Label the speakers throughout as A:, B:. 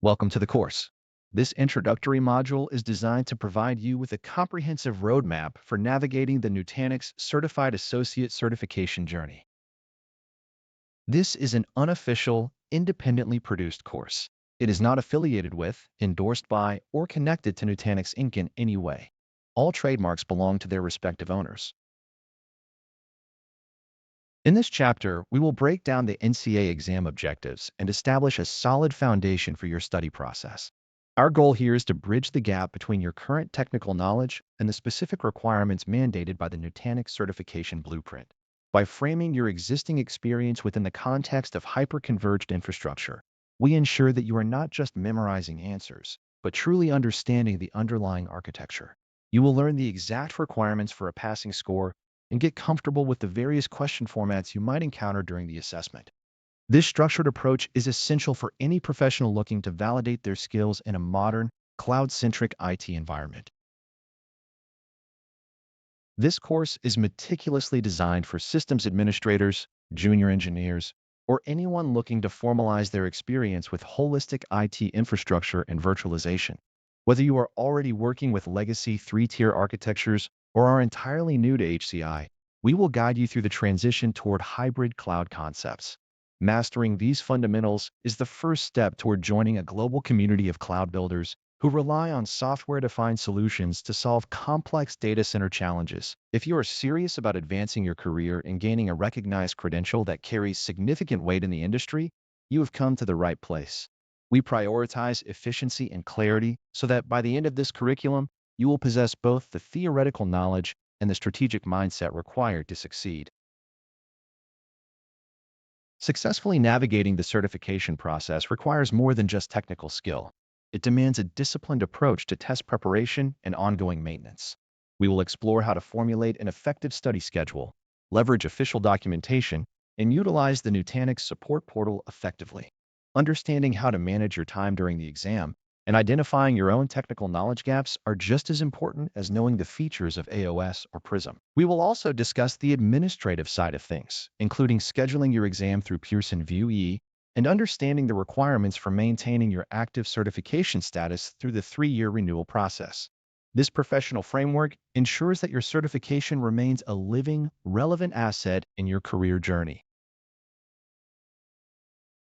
A: Welcome to the course. This introductory module is designed to provide you with a comprehensive roadmap for navigating the Nutanix Certified Associate certification journey. This is an unofficial, independently produced course. It is not affiliated with, endorsed by, or connected to Nutanix Inc. in any way. All trademarks belong to their respective owners. In this chapter, we will break down the NCA exam objectives and establish a solid foundation for your study process. Our goal here is to bridge the gap between your current technical knowledge and the specific requirements mandated by the Nutanix certification blueprint. By framing your existing experience within the context of hyperconverged infrastructure, we ensure that you are not just memorizing answers, but truly understanding the underlying architecture. You will learn the exact requirements for a passing score and get comfortable with the various question formats you might encounter during the assessment. This structured approach is essential for any professional looking to validate their skills in a modern, cloud-centric IT environment. This course is meticulously designed for systems administrators, junior engineers, or anyone looking to formalize their experience with holistic IT infrastructure and virtualization. Whether you are already working with legacy three-tier architectures or are entirely new to HCI, we will guide you through the transition toward hybrid cloud concepts. Mastering these fundamentals is the first step toward joining a global community of cloud builders who rely on software-defined solutions to solve complex data center challenges. If you are serious about advancing your career and gaining a recognized credential that carries significant weight in the industry, you have come to the right place. We prioritize efficiency and clarity so that by the end of this curriculum, you will possess both the theoretical knowledge and the strategic mindset required to succeed. Successfully navigating the certification process requires more than just technical skill. It demands a disciplined approach to test preparation and ongoing maintenance. We will explore how to formulate an effective study schedule, leverage official documentation, and utilize the Nutanix support portal effectively. Understanding how to manage your time during the exam and identifying your own technical knowledge gaps are just as important as knowing the features of AOS or Prism. We will also discuss the administrative side of things, including scheduling your exam through Pearson VUE and understanding the requirements for maintaining your active certification status through the 3-year renewal process. This professional framework ensures that your certification remains a living, relevant asset in your career journey.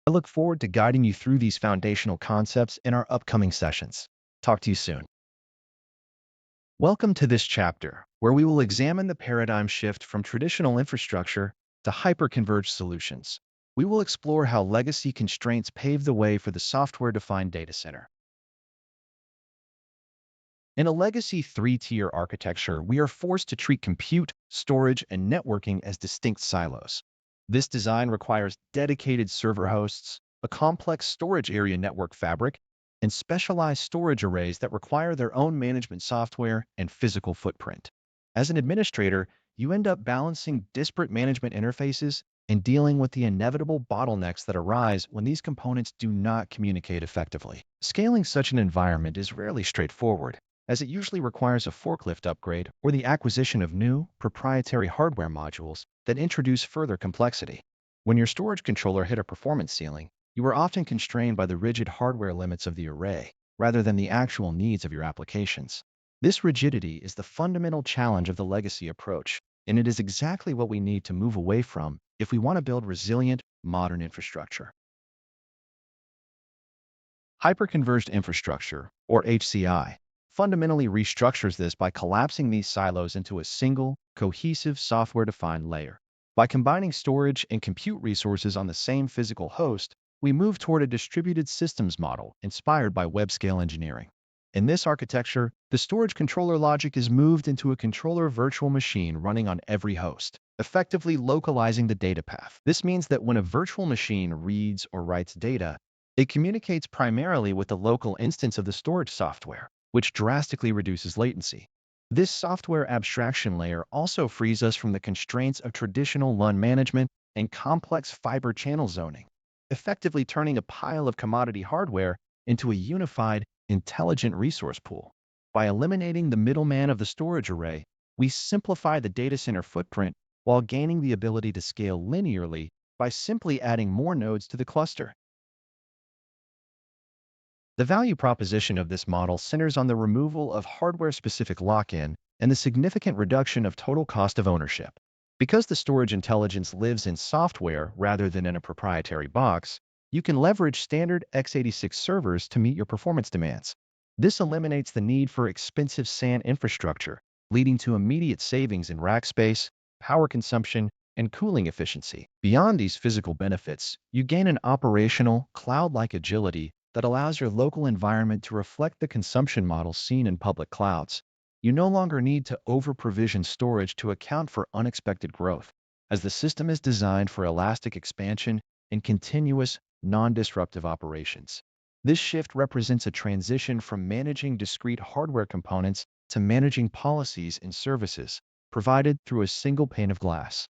A: I look forward to guiding you through these foundational concepts in our upcoming sessions. Talk to you soon. Welcome to this chapter, where we will examine the paradigm shift from traditional infrastructure to hyperconverged solutions. We will explore how legacy constraints pave the way for the software-defined data center. In a legacy three-tier architecture, we are forced to treat compute, storage, and networking as distinct silos. This design requires dedicated server hosts, a complex storage area network fabric, and specialized storage arrays that require their own management software and physical footprint. As an administrator, you end up balancing disparate management interfaces and dealing with the inevitable bottlenecks that arise when these components do not communicate effectively. Scaling such an environment is rarely straightforward, as it usually requires a forklift upgrade or the acquisition of new, proprietary hardware modules that introduce further complexity. When your storage controller hit a performance ceiling, you are often constrained by the rigid hardware limits of the array, rather than the actual needs of your applications. This rigidity is the fundamental challenge of the legacy approach, and it is exactly what we need to move away from if we want to build resilient, modern infrastructure. Hyperconverged infrastructure, or HCI, fundamentally restructures this by collapsing these silos into a single, cohesive software-defined layer. By combining storage and compute resources on the same physical host, we move toward a distributed systems model inspired by web-scale engineering. In this architecture, the storage controller logic is moved into a controller virtual machine running on every host, effectively localizing the data path. This means that when a virtual machine reads or writes data, it communicates primarily with the local instance of the storage software, which drastically reduces latency. This software abstraction layer also frees us from the constraints of traditional LUN management and complex fiber channel zoning, effectively turning a pile of commodity hardware into a unified, intelligent resource pool. By eliminating the middleman of the storage array, we simplify the data center footprint while gaining the ability to scale linearly by simply adding more nodes to the cluster. The value proposition of this model centers on the removal of hardware-specific lock-in and the significant reduction of total cost of ownership. Because the storage intelligence lives in software rather than in a proprietary box, you can leverage standard x86 servers to meet your performance demands. This eliminates the need for expensive SAN infrastructure, leading to immediate savings in rack space, power consumption, and cooling efficiency. Beyond these physical benefits, you gain an operational, cloud-like agility that allows your local environment to reflect the consumption models seen in public clouds. You no longer need to over-provision storage to account for unexpected growth, as the system is designed for elastic expansion and continuous, non-disruptive operations. This shift represents a transition from managing discrete hardware components to managing policies and services provided through a single pane of glass.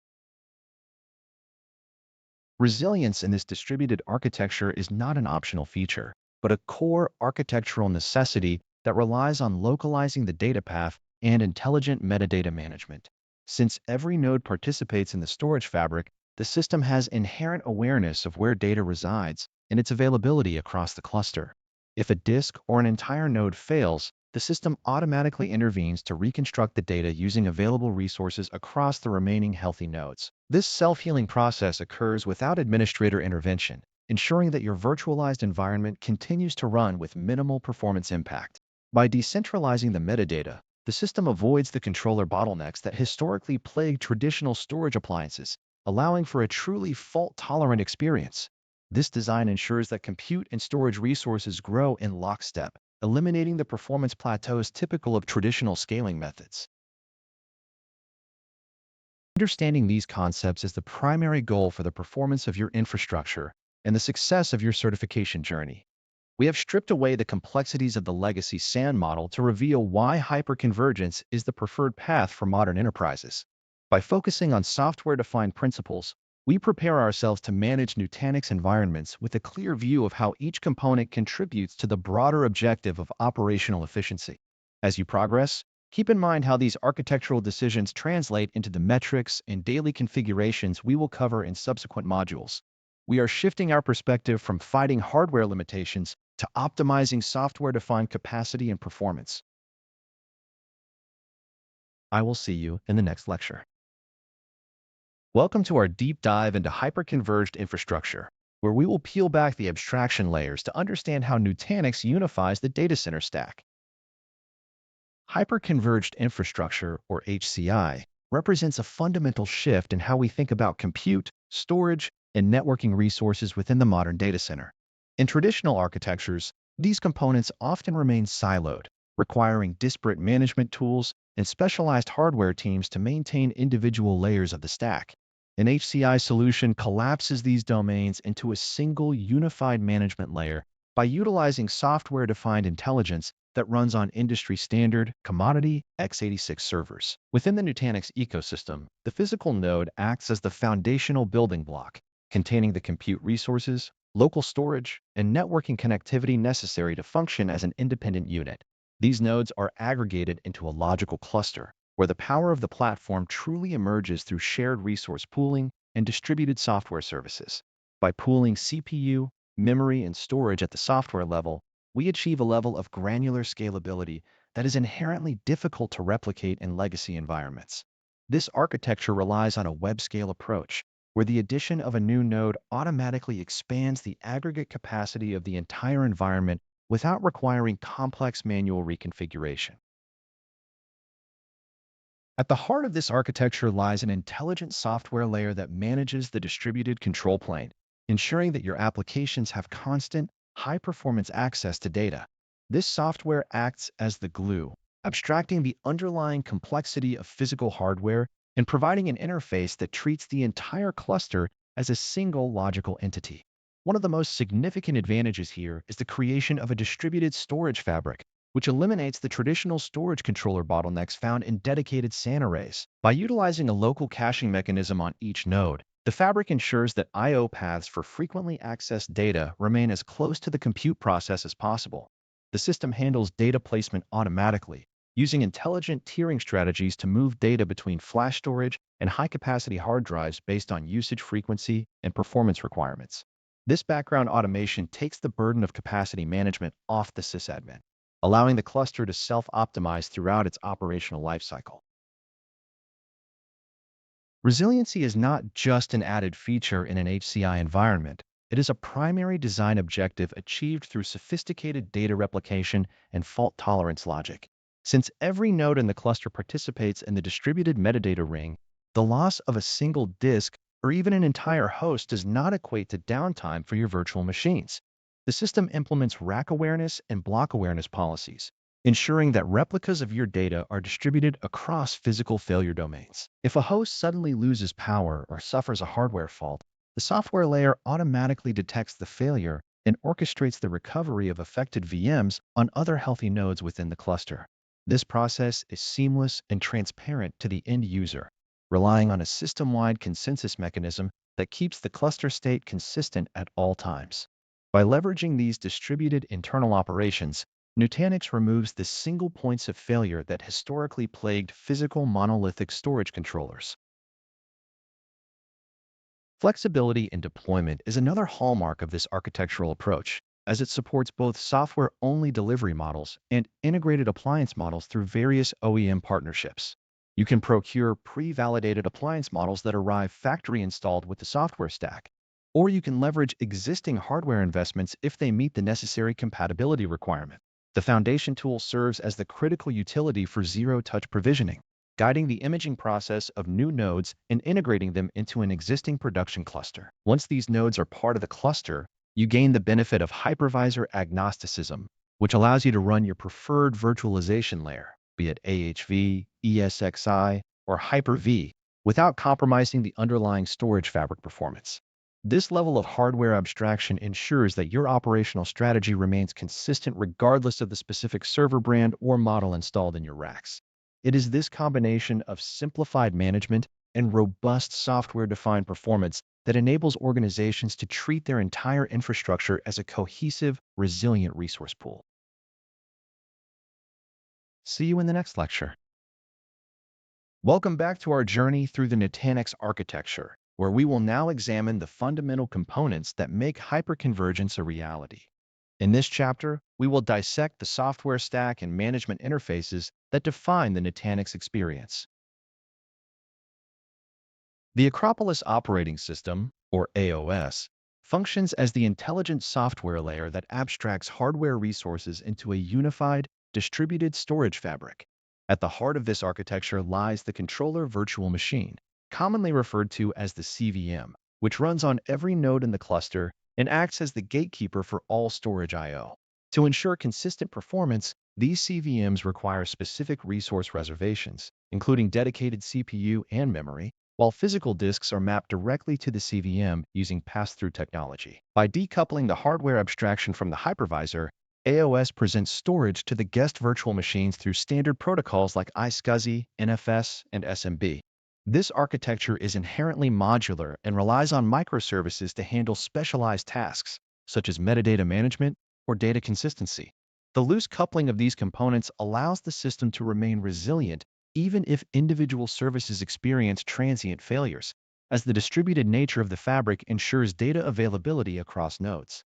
A: Resilience in this distributed architecture is not an optional feature, but a core architectural necessity that relies on localizing the data path and intelligent metadata management. Since every node participates in the storage fabric, the system has inherent awareness of where data resides and its availability across the cluster. If a disk or an entire node fails, the system automatically intervenes to reconstruct the data using available resources across the remaining healthy nodes. This self-healing process occurs without administrator intervention, ensuring that your virtualized environment continues to run with minimal performance impact. By decentralizing the metadata, the system avoids the controller bottlenecks that historically plague traditional storage appliances, allowing for a truly fault-tolerant experience. This design ensures that compute and storage resources grow in lockstep, eliminating the performance plateaus typical of traditional scaling methods. Understanding these concepts is the primary goal for the performance of your infrastructure and the success of your certification journey. We have stripped away the complexities of the legacy SAN model to reveal why hyperconvergence is the preferred path for modern enterprises. By focusing on software-defined principles, we prepare ourselves to manage Nutanix environments with a clear view of how each component contributes to the broader objective of operational efficiency. As you progress, keep in mind how these architectural decisions translate into the metrics and daily configurations we will cover in subsequent modules. We are shifting our perspective from fighting hardware limitations to optimizing software-defined capacity and performance. I will see you in the next lecture. Welcome to our deep dive into hyperconverged infrastructure, where we will peel back the abstraction layers to understand how Nutanix unifies the data center stack. Hyperconverged infrastructure, or HCI, represents a fundamental shift in how we think about compute, storage, and networking resources within the modern data center. In traditional architectures, these components often remain siloed, requiring disparate management tools and specialized hardware teams to maintain individual layers of the stack. An HCI solution collapses these domains into a single unified management layer by utilizing software-defined intelligence that runs on industry-standard, commodity x86 servers. Within the Nutanix ecosystem, the physical node acts as the foundational building block, containing the compute resources, local storage, and networking connectivity necessary to function as an independent unit. These nodes are aggregated into a logical cluster, where the power of the platform truly emerges through shared resource pooling and distributed software services. By pooling CPU, memory, and storage at the software level, we achieve a level of granular scalability that is inherently difficult to replicate in legacy environments. This architecture relies on a web-scale approach, where the addition of a new node automatically expands the aggregate capacity of the entire environment without requiring complex manual reconfiguration. At the heart of this architecture lies an intelligent software layer that manages the distributed control plane, ensuring that your applications have constant, high-performance access to data. This software acts as the glue, abstracting the underlying complexity of physical hardware and providing an interface that treats the entire cluster as a single logical entity. One of the most significant advantages here is the creation of a distributed storage fabric, which eliminates the traditional storage controller bottlenecks found in dedicated SAN arrays. By utilizing a local caching mechanism on each node, the fabric ensures that I/O paths for frequently accessed data remain as close to the compute process as possible. The system handles data placement automatically, using intelligent tiering strategies to move data between flash storage and high-capacity hard drives based on usage frequency and performance requirements. This background automation takes the burden of capacity management off the sysadmin, allowing the cluster to self-optimize throughout its operational lifecycle. Resiliency is not just an added feature in an HCI environment. It is a primary design objective achieved through sophisticated data replication and fault tolerance logic. Since every node in the cluster participates in the distributed metadata ring, the loss of a single disk or even an entire host does not equate to downtime for your virtual machines. The system implements rack awareness and block awareness policies, ensuring that replicas of your data are distributed across physical failure domains. If a host suddenly loses power or suffers a hardware fault, the software layer automatically detects the failure and orchestrates the recovery of affected VMs on other healthy nodes within the cluster. This process is seamless and transparent to the end user, relying on a system-wide consensus mechanism that keeps the cluster state consistent at all times. By leveraging these distributed internal operations, Nutanix removes the single points of failure that historically plagued physical monolithic storage controllers. Flexibility in deployment is another hallmark of this architectural approach, as it supports both software-only delivery models and integrated appliance models through various OEM partnerships. You can procure pre-validated appliance models that arrive factory-installed with the software stack, or you can leverage existing hardware investments if they meet the necessary compatibility requirement. The foundation tool serves as the critical utility for zero-touch provisioning, guiding the imaging process of new nodes and integrating them into an existing production cluster. Once these nodes are part of the cluster, you gain the benefit of hypervisor agnosticism, which allows you to run your preferred virtualization layer, be it AHV, ESXi, or Hyper-V, without compromising the underlying storage fabric performance. This level of hardware abstraction ensures that your operational strategy remains consistent regardless of the specific server brand or model installed in your racks. It is this combination of simplified management and robust software-defined performance that enables organizations to treat their entire infrastructure as a cohesive, resilient resource pool. See you in the next lecture. Welcome back to our journey through the Nutanix architecture, where we will now examine the fundamental components that make hyperconvergence a reality. In this chapter, we will dissect the software stack and management interfaces that define the Nutanix experience. The Acropolis operating system, or AOS, functions as the intelligent software layer that abstracts hardware resources into a unified, distributed storage fabric. At the heart of this architecture lies the controller virtual machine, commonly referred to as the CVM, which runs on every node in the cluster and acts as the gatekeeper for all storage I/O. To ensure consistent performance, these CVMs require specific resource reservations, including dedicated CPU and memory, while physical disks are mapped directly to the CVM using pass-through technology. By decoupling the hardware abstraction from the hypervisor, AOS presents storage to the guest virtual machines through standard protocols like iSCSI, NFS, and SMB. This architecture is inherently modular and relies on microservices to handle specialized tasks, such as metadata management or data consistency. The loose coupling of these components allows the system to remain resilient even if individual services experience transient failures, as the distributed nature of the fabric ensures data availability across nodes.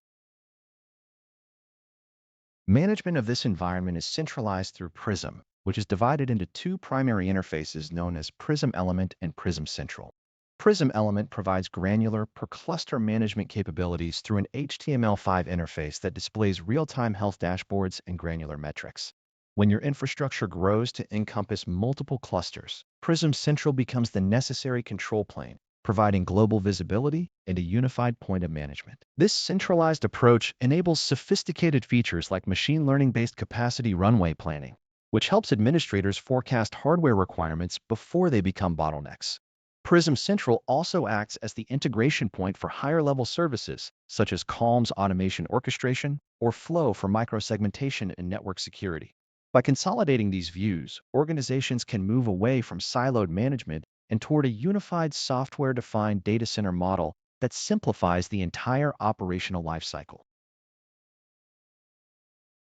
A: Management of this environment is centralized through Prism, which is divided into two primary interfaces known as Prism Element and Prism Central. Prism Element provides granular per-cluster management capabilities through an HTML5 interface that displays real-time health dashboards and granular metrics. When your infrastructure grows to encompass multiple clusters, Prism Central becomes the necessary control plane, providing global visibility and a unified point of management. This centralized approach enables sophisticated features like machine learning-based capacity runway planning, which helps administrators forecast hardware requirements before they become bottlenecks. Prism Central also acts as the integration point for higher-level services, such as Calm's automation orchestration or Flow for microsegmentation and network security. By consolidating these views, organizations can move away from siloed management and toward a unified software-defined data center model that simplifies the entire operational lifecycle.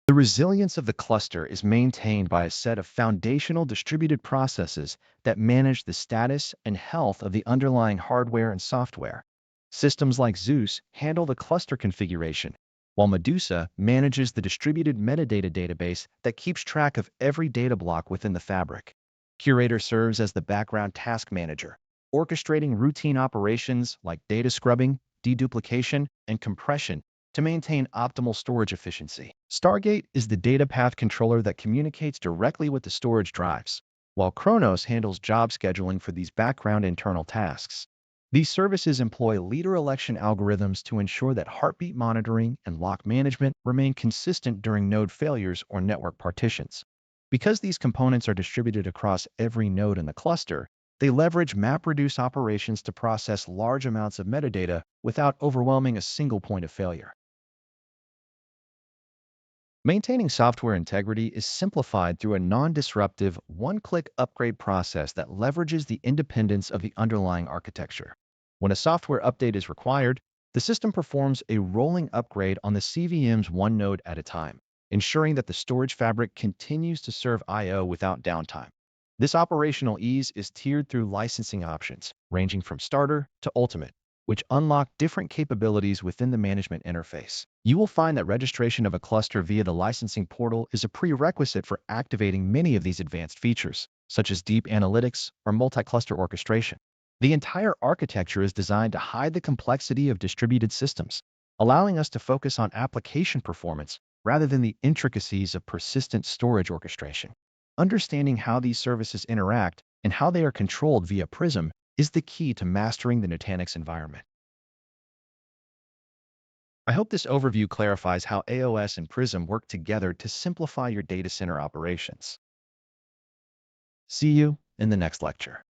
A: The resilience of the cluster is maintained by a set of foundational distributed processes that manage the status and health of the underlying hardware and software. Systems like Zeus handle the cluster configuration, while Medusa manages the distributed metadata database that keeps track of every data block within the fabric. Curator serves as the background task manager, orchestrating routine operations like data scrubbing, deduplication, and compression to maintain optimal storage efficiency. Stargate is the data path controller that communicates directly with the storage drives, while Kronos handles job scheduling for these background internal tasks. These services employ leader election algorithms to ensure that heartbeat monitoring and lock management remain consistent during node failures or network partitions. Because these components are distributed across every node in the cluster, they leverage MapReduce operations to process large amounts of metadata without overwhelming a single point of failure. Maintaining software integrity is simplified through a non-disruptive, one-click upgrade process that leverages the independence of the underlying architecture. When a software update is required, the system performs a rolling upgrade on the CVMs one node at a time, ensuring that the storage fabric continues to serve I/O without downtime. This operational ease is tiered through licensing options, ranging from Starter to Ultimate, which unlock different capabilities within the management interface. You will find that registration of a cluster via the licensing portal is a prerequisite for activating many of these advanced features, such as deep analytics or multi-cluster orchestration. The entire architecture is designed to hide the complexity of distributed systems, allowing us to focus on application performance rather than the intricacies of persistent storage orchestration. Understanding how these services interact and how they are controlled via Prism is the key to mastering the Nutanix environment. I hope this overview clarifies how AOS and Prism work together to simplify your data center operations. See you in the next lecture.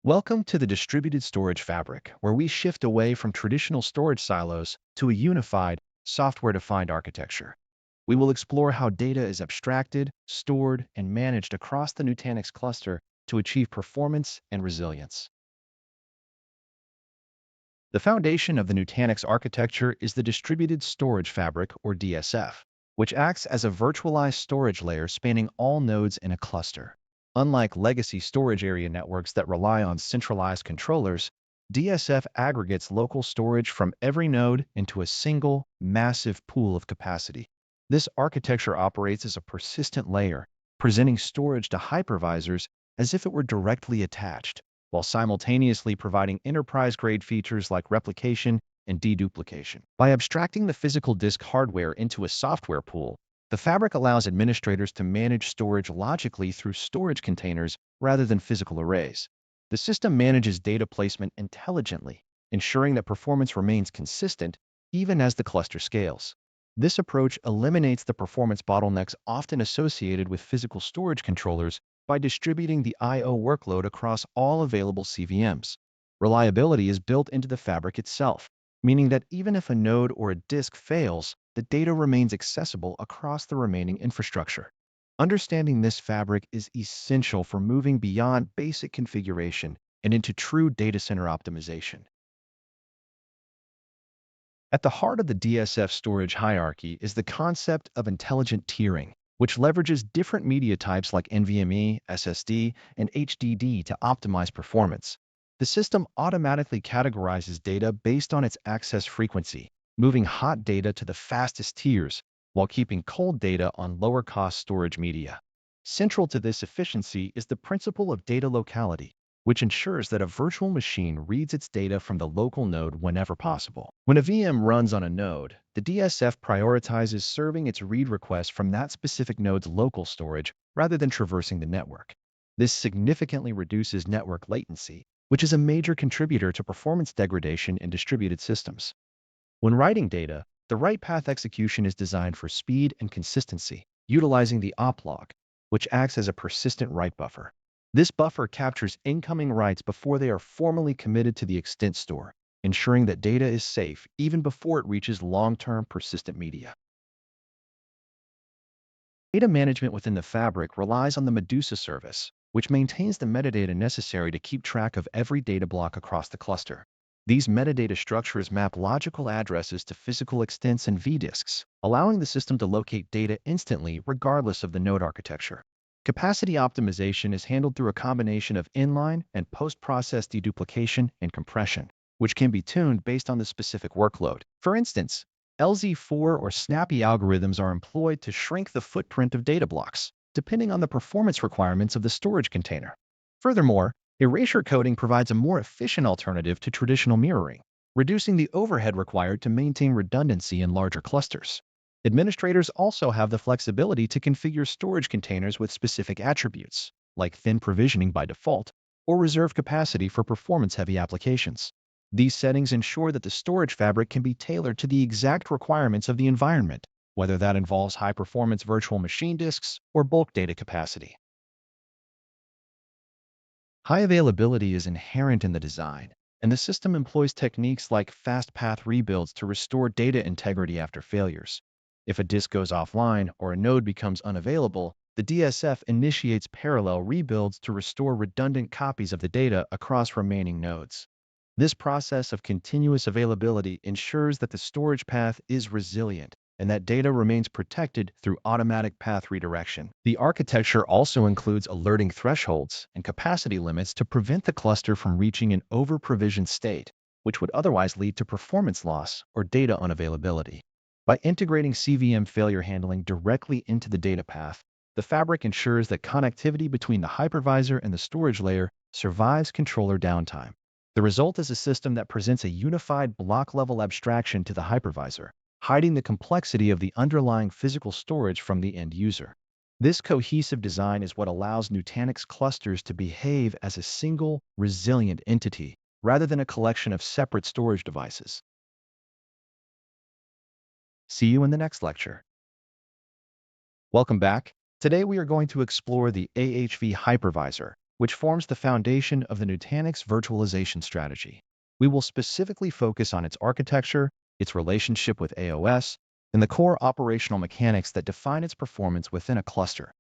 A: Welcome to the Distributed Storage Fabric, where we shift away from traditional storage silos to a unified, software-defined architecture. We will explore how data is abstracted, stored, and managed across the Nutanix cluster to achieve performance and resilience. The foundation of the Nutanix architecture is the Distributed Storage Fabric, or DSF, which acts as a virtualized storage layer spanning all nodes in a cluster. Unlike legacy storage area networks that rely on centralized controllers, DSF aggregates local storage from every node into a single, massive pool of capacity. This architecture operates as a persistent layer, presenting storage to hypervisors as if it were directly attached, while simultaneously providing enterprise-grade features like replication and deduplication. By abstracting the physical disk hardware into a software pool, the fabric allows administrators to manage storage logically through storage containers rather than physical arrays. The system manages data placement intelligently, ensuring that performance remains consistent even as the cluster scales. This approach eliminates the performance bottlenecks often associated with physical storage controllers by distributing the I/O workload across all available CVMs. Reliability is built into the fabric itself, meaning that even if a node or a disk fails, the data remains accessible across the remaining infrastructure. Understanding this fabric is essential for moving beyond basic configuration and into true data center optimization. At the heart of the DSF storage hierarchy is the concept of intelligent tiering, which leverages different media types like NVMe, SSD, and HDD to optimize performance. The system automatically categorizes data based on its access frequency, moving hot data to the fastest tiers while keeping cold data on lower-cost storage media. Central to this efficiency is the principle of data locality, which ensures that a virtual machine reads its data from the local node whenever possible. When a VM runs on a node, the DSF prioritizes serving its read request from that specific node's local storage rather than traversing the network. This significantly reduces network latency, which is a major contributor to performance degradation in distributed systems. When writing data, the write path execution is designed for speed and consistency, utilizing the oplog, which acts as a persistent write buffer. This buffer captures incoming writes before they are formally committed to the extent store, ensuring that data is safe even before it reaches long-term persistent media. Data management within the fabric relies on the Medusa service, which maintains the metadata necessary to keep track of every data block across the cluster. These metadata structures map logical addresses to physical extents and vDisks, allowing the system to locate data instantly regardless of the node architecture. Capacity optimization is handled through a combination of inline and post-process deduplication and compression. which can be tuned based on the specific workload. For instance, LZ4 or snappy algorithms are employed to shrink the footprint of data blocks, depending on the performance requirements of the storage container. Furthermore, erasure coding provides a more efficient alternative to traditional mirroring, reducing the overhead required to maintain redundancy in larger clusters. Administrators also have the flexibility to configure storage containers with specific attributes, like thin provisioning by default, or reserve capacity for performance-heavy applications. These settings ensure that the storage fabric can be tailored to the exact requirements of the environment, whether that involves high-performance virtual machine disks or bulk data capacity. High availability is inherent in the design, and the system employs techniques like fast path rebuilds to restore data integrity after failures. If a disk goes offline or a node becomes unavailable, the DSF initiates parallel rebuilds to restore redundant copies of the data across remaining nodes. This process of continuous availability ensures that the storage path is resilient and that data remains protected through automatic path redirection. The architecture also includes alerting thresholds and capacity limits to prevent the cluster from reaching an over-provisioned state, which would otherwise lead to performance loss or data unavailability. By integrating CVM failure handling directly into the data path, the fabric ensures that connectivity between the hypervisor and the storage layer survives controller downtime. The result is a system that presents a unified block-level abstraction to the hypervisor, hiding the complexity of the underlying physical storage from the end user. This cohesive design is what allows Nutanix clusters to behave as a single, resilient entity, rather than a collection of separate storage devices. See you in the next lecture. Welcome back. Today we are going to explore the AHV Hypervisor, which forms the foundation of the Nutanix virtualization strategy. We will specifically focus on its architecture, its relationship with AOS, and the core operational mechanics that define its performance within a cluster.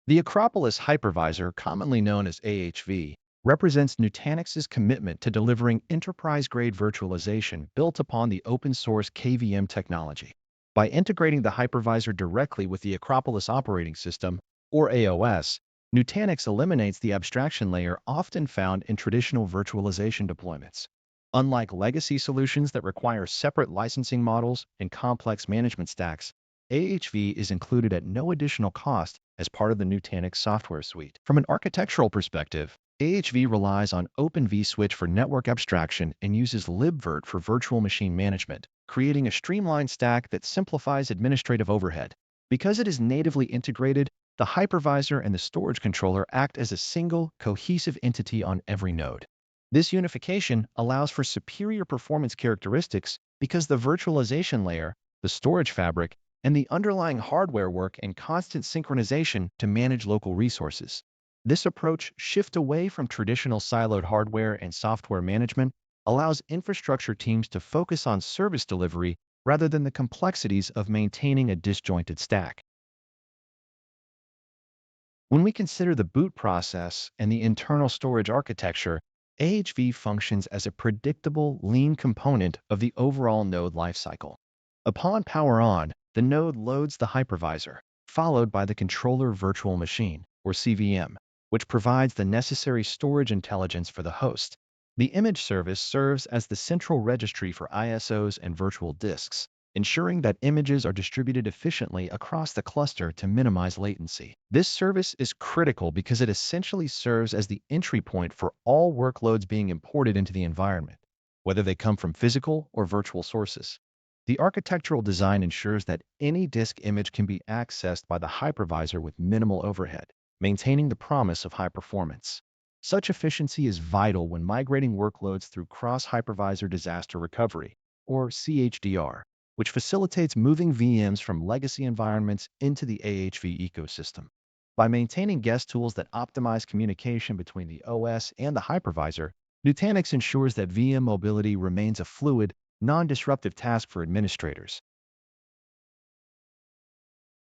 A: The Acropolis Hypervisor, commonly known as AHV, represents Nutanix's commitment to delivering enterprise-grade virtualization built upon the open-source KVM technology. By integrating the hypervisor directly with the Acropolis operating system, or AOS, Nutanix eliminates the abstraction layer often found in traditional virtualization deployments. Unlike legacy solutions that require separate licensing models and complex management stacks, AHV is included at no additional cost as part of the Nutanix software suite. From an architectural perspective, AHV relies on Open vSwitch for network abstraction and uses libvirt for virtual machine management, creating a streamlined stack that simplifies administrative overhead. Because it is natively integrated, the hypervisor and the storage controller act as a single, cohesive entity on every node. This unification allows for superior performance characteristics because the virtualization layer, the storage fabric, and the underlying hardware work in constant synchronization to manage local resources. This approach shifts away from traditional siloed hardware and software management, allows infrastructure teams to focus on service delivery rather than the complexities of maintaining a disjointed stack. When we consider the boot process and the internal storage architecture, AHV functions as a predictable, lean component of the overall node lifecycle. Upon power on, the node loads the hypervisor, followed by the controller virtual machine, or CVM, which provides the necessary storage intelligence for the host. The image service serves as the central registry for ISOs and virtual disks, ensuring that images are distributed efficiently across the cluster to minimize latency. This service is critical because it essentially serves as the entry point for all workloads being imported into the environment, whether they come from physical or virtual sources. The architectural design ensures that any disk image can be accessed by the hypervisor with minimal overhead, maintaining the promise of high performance. Such efficiency is vital when migrating workloads through cross-hypervisor disaster recovery, or CHDR, which facilitates moving VMs from legacy environments into the AHV ecosystem. By maintaining guest tools that optimize communication between the OS and the hypervisor, Nutanix ensures that VM mobility remains a fluid, non-disruptive task for administrators.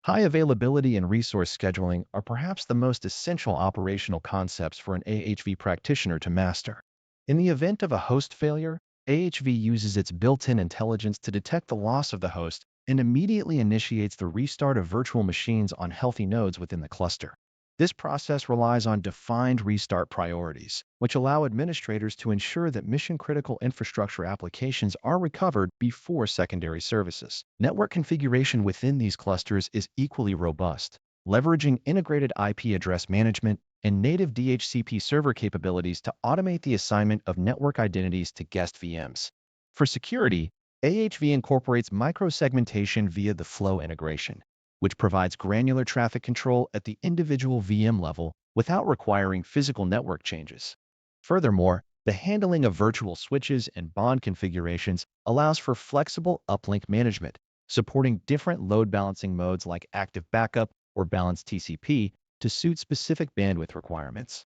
A: High availability and resource scheduling are perhaps the most essential operational concepts for an AHV practitioner to master. In the event of a host failure, AHV uses its built-in intelligence to detect the loss of the host and immediately initiates the restart of virtual machines on healthy nodes within the cluster. This process relies on defined restart priorities, which allow administrators to ensure that mission-critical infrastructure applications are recovered before secondary services. Network configuration within these clusters is equally robust, leveraging integrated IP address management and native DHCP server capabilities to automate the assignment of network identities to guest VMs. For security, AHV incorporates microsegmentation via the flow integration, which provides granular traffic control at the individual VM level without requiring physical network changes. Furthermore, the handling of virtual switches and bond configurations allows for flexible uplink management, supporting different load balancing modes like active backup or balanced TCP to suit specific bandwidth requirements.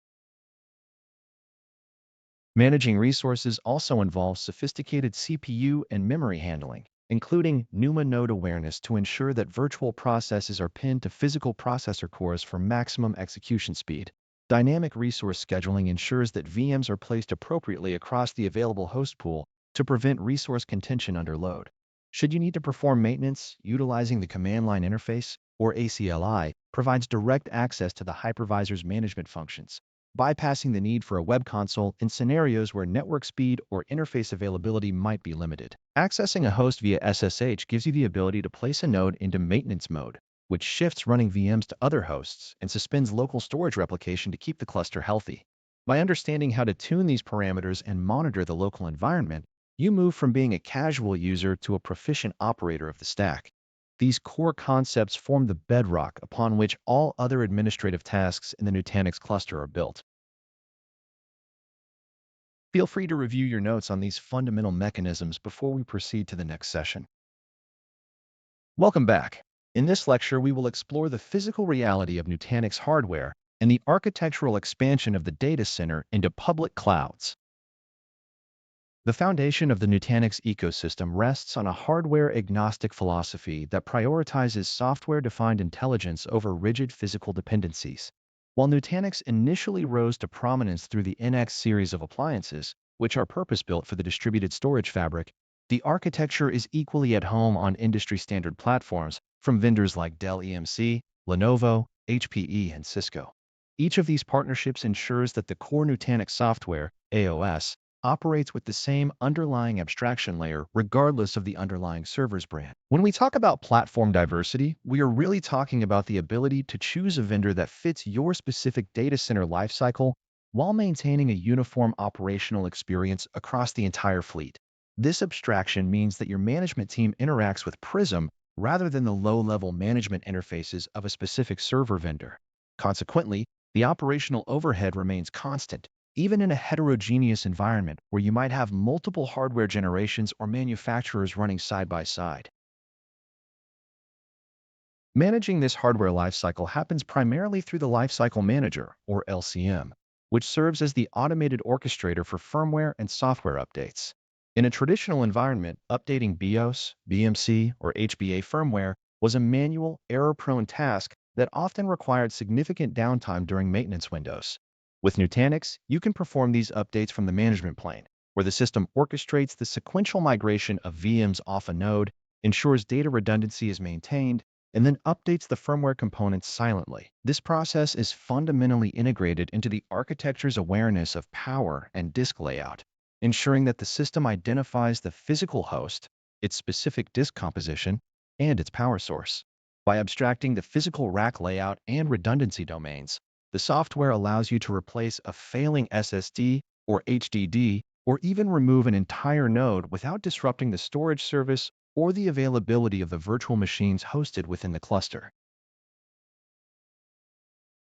A: Managing resources also involves sophisticated CPU and memory handling, including NUMA node awareness to ensure that virtual processes are pinned to physical processor cores for maximum execution speed. Dynamic resource scheduling ensures that VMs are placed appropriately across the available host pool to prevent resource contention under load. Should you need to perform maintenance, utilizing the command line interface, or ACLI, provides direct access to the hypervisor's management functions, bypassing the need for a web console in scenarios where network speed or interface availability might be limited. Accessing a host via SSH gives you the ability to place a node into maintenance mode, which shifts running VMs to other hosts and suspends local storage replication to keep the cluster healthy. By understanding how to tune these parameters and monitor the local environment, you move from being a casual user to a proficient operator of the stack. These core concepts form the bedrock upon which all other administrative tasks in the Nutanix cluster are built. Feel free to review your notes on these fundamental mechanisms before we proceed to the next session. Welcome back. In this lecture, we will explore the physical reality of Nutanix hardware and the architectural expansion of the data center into public clouds. The foundation of the Nutanix ecosystem rests on a hardware-agnostic philosophy that prioritizes software-defined intelligence over rigid physical dependencies. While Nutanix initially rose to prominence through the NX series of appliances, which are purpose-built for the distributed storage fabric, the architecture is equally at home on industry-standard platforms from vendors like Dell EMC, Lenovo, HPE, and Cisco. Each of these partnerships ensures that the core Nutanix software, AOS, operates with the same underlying abstraction layer regardless of the underlying server's brand. When we talk about platform diversity, we are really talking about the ability to choose a vendor that fits your specific data center lifecycle while maintaining a uniform operational experience across the entire fleet. This abstraction means that your management team interacts with Prism rather than the low-level management interfaces of a specific server vendor. Consequently, the operational overhead remains constant, even in a heterogeneous environment where you might have multiple hardware generations or manufacturers running side by side. Managing this hardware lifecycle happens primarily through the Lifecycle Manager, or LCM, which serves as the automated orchestrator for firmware and software updates. In a traditional environment, updating BIOS, BMC, or HBA firmware was a manual, error-prone task that often required significant downtime during maintenance windows. With Nutanix, you can perform these updates from the management plane, where the system orchestrates the sequential migration of VMs off a node, ensures data redundancy is maintained, and then updates the firmware components silently. This process is fundamentally integrated into the architecture's awareness of power and disk layout, ensuring that the system identifies the physical host, its specific disk composition, and its power source. By abstracting the physical rack layout and redundancy domains, the software allows you to replace a failing SSD or HDD, or even remove an entire node without disrupting the storage service or the availability of the virtual machines hosted within the cluster.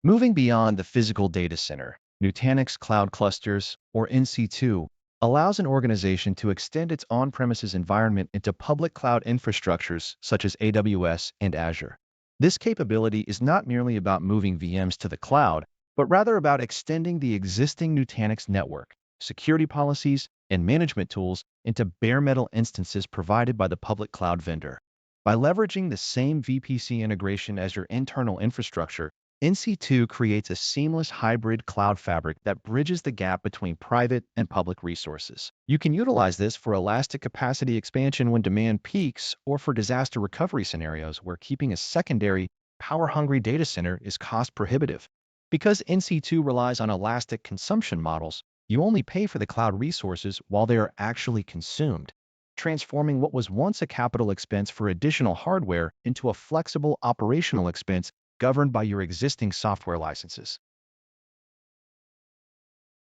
A: Moving beyond the physical data center, Nutanix Cloud Clusters, or NC2, allows an organization to extend its on-premises environment into public cloud infrastructures such as AWS and Azure. This capability is not merely about moving VMs to the cloud, but rather about extending the existing Nutanix network, security policies, and management tools into bare metal instances provided by the public cloud vendor. By leveraging the same VPC integration as your internal infrastructure, NC2 creates a seamless hybrid cloud fabric that bridges the gap between private and public resources. You can utilize this for elastic capacity expansion when demand peaks, or for disaster recovery scenarios where keeping a secondary, power-hungry data center is cost prohibitive. Because NC2 relies on elastic consumption models, you only pay for the cloud resources while they are actually consumed, transforming what was once a capital expense for additional hardware into a flexible operational expense governed by your existing software licenses.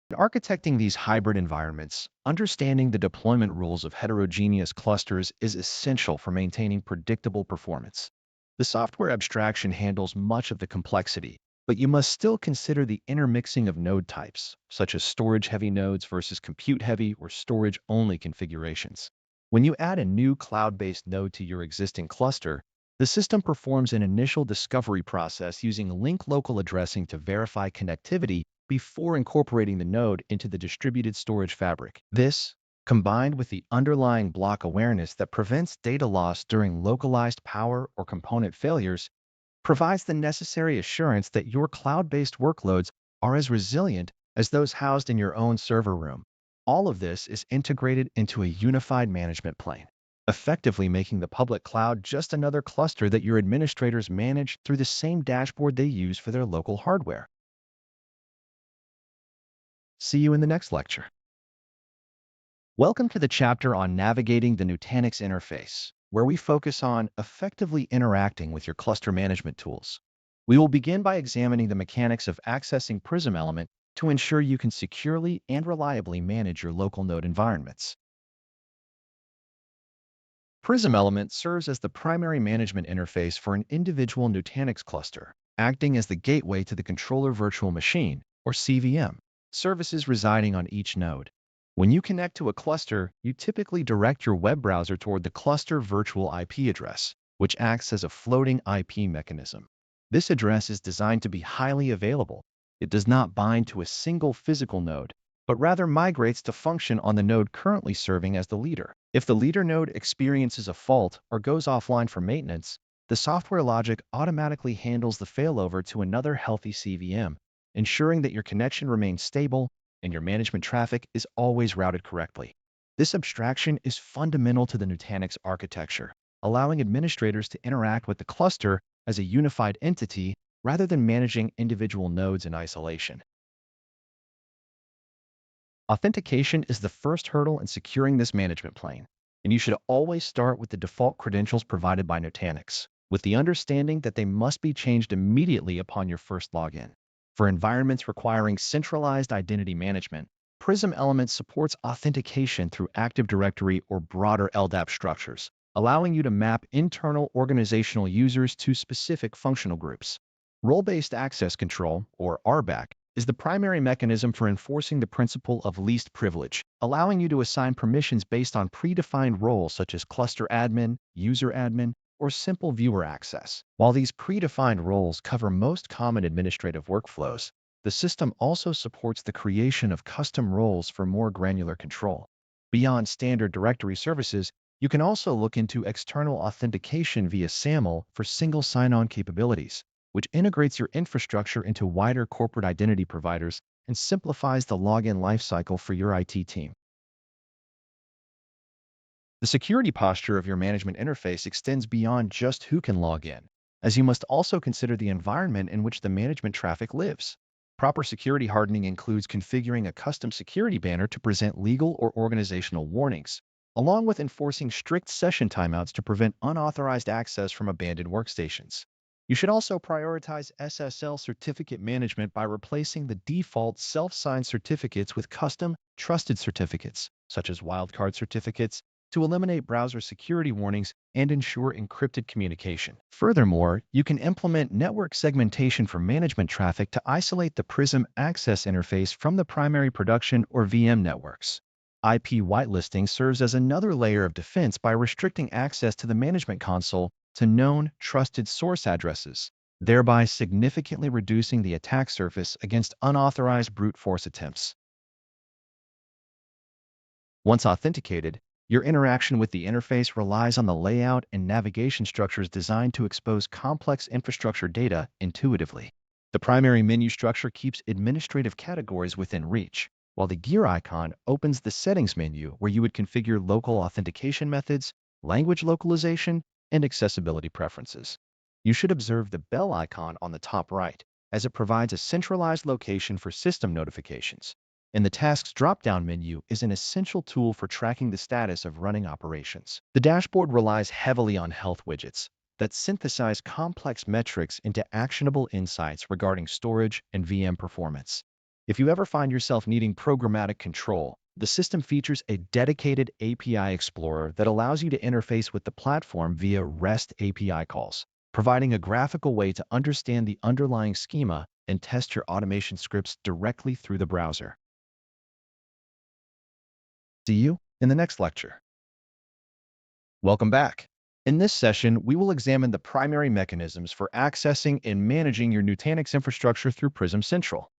A: In architecting these hybrid environments, understanding the deployment rules of heterogeneous clusters is essential for maintaining predictable performance. The software abstraction handles much of the complexity, but you must still consider the intermixing of node types, such as storage-heavy nodes versus compute-heavy or storage-only configurations. When you add a new cloud-based node to your existing cluster, the system performs an initial discovery process using link local addressing to verify connectivity before incorporating the node into the distributed storage fabric. This, combined with the underlying block awareness that prevents data loss during localized power or component failures, provides the necessary assurance that your cloud-based workloads are as resilient as those housed in your own server room. All of this is integrated into a unified management plane, effectively making the public cloud just another cluster that your administrators manage through the same dashboard they use for their local hardware. See you in the next lecture. Welcome to the chapter on navigating the Nutanix interface, where we focus on effectively interacting with your cluster management tools. We will begin by examining the mechanics of accessing Prism Element to ensure you can securely and reliably manage your local node environments. Prism Element serves as the primary management interface for an individual Nutanix cluster, acting as the gateway to the controller virtual machine, or CVM, services residing on each node. When you connect to a cluster, you typically direct your web browser toward the cluster virtual IP address, which acts as a floating IP mechanism. This address is designed to be highly available. It does not bind to a single physical node, but rather migrates to function on the node currently serving as the leader. If the leader node experiences a fault or goes offline for maintenance, the software logic automatically handles the failover to another healthy CVM, ensuring that your connection remains stable and your management traffic is always routed correctly. This abstraction is fundamental to the Nutanix architecture, allowing administrators to interact with the cluster as a unified entity rather than managing individual nodes in isolation. Authentication is the first hurdle in securing this management plane, and you should always start with the default credentials provided by Nutanix, with the understanding that they must be changed immediately upon your first login. For environments requiring centralized identity management, Prism Element supports authentication through Active Directory or broader LDAP structures, allowing you to map internal organizational users to specific functional groups. Role-based access control, or RBAC, is the primary mechanism for enforcing the principle of least privilege, allowing you to assign permissions based on predefined roles such as cluster admin, user admin, or simple viewer access. While these predefined roles cover most common administrative workflows, the system also supports the creation of custom roles for more granular control. Beyond standard directory services, you can also look into external authentication via SAML for single sign-on capabilities, which integrates your infrastructure into wider corporate identity providers and simplifies the login lifecycle for your IT team. The security posture of your management interface extends beyond just who can log in, as you must also consider the environment in which the management traffic lives. Proper security hardening includes configuring a custom security banner to present legal or organizational warnings, along with enforcing strict session timeouts to prevent unauthorized access from abandoned workstations. You should also prioritize SSL certificate management by replacing the default self-signed certificates with custom, trusted certificates, such as wildcard certificates, to eliminate browser security warnings and ensure encrypted communication. Furthermore, you can implement network segmentation for management traffic to isolate the Prism access interface from the primary production or VM networks. IP whitelisting serves as another layer of defense by restricting access to the management console to known, trusted source addresses, thereby significantly reducing the attack surface against unauthorized brute force attempts. Once authenticated, your interaction with the interface relies on the layout and navigation structures designed to expose complex infrastructure data intuitively. The primary menu structure keeps administrative categories within reach, while the gear icon opens the settings menu where you would configure local authentication methods, language localization, and accessibility preferences. You should observe the bell icon on the top right, as it provides a centralized location for system notifications. And the Tasks drop-down menu is an essential tool for tracking the status of running operations. The dashboard relies heavily on health widgets that synthesize complex metrics into actionable insights regarding storage and VM performance. If you ever find yourself needing programmatic control, the system features a dedicated API explorer that allows you to interface with the platform via REST API calls, providing a graphical way to understand the underlying schema and test your automation scripts directly through the browser. See you in the next lecture. Welcome back. In this session, we will examine the primary mechanisms for accessing and managing your Nutanix infrastructure through Prism Central.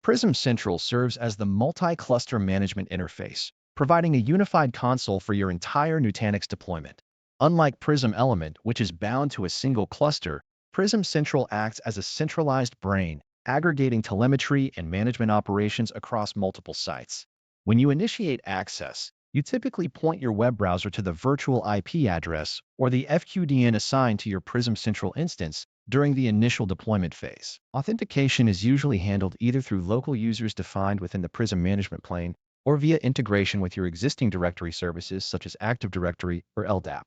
A: Prism Central serves as the multi-cluster management interface, providing a unified console for your entire Nutanix deployment. Unlike Prism Element, which is bound to a single cluster, Prism Central acts as a centralized brain, aggregating telemetry and management operations across multiple sites. When you initiate access, you typically point your web browser to the virtual IP address or the FQDN assigned to your Prism Central instance during the initial deployment phase. Authentication is usually handled either through local users defined within the Prism management plane or via integration with your existing directory services such as Active Directory or LDAP.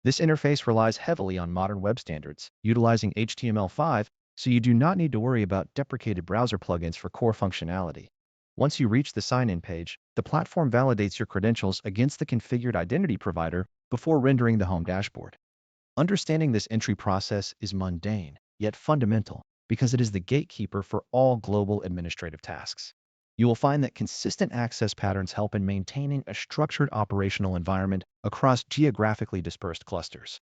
A: This interface relies heavily on modern web standards, utilizing HTML5, so you do not need to worry about deprecated browser plugins for core functionality. Once you reach the sign-in page, the platform validates your credentials against the configured identity provider before rendering the home dashboard. Understanding this entry process is mundane, yet fundamental, because it is the gatekeeper for all global administrative tasks. You will find that consistent access patterns help in maintaining a structured operational environment across geographically dispersed clusters.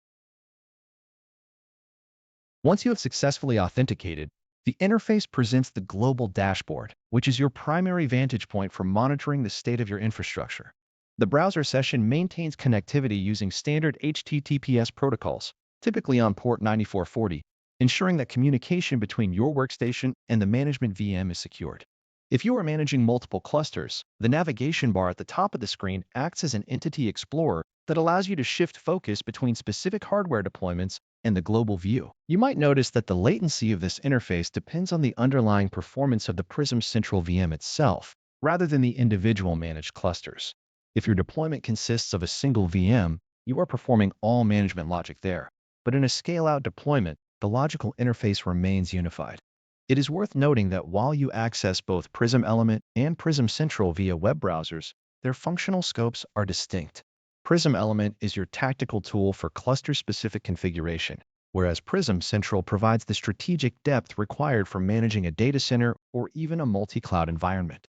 A: Once you have successfully authenticated, the interface presents the global dashboard, which is your primary vantage point for monitoring the state of your infrastructure. The browser session maintains connectivity using standard HTTPS protocols, typically on port 9440, ensuring that communication between your workstation and the management VM is secured. If you are managing multiple clusters, the navigation bar at the top of the screen acts as an entity explorer that allows you to shift focus between specific hardware deployments and the global view. You might notice that the latency of this interface depends on the underlying performance of the Prism Central VM itself, rather than the individual managed clusters. If your deployment consists of a single VM, you are performing all management logic there. But in a scale-out deployment, the logical interface remains unified. It is worth noting that while you access both Prism Element and Prism Central via web browsers, their functional scopes are distinct. Prism Element is your tactical tool for cluster-specific configuration, whereas Prism Central provides the strategic depth required for managing a data center or even a multi-cloud environment.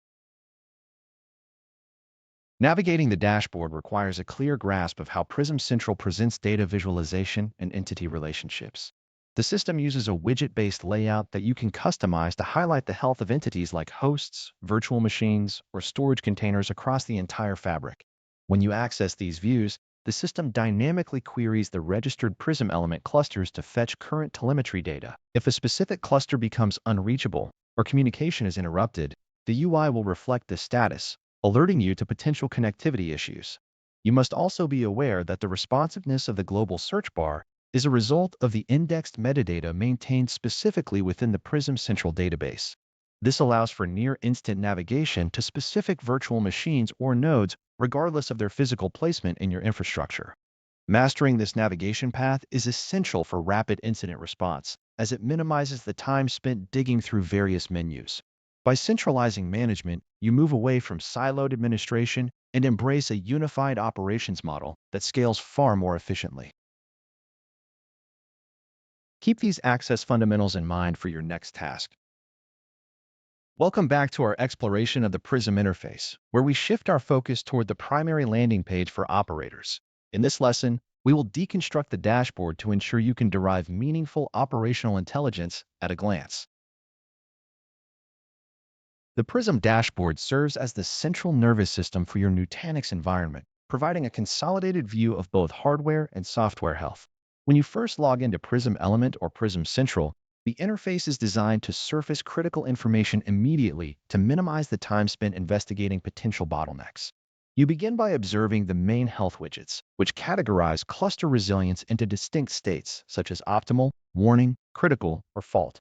A: Navigating the dashboard requires a clear grasp of how Prism Central presents data visualization and entity relationships. The system uses a widget-based layout that you can customize to highlight the health of entities like hosts, virtual machines, or storage containers across the entire fabric. When you access these views, the system dynamically queries the registered Prism Element clusters to fetch current telemetry data. If a specific cluster becomes unreachable or communication is interrupted, the UI will reflect this status, alerting you to potential connectivity issues. You must also be aware that the responsiveness of the global search bar is a result of the indexed metadata maintained specifically within the Prism Central database. This allows for near-instant navigation to specific virtual machines or nodes regardless of their physical placement in your infrastructure. Mastering this navigation path is essential for rapid incident response, as it minimizes the time spent digging through various menus. By centralizing management, you move away from siloed administration and embrace a unified operations model that scales far more efficiently. Keep these access fundamentals in mind for your next task. Welcome back to our exploration of the Prism interface, where we shift our focus toward the primary landing page for operators. In this lesson, we will deconstruct the dashboard to ensure you can derive meaningful operational intelligence at a glance. The Prism dashboard serves as the central nervous system for your Nutanix environment, providing a consolidated view of both hardware and software health. When you first log into Prism Element or Prism Central, the interface is designed to surface critical information immediately to minimize the time spent investigating potential bottlenecks. You begin by observing the main health widgets, which categorize cluster resilience into distinct states such as optimal, warning, critical, or fault.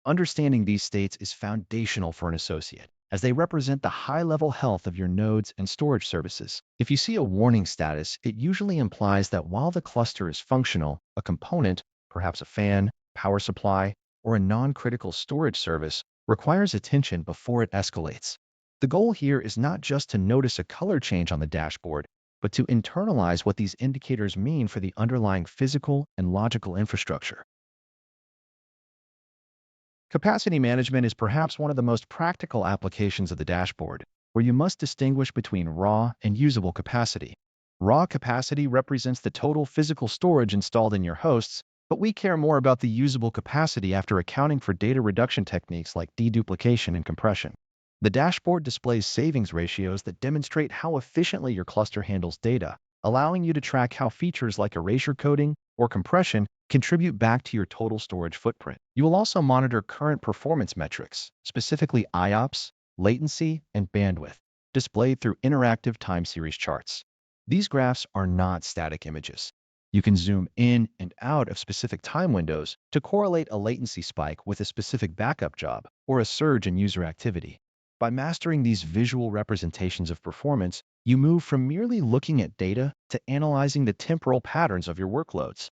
A: Understanding these states is foundational for an associate, as they represent the high-level health of your nodes and storage services. If you see a warning status, it usually implies that while the cluster is functional, a component, perhaps a fan, power supply, or a non-critical storage service, requires attention before it escalates. The goal here is not just to notice a color change on the dashboard, but to internalize what these indicators mean for the underlying physical and logical infrastructure. Capacity management is perhaps one of the most practical applications of the dashboard, where you must distinguish between raw and usable capacity. Raw capacity represents the total physical storage installed in your hosts, but we care more about the usable capacity after accounting for data reduction techniques like deduplication and compression. The dashboard displays savings ratios that demonstrate how efficiently your cluster handles data, allowing you to track how features like erasure coding or compression contribute back to your total storage footprint. You will also monitor current performance metrics, specifically IOPS, latency, and bandwidth, displayed through interactive time series charts. These graphs are not static images. You can zoom in and out of specific time windows to correlate a latency spike with a specific backup job or a surge in user activity. By mastering these visual representations of performance, you move from merely looking at data to analyzing the temporal patterns of your workloads.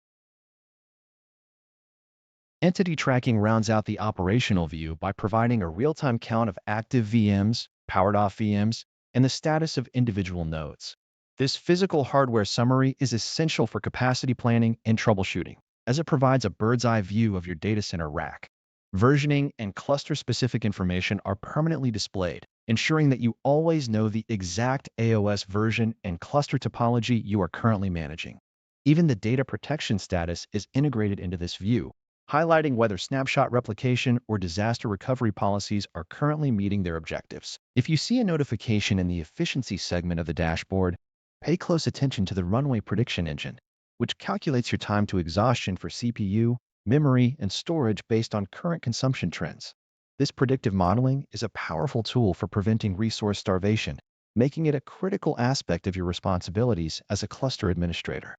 A: Entity tracking rounds out the operational view by providing a real-time count of active VMs, powered-off VMs, and the status of individual nodes. This physical hardware summary is essential for capacity planning and troubleshooting, as it provides a bird's-eye view of your data center rack. Versioning and cluster-specific information are permanently displayed, ensuring that you always know the exact AOS version and cluster topology you are currently managing. Even the data protection status is integrated into this view, highlighting whether snapshot replication or disaster recovery policies are currently meeting their objectives. If you see a notification in the efficiency segment of the dashboard, pay close attention to the runway prediction engine, which calculates your time to exhaustion for CPU, memory, and storage based on current consumption trends. This predictive modeling is a powerful tool for preventing resource starvation, making it a critical aspect of your responsibilities as a cluster administrator.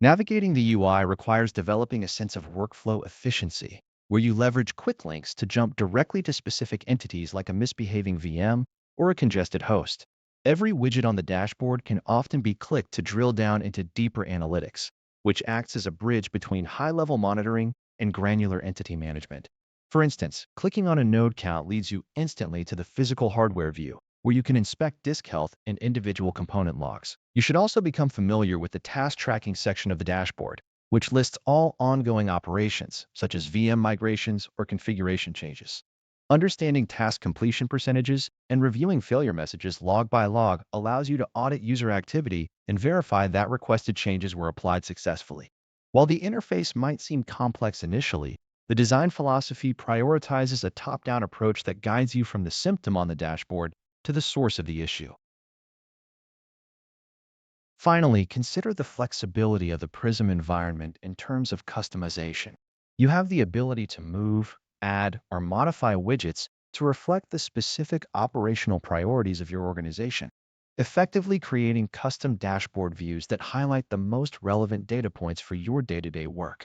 A: Navigating the UI requires developing a sense of workflow efficiency, where you leverage quick links to jump directly to specific entities like a misbehaving VM or a congested host. Every widget on the dashboard can often be clicked to drill down into deeper analytics, which acts as a bridge between high-level monitoring and granular entity management. For instance, clicking on a node count leads you instantly to the physical hardware view, where you can inspect disk health and individual component logs. You should also become familiar with the task tracking section of the dashboard, which lists all ongoing operations, such as VM migrations or configuration changes. Understanding task completion percentages and reviewing failure messages log by log allows you to audit user activity and verify that requested changes were applied successfully. While the interface might seem complex initially, the design philosophy prioritizes a top-down approach that guides you from the symptom on the dashboard to the source of the issue. Finally, consider the flexibility of the Prism environment in terms of customization. You have the ability to move, add, or modify widgets to reflect the specific operational priorities of your organization, effectively creating custom dashboard views that highlight the most relevant data points for your day-to-day work.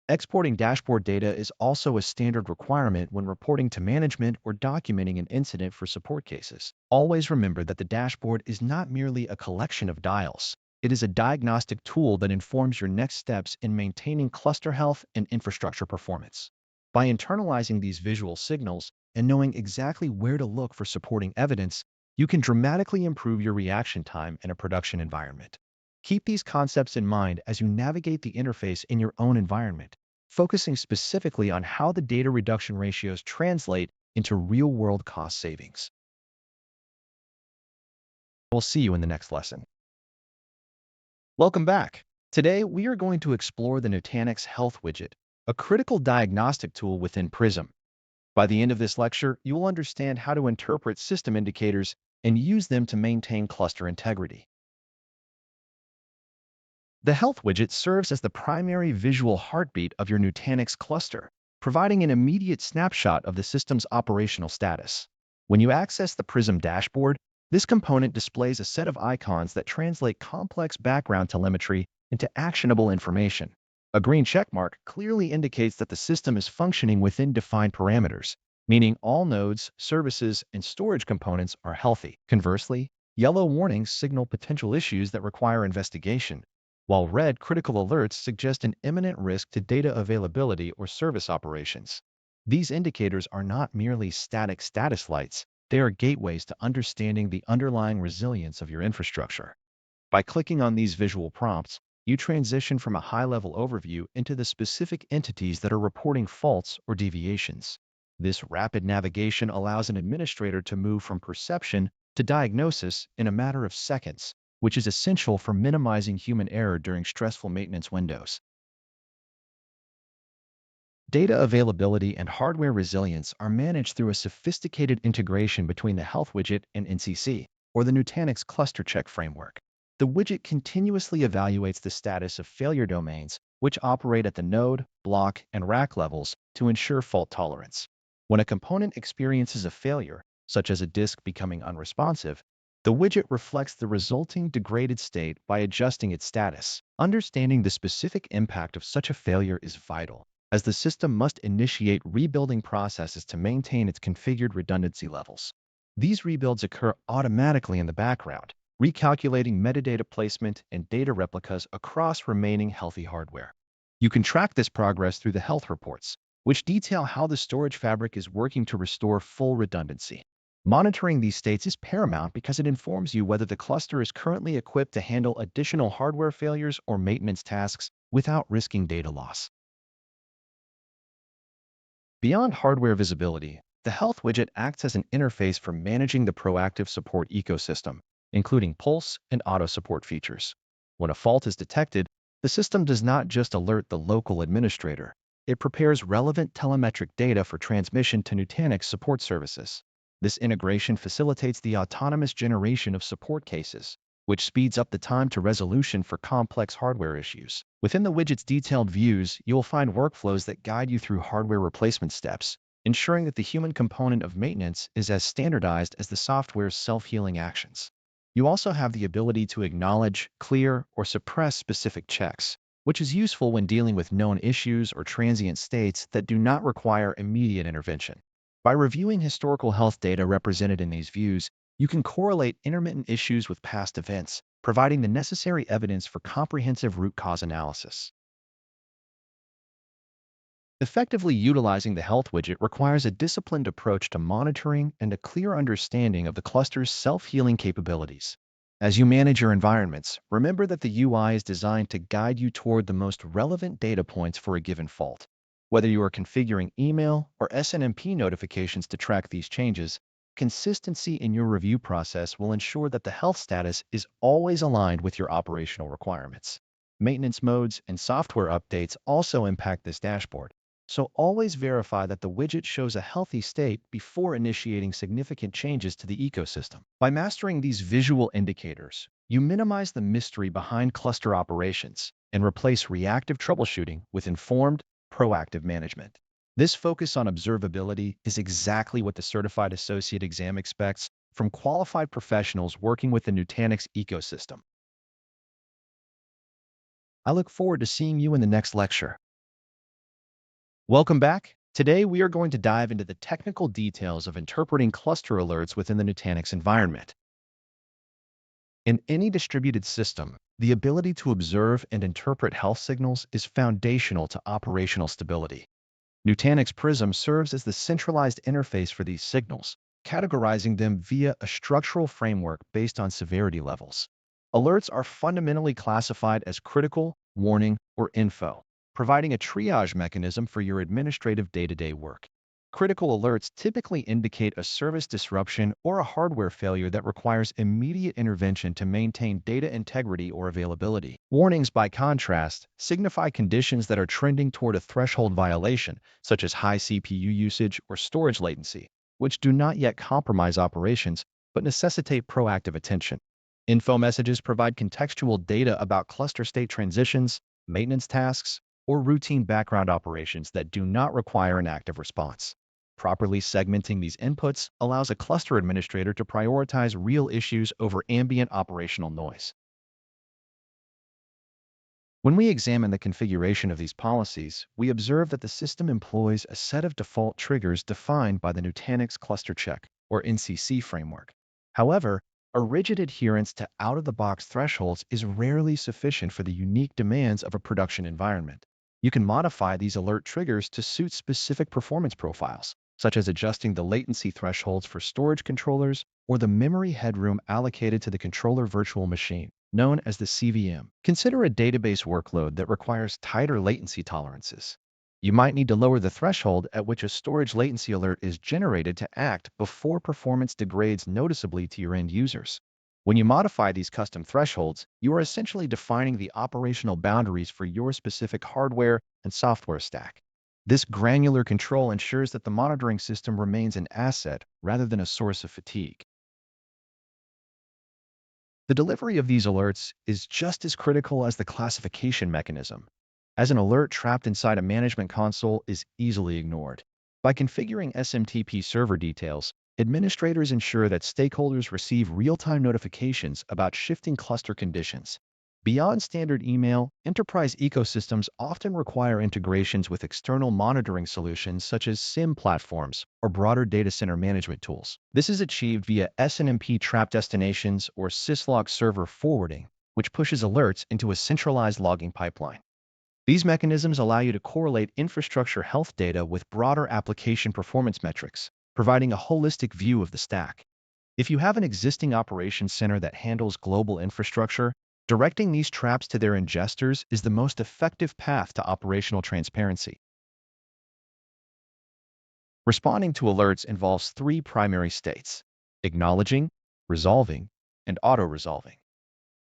A: Exporting dashboard data is also a standard requirement when reporting to management or documenting an incident for support cases. Always remember that the dashboard is not merely a collection of dials. It is a diagnostic tool that informs your next steps in maintaining cluster health and infrastructure performance. By internalizing these visual signals and knowing exactly where to look for supporting evidence, you can dramatically improve your reaction time in a production environment. Keep these concepts in mind as you navigate the interface in your own environment, focusing specifically on how the data reduction ratios translate into real-world cost savings. We'll see you in the next lesson. Welcome back. Today, we are going to explore the Nutanix Health Widget, a critical diagnostic tool within Prism. By the end of this lecture, you will understand how to interpret system indicators and use them to maintain cluster integrity. The Health Widget serves as the primary visual heartbeat of your Nutanix cluster, providing an immediate snapshot of the system's operational status. When you access the Prism dashboard, this component displays a set of icons that translate complex background telemetry into actionable information. A green checkmark clearly indicates that the system is functioning within defined parameters, meaning all nodes, services, and storage components are healthy. Conversely, yellow warnings signal potential issues that require investigation, while red critical alerts suggest an imminent risk to data availability or service operations. These indicators are not merely static status lights, they are gateways to understanding the underlying resilience of your infrastructure. By clicking on these visual prompts, you transition from a high-level overview into the specific entities that are reporting faults or deviations. This rapid navigation allows an administrator to move from perception to diagnosis in a matter of seconds, which is essential for minimizing human error during stressful maintenance windows. Data availability and hardware resilience are managed through a sophisticated integration between the Health Widget and NCC, or the Nutanix Cluster Check framework. The widget continuously evaluates the status of failure domains, which operate at the node, block, and rack levels to ensure fault tolerance. When a component experiences a failure, such as a disk becoming unresponsive, the widget reflects the resulting degraded state by adjusting its status. Understanding the specific impact of such a failure is vital, as the system must initiate rebuilding processes to maintain its configured redundancy levels. These rebuilds occur automatically in the background, recalculating metadata placement and data replicas across remaining healthy hardware. You can track this progress through the health reports, which detail how the storage fabric is working to restore full redundancy. Monitoring these states is paramount because it informs you whether the cluster is currently equipped to handle additional hardware failures or maintenance tasks without risking data loss. Beyond hardware visibility, the Health Widget acts as an interface for managing the proactive support ecosystem, including pulse and auto support features. When a fault is detected, the system does not just alert the local administrator. It prepares relevant telemetric data for transmission to Nutanix support services. This integration facilitates the autonomous generation of support cases, which speeds up the time to resolution for complex hardware issues. Within the widget's detailed views, you will find workflows that guide you through hardware replacement steps, ensuring that the human component of maintenance is as standardized as the software's self-healing actions. You also have the ability to acknowledge, clear, or suppress specific checks, which is useful when dealing with known issues or transient states that do not require immediate intervention. By reviewing historical health data represented in these views, you can correlate intermittent issues with past events, providing the necessary evidence for comprehensive root cause analysis. Effectively utilizing the Health Widget requires a disciplined approach to monitoring and a clear understanding of the cluster's self-healing capabilities. As you manage your environments, remember that the UI is designed to guide you toward the most relevant data points for a given fault. Whether you are configuring email or SNMP notifications to track these changes, consistency in your review process will ensure that the health status is always aligned with your operational requirements. Maintenance modes and software updates also impact this dashboard, so always verify that the widget shows a healthy state before initiating significant changes to the ecosystem. By mastering these visual indicators, you minimize the mystery behind cluster operations and replace reactive troubleshooting with informed, proactive management. This focus on observability is exactly what the Certified Associate exam expects from qualified professionals working with the Nutanix ecosystem. I look forward to seeing you in the next lecture. Welcome back. Today, we are going to dive into the technical details of interpreting cluster alerts within the Nutanix environment. In any distributed system, the ability to observe and interpret health signals is foundational to operational stability. Nutanix Prism serves as the centralized interface for these signals, categorizing them via a structural framework based on severity levels. Alerts are fundamentally classified as critical, warning, or info, providing a triage mechanism for your administrative day-to-day work. Critical alerts typically indicate a service disruption or a hardware failure that requires immediate intervention to maintain data integrity or availability. Warnings, by contrast, signify conditions that are trending toward a threshold violation, such as high CPU usage or storage latency, which do not yet compromise operations but necessitate proactive attention. Info messages provide contextual data about cluster state transitions, maintenance tasks, or routine background operations that do not require an active response. Properly segmenting these inputs allows a cluster administrator to prioritize real issues over ambient operational noise. When we examine the configuration of these policies, we observe that the system employs a set of default triggers defined by the Nutanix Cluster Check, or NCC framework. However, a rigid adherence to out-of-the-box thresholds is rarely sufficient for the unique demands of a production environment. You can modify these alert triggers to suit specific performance profiles, such as adjusting the latency thresholds for storage controllers or the memory headroom allocated to the controller virtual machine, known as the CVM. Consider a database workload that requires tighter latency tolerances. You might need to lower the threshold at which a storage latency alert is generated to act before performance degrades noticeably to your end users. When you modify these custom thresholds, you are essentially defining the operational boundaries for your specific hardware and software stack. This granular control ensures that the monitoring system remains an asset rather than a source of fatigue. The delivery of these alerts is just as critical as the classification mechanism, as an alert trapped inside a management console is easily ignored. By configuring SMTP server details, administrators ensure that stakeholders receive real-time notifications about shifting cluster conditions. Beyond standard email, enterprise ecosystems often require integrations with external monitoring solutions such as SIM platforms or broader data center management tools. This is achieved via SNMP trap destinations or syslog server forwarding, which pushes alerts into a centralized logging pipeline. These mechanisms allow you to correlate infrastructure health data with broader application performance metrics, providing a holistic view of the stack. If you have an existing operations center that handles global infrastructure, directing these traps to their ingesters is the most effective path to operational transparency. Responding to alerts involves three primary states: acknowledging, resolving, and auto-resolving.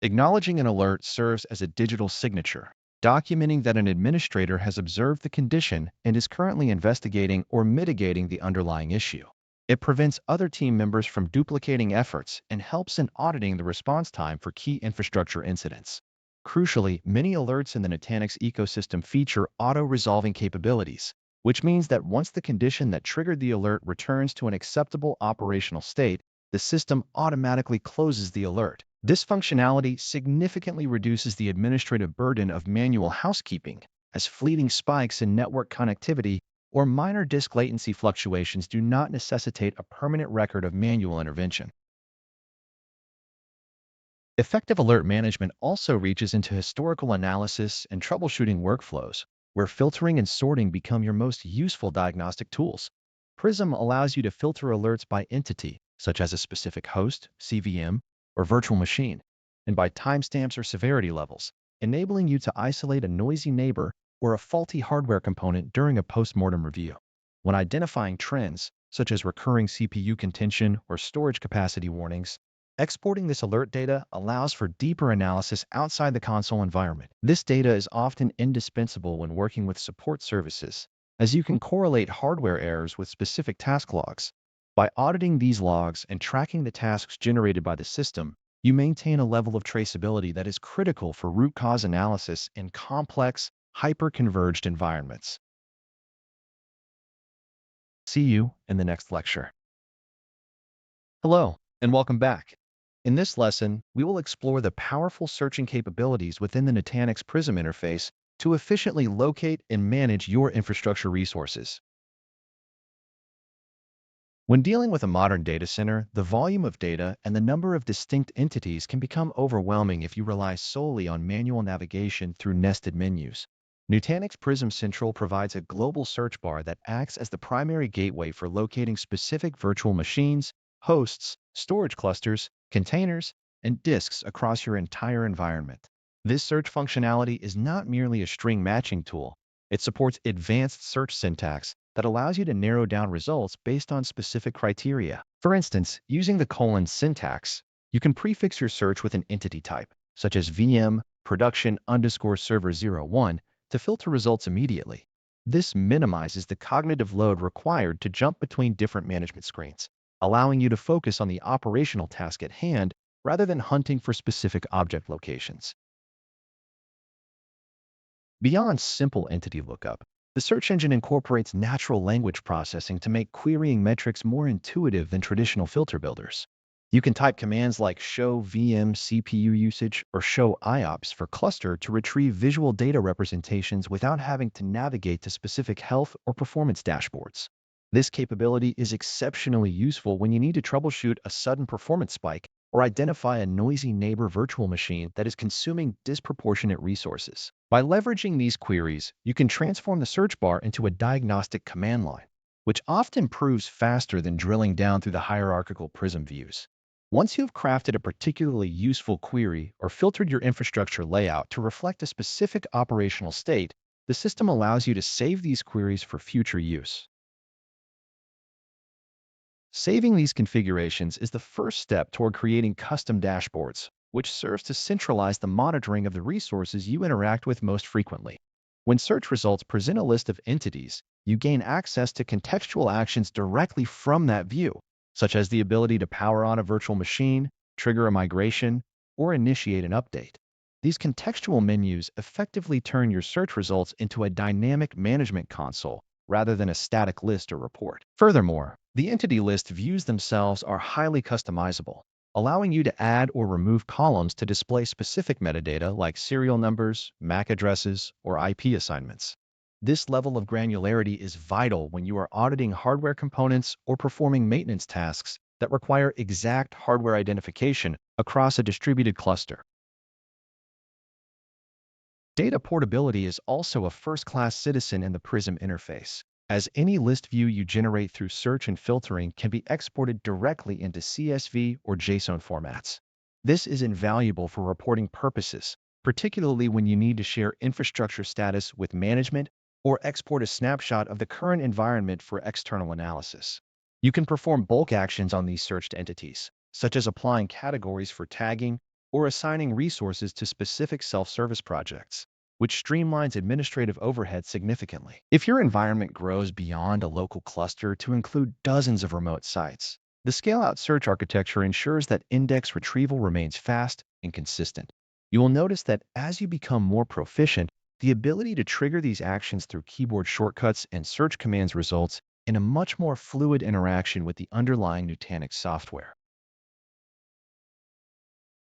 A: Acknowledging an alert serves as a digital signature, documenting that an administrator has observed the condition and is currently investigating or mitigating the underlying issue. It prevents other team members from duplicating efforts and helps in auditing the response time for key infrastructure incidents. Crucially, many alerts in the Nutanix ecosystem feature auto-resolving capabilities, which means that once the condition that triggered the alert returns to an acceptable operational state, the system automatically closes the alert. This functionality significantly reduces the administrative burden of manual housekeeping, as fleeting spikes in network connectivity or minor disk latency fluctuations do not necessitate a permanent record of manual intervention. Effective alert management also reaches into historical analysis and troubleshooting workflows, where filtering and sorting become your most useful diagnostic tools. Prism allows you to filter alerts by entity, such as a specific host, CVM, or virtual machine, and by timestamps or severity levels, enabling you to isolate a noisy neighbor or a faulty hardware component during a post-mortem review. When identifying trends, such as recurring CPU contention or storage capacity warnings, exporting this alert data allows for deeper analysis outside the console environment. This data is often indispensable when working with support services, as you can correlate hardware errors with specific task logs. By auditing these logs and tracking the tasks generated by the system, you maintain a level of traceability that is critical for root cause analysis in complex, hyperconverged environments. See you in the next lecture. Hello, and welcome back. In this lesson, we will explore the powerful searching capabilities within the Nutanix Prism interface to efficiently locate and manage your infrastructure resources. When dealing with a modern data center, the volume of data and the number of distinct entities can become overwhelming if you rely solely on manual navigation through nested menus. Nutanix Prism Central provides a global search bar that acts as the primary gateway for locating specific virtual machines, hosts, storage clusters, containers, and disks across your entire environment. This search functionality is not merely a string matching tool. It supports advanced search syntax that allows you to narrow down results based on specific criteria. For instance, using the colon syntax, you can prefix your search with an entity type, such as VM production_server01, to filter results immediately. This minimizes the cognitive load required to jump between different management screens, allowing you to focus on the operational task at hand rather than hunting for specific object locations. Beyond simple entity lookup, the search engine incorporates natural language processing to make querying metrics more intuitive than traditional filter builders. You can type commands like show VM CPU usage or show IOPS for cluster to retrieve visual data representations without having to navigate to specific health or performance dashboards. This capability is exceptionally useful when you need to troubleshoot a sudden performance spike or identify a noisy neighbor virtual machine that is consuming disproportionate resources. By leveraging these queries, you can transform the search bar into a diagnostic command line, which often proves faster than drilling down through the hierarchical Prism views. Once you've crafted a particularly useful query or filtered your infrastructure layout to reflect a specific operational state, the system allows you to save these queries for future use. Saving these configurations is the first step toward creating custom dashboards, which serves to centralize the monitoring of the resources you interact with most frequently. When search results present a list of entities, you gain access to contextual actions directly from that view, such as the ability to power on a virtual machine, trigger a migration, or initiate an update. These contextual menus effectively turn your search results into a dynamic management console rather than a static list or report. Furthermore, the entity list views themselves are highly customizable, allowing you to add or remove columns to display specific metadata like serial numbers, MAC addresses, or IP assignments. This level of granularity is vital when you are auditing hardware components or performing maintenance tasks that require exact hardware identification across a distributed cluster. Data portability is also a first-class citizen in the Prism interface, as any list view you generate through search and filtering can be exported directly into CSV or JSON formats. This is invaluable for reporting purposes, particularly when you need to share infrastructure status with management or export a snapshot of the current environment for external analysis. You can perform bulk actions on these searched entities, such as applying categories for tagging or assigning resources to specific self-service projects, which streamlines administrative overhead significantly. If your environment grows beyond a local cluster to include dozens of remote sites, the scale-out search architecture ensures that index retrieval remains fast and consistent. You will notice that as you become more proficient, the ability to trigger these actions through keyboard shortcuts and search commands results in a much more fluid interaction with the underlying Nutanix software.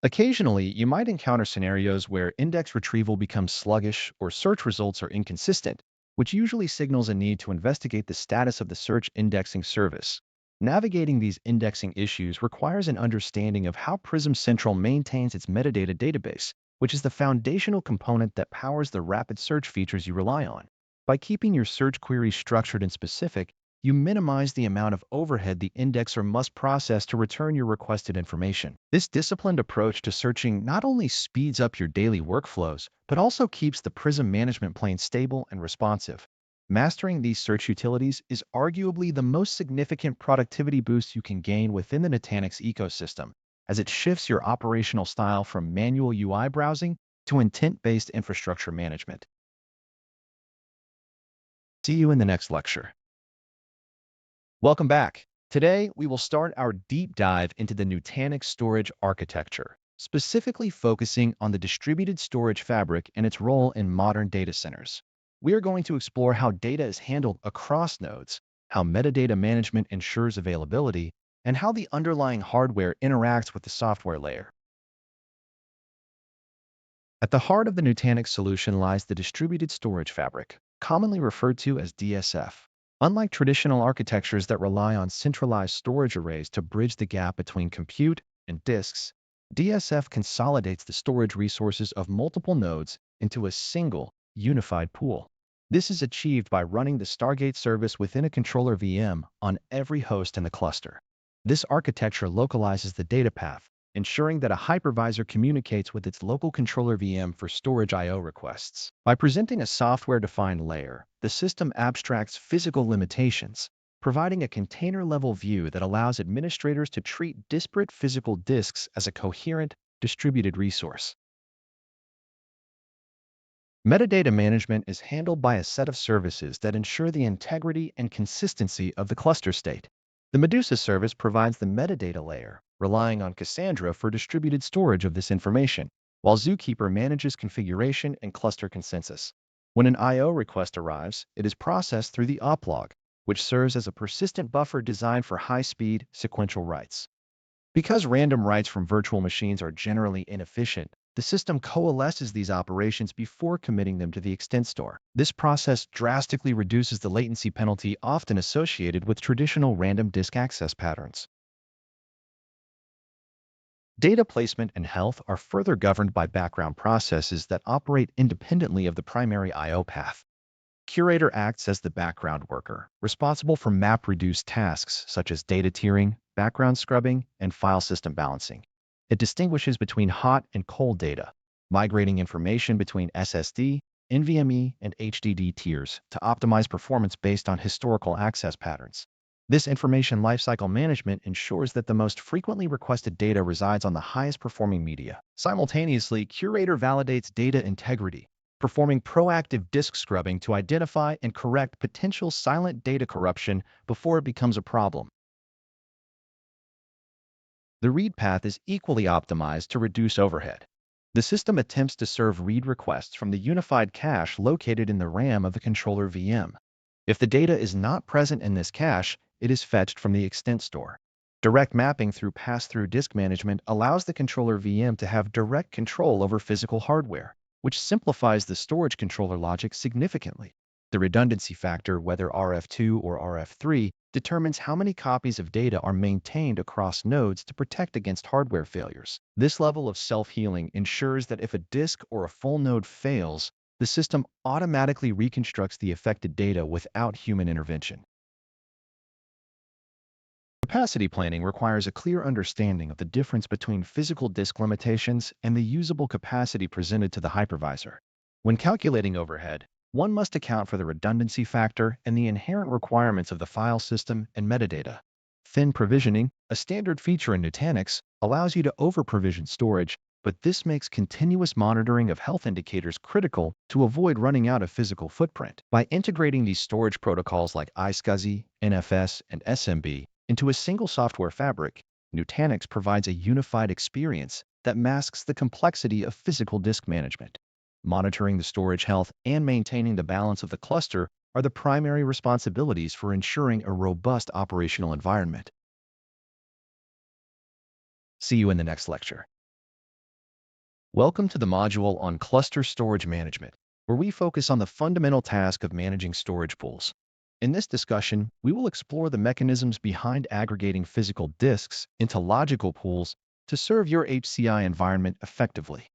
A: Occasionally, you might encounter scenarios where index retrieval becomes sluggish or search results are inconsistent, which usually signals a need to investigate the status of the search indexing service. Navigating these indexing issues requires an understanding of how Prism Central maintains its metadata database, which is the foundational component that powers the rapid search features you rely on. By keeping your search queries structured and specific, you minimize the amount of overhead the indexer must process to return your requested information. This disciplined approach to searching not only speeds up your daily workflows, but also keeps the Prism management plane stable and responsive. Mastering these search utilities is arguably the most significant productivity boost you can gain within the Nutanix ecosystem, as it shifts your operational style from manual UI browsing to intent-based infrastructure management. See you in the next lecture. Welcome back. Today, we will start our deep dive into the Nutanix storage architecture, specifically focusing on the distributed storage fabric and its role in modern data centers. We are going to explore how data is handled across nodes, how metadata management ensures availability, and how the underlying hardware interacts with the software layer. At the heart of the Nutanix solution lies the distributed storage fabric, commonly referred to as DSF. Unlike traditional architectures that rely on centralized storage arrays to bridge the gap between compute and disks, DSF consolidates the storage resources of multiple nodes into a single, unified pool. This is achieved by running the Stargate service within a controller VM on every host in the cluster. This architecture localizes the data path, ensuring that a hypervisor communicates with its local controller VM for storage I/O requests. By presenting a software-defined layer, the system abstracts physical limitations, providing a container-level view that allows administrators to treat disparate physical disks as a coherent, distributed resource. Metadata management is handled by a set of services that ensure the integrity and consistency of the cluster state. The Medusa service provides the metadata layer, relying on Cassandra for distributed storage of this information, while Zookeeper manages configuration and cluster consensus. When an I/O request arrives, it is processed through the oplog, which serves as a persistent buffer designed for high-speed, sequential writes. Because random writes from virtual machines are generally inefficient, the system coalesces these operations before committing them to the extent store. This process drastically reduces the latency penalty often associated with traditional random disk access patterns. Data placement and health are further governed by background processes that operate independently of the primary I/O path. Curator acts as the background worker, responsible for map-reduced tasks such as data tiering, background scrubbing, and file system balancing. It distinguishes between hot and cold data, migrating information between SSD, NVMe, and HDD tiers to optimize performance based on historical access patterns. This information lifecycle management ensures that the most frequently requested data resides on the highest performing media. Simultaneously, Curator validates data integrity, performing proactive disk scrubbing to identify and correct potential silent data corruption before it becomes a problem. The read path is equally optimized to reduce overhead. The system attempts to serve read requests from the unified cache located in the RAM of the controller VM. If the data is not present in this cache, it is fetched from the extent store. Direct mapping through pass-through disk management allows the controller VM to have direct control over physical hardware, which simplifies the storage controller logic significantly. The redundancy factor, whether RF2 or RF3, determines how many copies of data are maintained across nodes to protect against hardware failures. This level of self-healing ensures that if a disk or a full node fails, the system automatically reconstructs the affected data without human intervention. Capacity planning requires a clear understanding of the difference between physical disk limitations and the usable capacity presented to the hypervisor. When calculating overhead, one must account for the redundancy factor and the inherent requirements of the file system and metadata. Thin provisioning, a standard feature in Nutanix, allows you to over-provision storage, but this makes continuous monitoring of health indicators critical to avoid running out of physical footprint. By integrating these storage protocols like iSCSI, NFS, and SMB into a single software fabric, Nutanix provides a unified experience that masks the complexity of physical disk management. Monitoring the storage health and maintaining the balance of the cluster are the primary responsibilities for ensuring a robust operational environment. See you in the next lecture. Welcome to the module on Cluster Storage Management, where we focus on the fundamental task of managing storage pools. In this discussion, we will explore the mechanisms behind aggregating physical disks into logical pools to serve your HCI environment effectively.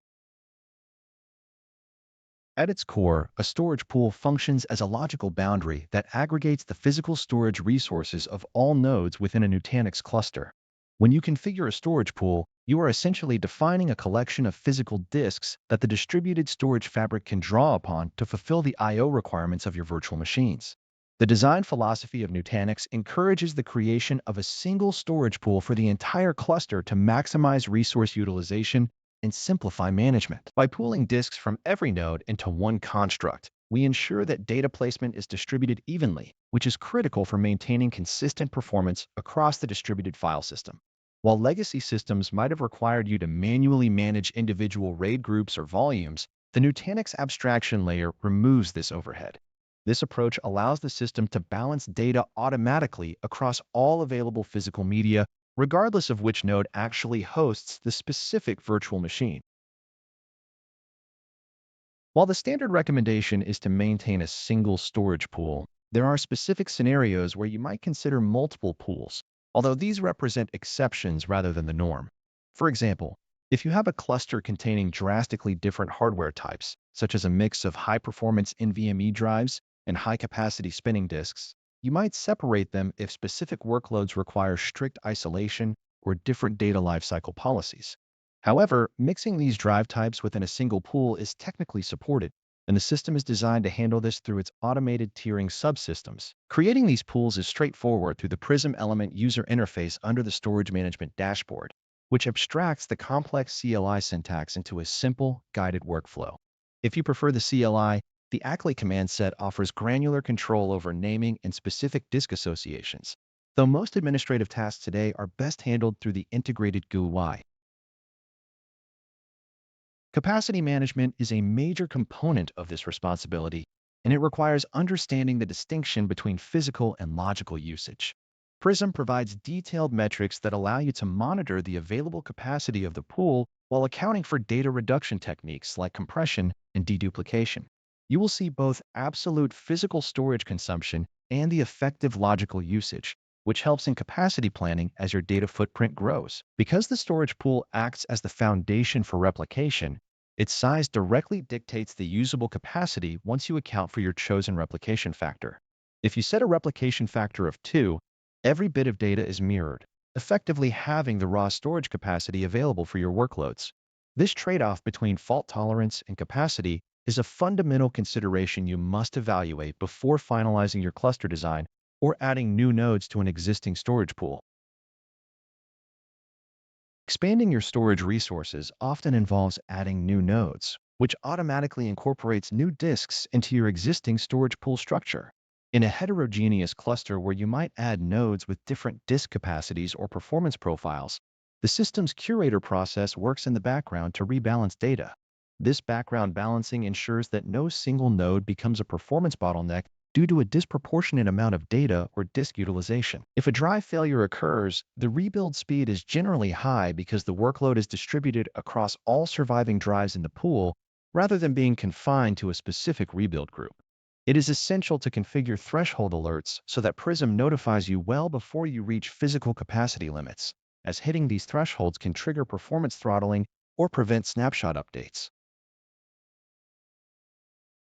A: At its core, a storage pool functions as a logical boundary that aggregates the physical storage resources of all nodes within a Nutanix cluster. When you configure a storage pool, you are essentially defining a collection of physical disks that the distributed storage fabric can draw upon to fulfill the I/O requirements of your virtual machines. The design philosophy of Nutanix encourages the creation of a single storage pool for the entire cluster to maximize resource utilization and simplify management. By pooling disks from every node into one construct, we ensure that data placement is distributed evenly, which is critical for maintaining consistent performance across the distributed file system. While legacy systems might have required you to manually manage individual RAID groups or volumes, the Nutanix abstraction layer removes this overhead. This approach allows the system to balance data automatically across all available physical media, regardless of which node actually hosts the specific virtual machine. While the standard recommendation is to maintain a single storage pool, there are specific scenarios where you might consider multiple pools, although these represent exceptions rather than the norm. For example, if you have a cluster containing drastically different hardware types, such as a mix of high-performance NVMe drives and high-capacity spinning disks, you might separate them if specific workloads require strict isolation or different data lifecycle policies. However, mixing these drive types within a single pool is technically supported, and the system is designed to handle this through its automated tiering subsystems. Creating these pools is straightforward through the Prism Element user interface under the Storage Management dashboard, which abstracts the complex CLI syntax into a simple, guided workflow. If you prefer the CLI, the ACLI command set offers granular control over naming and specific disk associations, though most administrative tasks today are best handled through the integrated GUI. Capacity management is a major component of this responsibility, and it requires understanding the distinction between physical and logical usage. Prism provides detailed metrics that allow you to monitor the available capacity of the pool while accounting for data reduction techniques like compression and deduplication. You will see both absolute physical storage consumption and the effective logical usage, which helps in capacity planning as your data footprint grows. Because the storage pool acts as the foundation for replication, its size directly dictates the usable capacity once you account for your chosen replication factor. If you set a replication factor of 2, every bit of data is mirrored, effectively halving the raw storage capacity available for your workloads. This trade-off between fault tolerance and capacity is a fundamental consideration you must evaluate before finalizing your cluster design or adding new nodes to an existing storage pool. Expanding your storage resources often involves adding new nodes, which automatically incorporates new disks into your existing storage pool structure. In a heterogeneous cluster where you might add nodes with different disk capacities or performance profiles, the system's curator process works in the background to rebalance data. This background balancing ensures that no single node becomes a performance bottleneck due to a disproportionate amount of data or disk utilization. If a drive failure occurs, the rebuild speed is generally high because the workload is distributed across all surviving drives in the pool rather than being confined to a specific rebuild group. It is essential to configure threshold alerts so that Prism notifies you well before you reach physical capacity limits, as hitting these thresholds can trigger performance throttling or prevent snapshot updates.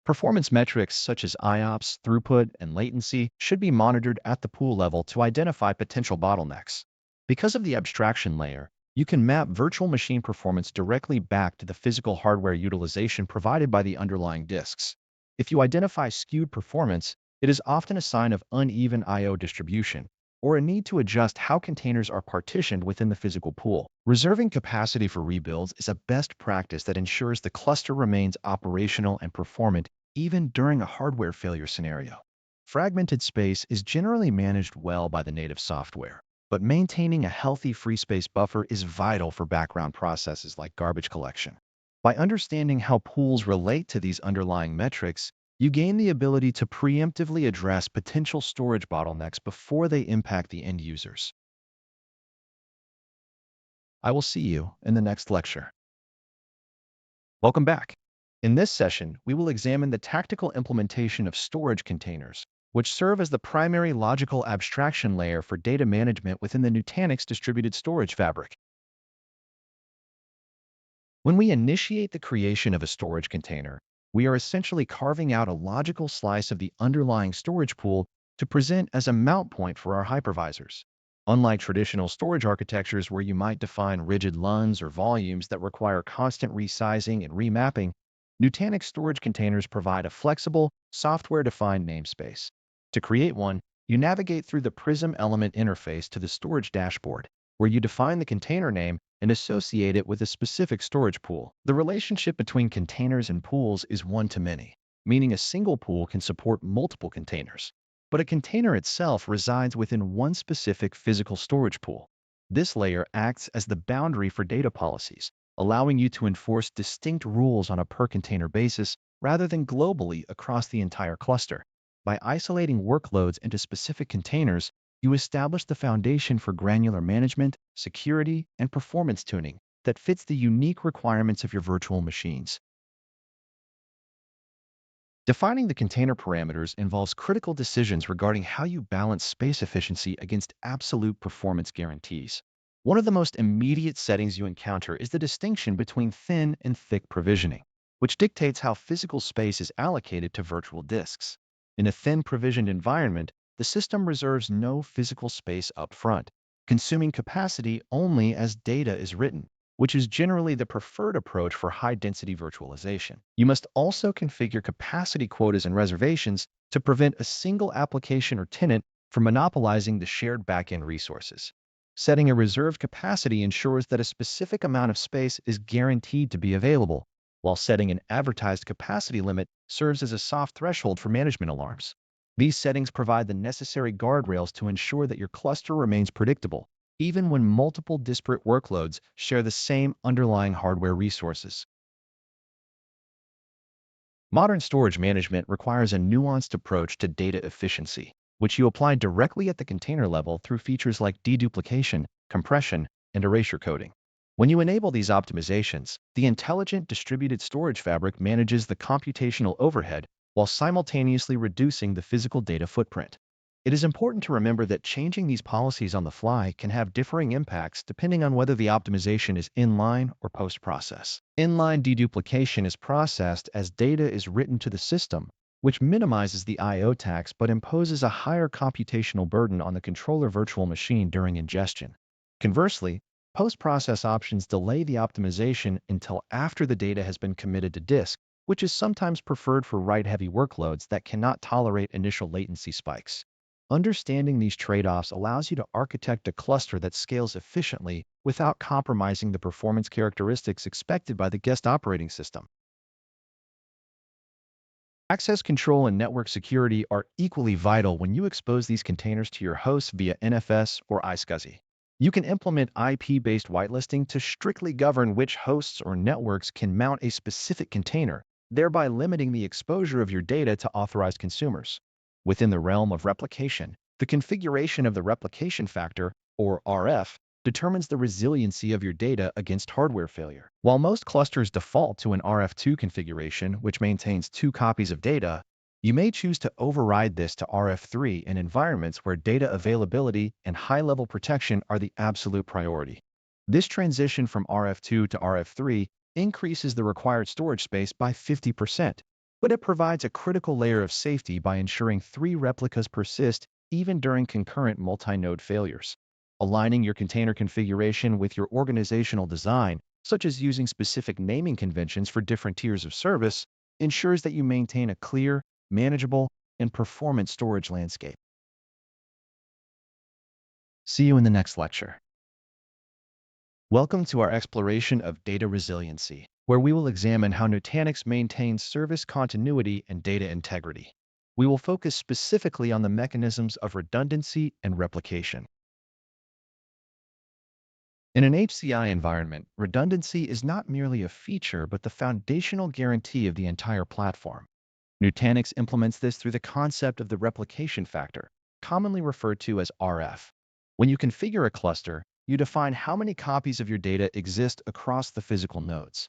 A: Performance metrics such as IOPS, throughput, and latency should be monitored at the pool level to identify potential bottlenecks. Because of the abstraction layer, you can map virtual machine performance directly back to the physical hardware utilization provided by the underlying disks. If you identify skewed performance, it is often a sign of uneven I/O distribution, or a need to adjust how containers are partitioned within the physical pool. Reserving capacity for rebuilds is a best practice that ensures the cluster remains operational and performant even during a hardware failure scenario. Fragmented space is generally managed well by the native software, but maintaining a healthy free space buffer is vital for background processes like garbage collection. By understanding how pools relate to these underlying metrics, you gain the ability to preemptively address potential storage bottlenecks before they impact the end users. I will see you in the next lecture. Welcome back. In this session, we will examine the tactical implementation of storage containers, which serve as the primary logical abstraction layer for data management within the Nutanix distributed storage fabric. When we initiate the creation of a storage container, we are essentially carving out a logical slice of the underlying storage pool to present as a mount point for our hypervisors. Unlike traditional storage architectures where you might define rigid LUNs or volumes that require constant resizing and remapping, Nutanix storage containers provide a flexible, software-defined namespace. To create one, you navigate through the Prism Element interface to the storage dashboard, where you define the container name and associate it with a specific storage pool. The relationship between containers and pools is one-to-many, meaning a single pool can support multiple containers, but a container itself resides within one specific physical storage pool. This layer acts as the boundary for data policies, allowing you to enforce distinct rules on a per-container basis rather than globally across the entire cluster. By isolating workloads into specific containers, you establish the foundation for granular management, security, and performance tuning that fits the unique requirements of your virtual machines. Defining the container parameters involves critical decisions regarding how you balance space efficiency against absolute performance guarantees. One of the most immediate settings you encounter is the distinction between thin and thick provisioning, which dictates how physical space is allocated to virtual disks. In a thin provisioned environment, the system reserves no physical space up front, consuming capacity only as data is written, which is generally the preferred approach for high-density virtualization. You must also configure capacity quotas and reservations to prevent a single application or tenant from monopolizing the shared backend resources. Setting a reserved capacity ensures that a specific amount of space is guaranteed to be available, while setting an advertised capacity limit serves as a soft threshold for management alarms. These settings provide the necessary guardrails to ensure that your cluster remains predictable, even when multiple disparate workloads share the same underlying hardware resources. Modern storage management requires a nuanced approach to data efficiency. which you apply directly at the container level through features like deduplication, compression, and erasure coding. When you enable these optimizations, the intelligent distributed storage fabric manages the computational overhead while simultaneously reducing the physical data footprint. It is important to remember that changing these policies on the fly can have differing impacts depending on whether the optimization is inline or post-process. Inline deduplication is processed as data is written to the system, which minimizes the I/O tax but imposes a higher computational burden on the controller virtual machine during ingestion. Conversely, post-process options delay the optimization until after the data has been committed to disk, which is sometimes preferred for write-heavy workloads that cannot tolerate initial latency spikes. Understanding these trade-offs allows you to architect a cluster that scales efficiently without compromising the performance characteristics expected by the guest operating system. Access control and network security are equally vital when you expose these containers to your hosts via NFS or iSCSI. You can implement IP-based whitelisting to strictly govern which hosts or networks can mount a specific container, thereby limiting the exposure of your data to authorized consumers. Within the realm of replication, the configuration of the replication factor, or RF, determines the resiliency of your data against hardware failure. While most clusters default to an RF2 configuration, which maintains 2 copies of data, you may choose to override this to RF3 in environments where data availability and high-level protection are the absolute priority. This transition from RF2 to RF3 increases the required storage space by 50%, but it provides a critical layer of safety by ensuring 3 replicas persist even during concurrent multi-node failures. Aligning your container configuration with your organizational design, such as using specific naming conventions for different tiers of service, ensures that you maintain a clear, manageable, and performant storage landscape. See you in the next lecture. Welcome to our exploration of data resiliency, where we will examine how Nutanix maintains service continuity and data integrity. We will focus specifically on the mechanisms of redundancy and replication. In an HCI environment, redundancy is not merely a feature but the foundational guarantee of the entire platform. Nutanix implements this through the concept of the replication factor, commonly referred to as RF. When you configure a cluster, you define how many copies of your data exist across the physical nodes.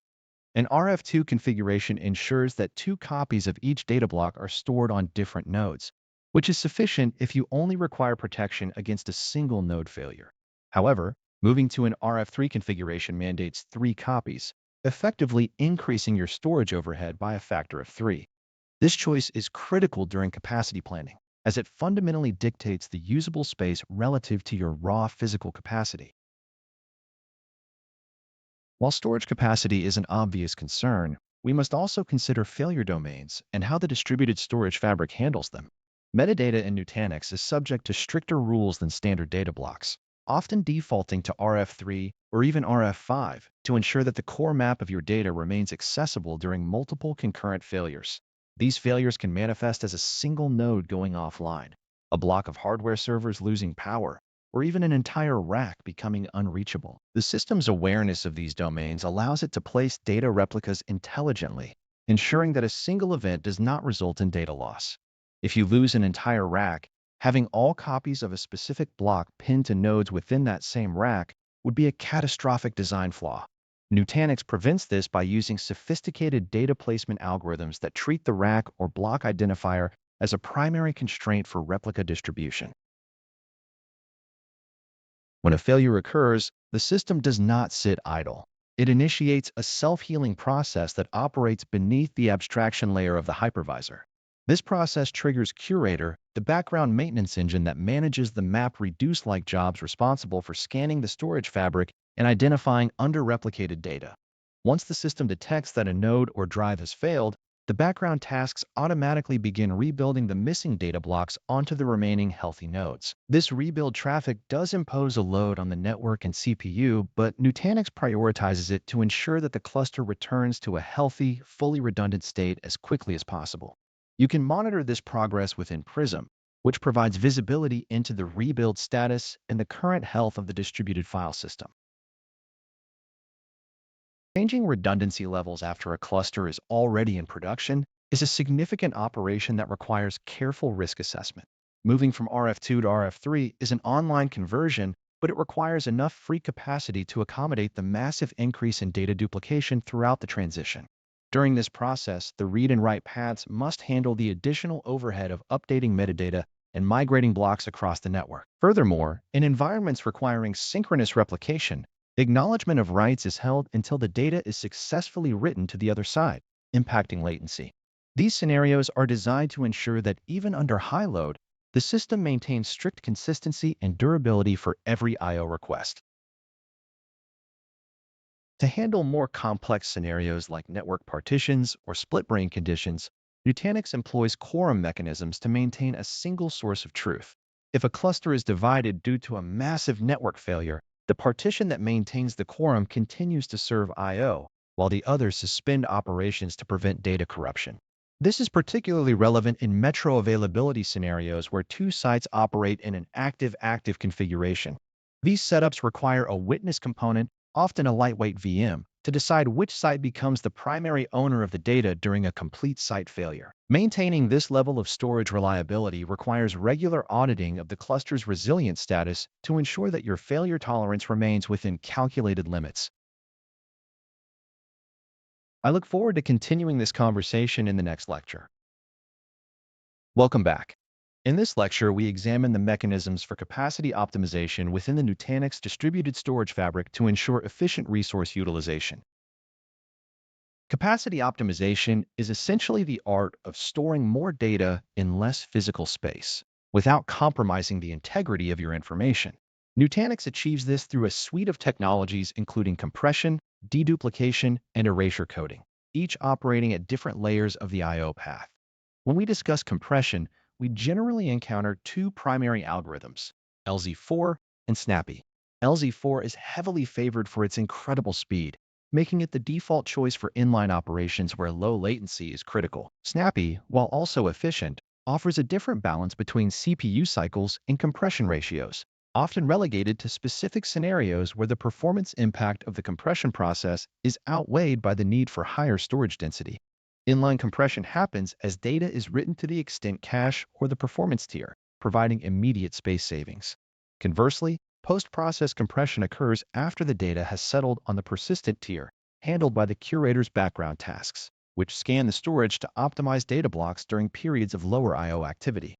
A: An RF2 configuration ensures that 2 copies of each data block are stored on different nodes, which is sufficient if you only require protection against a single node failure. However, moving to an RF3 configuration mandates 3 copies, effectively increasing your storage overhead by a factor of 3. This choice is critical during capacity planning, as it fundamentally dictates the usable space relative to your raw physical capacity. While storage capacity is an obvious concern, we must also consider failure domains and how the distributed storage fabric handles them. Metadata in Nutanix is subject to stricter rules than standard data blocks, often defaulting to RF3 or even RF5 to ensure that the core map of your data remains accessible during multiple concurrent failures. These failures can manifest as a single node going offline, a block of hardware servers losing power, or even an entire rack becoming unreachable. The system's awareness of these domains allows it to place data replicas intelligently, ensuring that a single event does not result in data loss. If you lose an entire rack, having all copies of a specific block pinned to nodes within that same rack would be a catastrophic design flaw. Nutanix prevents this by using sophisticated data placement algorithms that treat the rack or block identifier as a primary constraint for replica distribution. When a failure occurs, the system does not sit idle. It initiates a self-healing process that operates beneath the abstraction layer of the hypervisor. This process triggers Curator, the background maintenance engine that manages the MapReduce-like jobs responsible for scanning the storage fabric and identifying under-replicated data. Once the system detects that a node or drive has failed, the background tasks automatically begin rebuilding the missing data blocks onto the remaining healthy nodes. This rebuild traffic does impose a load on the network and CPU, but Nutanix prioritizes it to ensure that the cluster returns to a healthy, fully redundant state as quickly as possible. You can monitor this progress within Prism, which provides visibility into the rebuild status and the current health of the distributed file system. Changing redundancy levels after a cluster is already in production is a significant operation that requires careful risk assessment. Moving from RF2 to RF3 is an online conversion, but it requires enough free capacity to accommodate the massive increase in data duplication throughout the transition. During this process, the read and write paths must handle the additional overhead of updating metadata and migrating blocks across the network. Furthermore, in environments requiring synchronous replication, acknowledgement of writes is held until the data is successfully written to the other side, impacting latency. These scenarios are designed to ensure that even under high load, the system maintains strict consistency and durability for every I/O request. To handle more complex scenarios like network partitions or split-brain conditions, Nutanix employs quorum mechanisms to maintain a single source of truth. If a cluster is divided due to a massive network failure, the partition that maintains the quorum continues to serve I/O, while the others suspend operations to prevent data corruption. This is particularly relevant in metro availability scenarios where two sites operate in an active-active configuration. These setups require a witness component, often a lightweight VM, to decide which site becomes the primary owner of the data during a complete site failure. Maintaining this level of storage reliability requires regular auditing of the cluster's resilience status to ensure that your failure tolerance remains within calculated limits. I look forward to continuing this conversation in the next lecture. Welcome back. In this lecture, we examine the mechanisms for capacity optimization within the Nutanix distributed storage fabric to ensure efficient resource utilization. Capacity optimization is essentially the art of storing more data in less physical space without compromising the integrity of your information. Nutanix achieves this through a suite of technologies including compression, deduplication, and erasure coding, each operating at different layers of the I/O path. When we discuss compression, we generally encounter two primary algorithms, LZ4 and Snappy. LZ4 is heavily favored for its incredible speed, making it the default choice for inline operations where low latency is critical. Snappy, while also efficient, offers a different balance between CPU cycles and compression ratios, often relegated to specific scenarios where the performance impact of the compression process is outweighed by the need for higher storage density. Inline compression happens as data is written to the extent cache or the performance tier, providing immediate space savings. Conversely, post-process compression occurs after the data has settled on the persistent tier, handled by the curator's background tasks, which scan the storage to optimize data blocks during periods of lower I/O activity.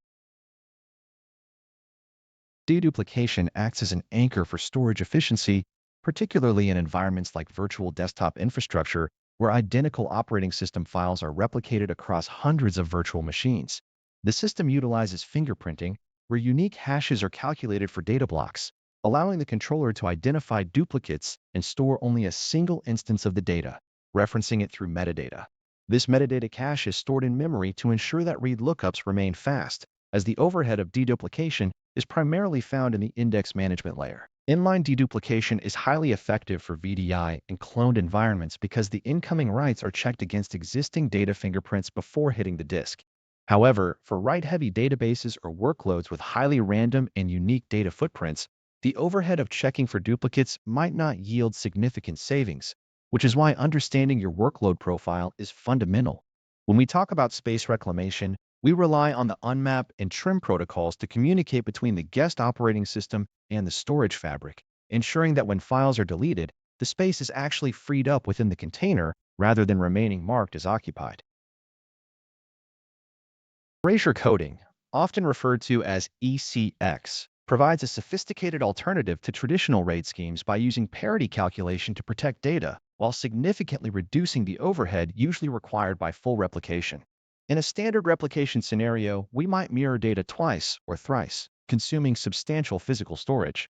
A: Deduplication acts as an anchor for storage efficiency, particularly in environments like virtual desktop infrastructure, where identical operating system files are replicated across hundreds of virtual machines. The system utilizes fingerprinting, where unique hashes are calculated for data blocks, allowing the controller to identify duplicates and store only a single instance of the data, referencing it through metadata. This metadata cache is stored in memory to ensure that read lookups remain fast, as the overhead of deduplication is primarily found in the index management layer. Inline deduplication is highly effective for VDI and cloned environments because the incoming writes are checked against existing data fingerprints before hitting the disk. However, for write-heavy databases or workloads with highly random and unique data footprints, the overhead of checking for duplicates might not yield significant savings, which is why understanding your workload profile is fundamental. When we talk about space reclamation, we rely on the unmap and trim protocols to communicate between the guest operating system and the storage fabric, ensuring that when files are deleted, the space is actually freed up within the container rather than remaining marked as occupied. Erasure coding, often referred to as ECX, provides a sophisticated alternative to traditional RAID schemes by using parity calculation to protect data, while significantly reducing the overhead usually required by full replication. In a standard replication scenario, we might mirror data twice or thrice, consuming substantial physical storage.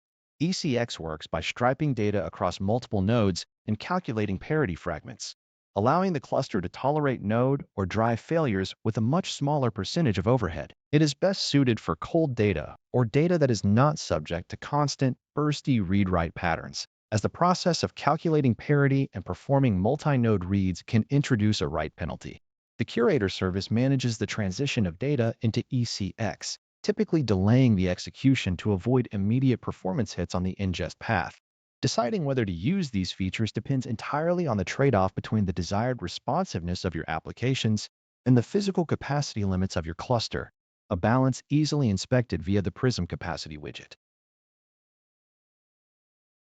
A: ECX works by striping data across multiple nodes and calculating parity fragments, allowing the cluster to tolerate node or drive failures with a much smaller percentage of overhead. It is best suited for cold data or data that is not subject to constant, bursty read-write patterns, as the process of calculating parity and performing multi-node reads can introduce a write penalty. The curator service manages the transition of data into ECX, typically delaying the execution to avoid immediate performance hits on the ingest path. Deciding whether to use these features depends entirely on the trade-off between the desired responsiveness of your applications and the physical capacity limits of your cluster. a balance easily inspected via the Prism Capacity widget.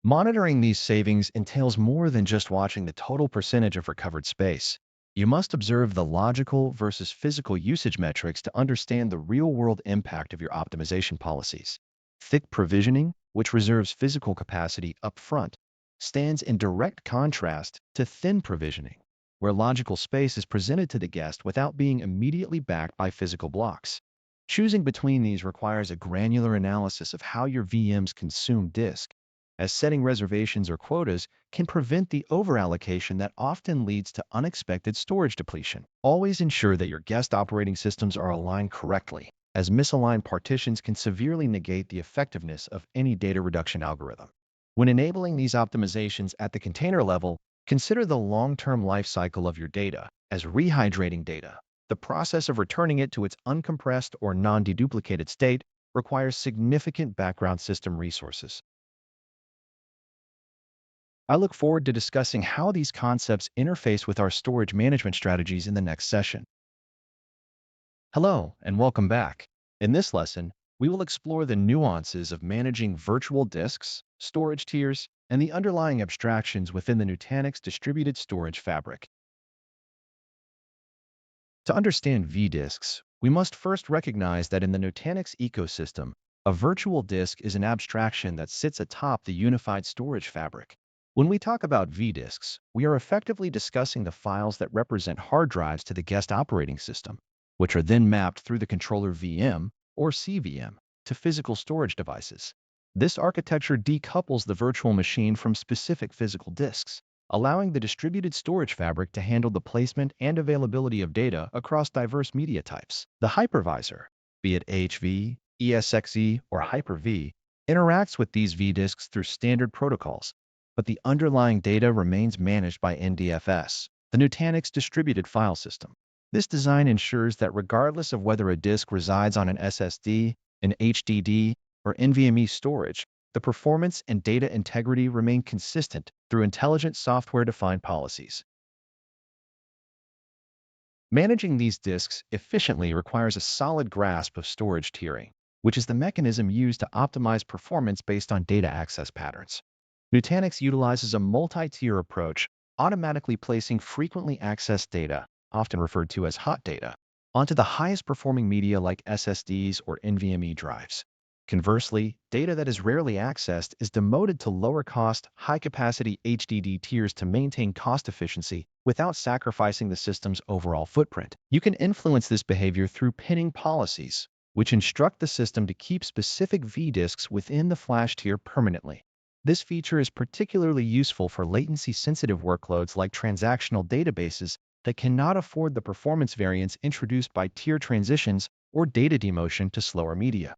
A: Monitoring these savings entails more than just watching the total percentage of recovered space. You must observe the logical versus physical usage metrics to understand the real-world impact of your optimization policies. Thick provisioning, which reserves physical capacity up front, stands in direct contrast to thin provisioning, where logical space is presented to the guest without being immediately backed by physical blocks. Choosing between these requires a granular analysis of how your VMs consume disk, as setting reservations or quotas can prevent the overallocation that often leads to unexpected storage depletion. Always ensure that your guest operating systems are aligned correctly, as misaligned partitions can severely negate the effectiveness of any data reduction algorithm. When enabling these optimizations at the container level, consider the long-term life cycle of your data as rehydrating data. The process of returning it to its uncompressed or non-deduplicated state requires significant background system resources. I look forward to discussing how these concepts interface with our storage management strategies in the next session. Hello, and welcome back. In this lesson, we will explore the nuances of managing virtual disks, storage tiers, and the underlying abstractions within the Nutanix distributed storage fabric. To understand vDisks, we must first recognize that in the Nutanix ecosystem, a virtual disk is an abstraction that sits atop the unified storage fabric. When we talk about vDisks, we are effectively discussing the files that represent hard drives to the guest operating system, which are then mapped through the controller VM, or CVM, to physical storage devices. This architecture decouples the virtual machine from specific physical disks, allowing the distributed storage fabric to handle the placement and availability of data across diverse media types. The hypervisor, be it AHV, ESXi, or Hyper-V, interacts with these vDisks through standard protocols, but the underlying data remains managed by NDFS, the Nutanix distributed file system. This design ensures that regardless of whether a disk resides on an SSD, an HDD, or NVMe storage, the performance and data integrity remain consistent through intelligent software-defined policies. Managing these disks efficiently requires a solid grasp of storage tiering, which is the mechanism used to optimize performance based on data access patterns. Nutanix utilizes a multi-tier approach, automatically placing frequently accessed data, often referred to as hot data, onto the highest performing media like SSDs or NVMe drives. Conversely, data that is rarely accessed is demoted to lower-cost, high-capacity HDD tiers to maintain cost efficiency without sacrificing the system's overall footprint. You can influence this behavior through pinning policies, which instruct the system to keep specific vDisks within the flash tier permanently. This feature is particularly useful for latency-sensitive workloads like transactional databases that cannot afford the performance variance introduced by tier transitions or data demotion to slower media.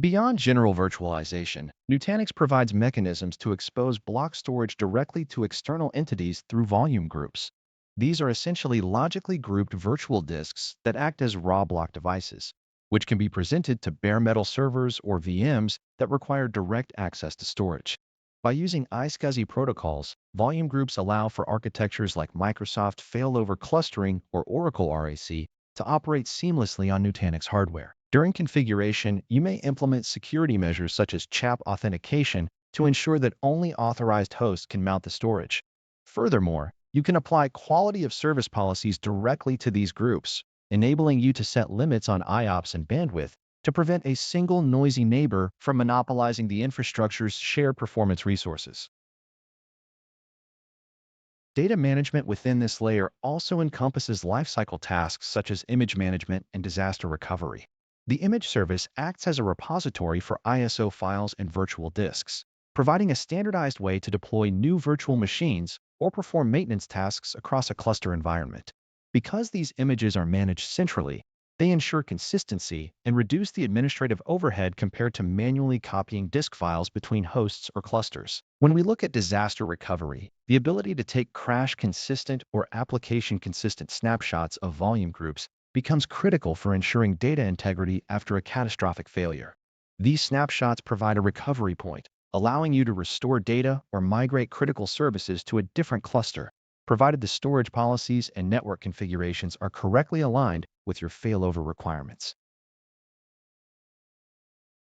A: Beyond general virtualization, Nutanix provides mechanisms to expose block storage directly to external entities through volume groups. These are essentially logically grouped virtual disks that act as raw block devices, which can be presented to bare metal servers or VMs that require direct access to storage. By using iSCSI protocols, volume groups allow for architectures like Microsoft failover clustering or Oracle RAC to operate seamlessly on Nutanix hardware. During configuration, you may implement security measures such as CHAP authentication to ensure that only authorized hosts can mount the storage. Furthermore, you can apply quality of service policies directly to these groups, enabling you to set limits on IOPS and bandwidth to prevent a single noisy neighbor from monopolizing the infrastructure's shared performance resources. Data management within this layer also encompasses lifecycle tasks such as image management and disaster recovery. The image service acts as a repository for ISO files and virtual disks, providing a standardized way to deploy new virtual machines or perform maintenance tasks across a cluster environment. Because these images are managed centrally, they ensure consistency and reduce the administrative overhead compared to manually copying disk files between hosts or clusters. When we look at disaster recovery, the ability to take crash-consistent or application-consistent snapshots of volume groups becomes critical for ensuring data integrity after a catastrophic failure. These snapshots provide a recovery point, allowing you to restore data or migrate critical services to a different cluster. provided the storage policies and network configurations are correctly aligned with your failover requirements.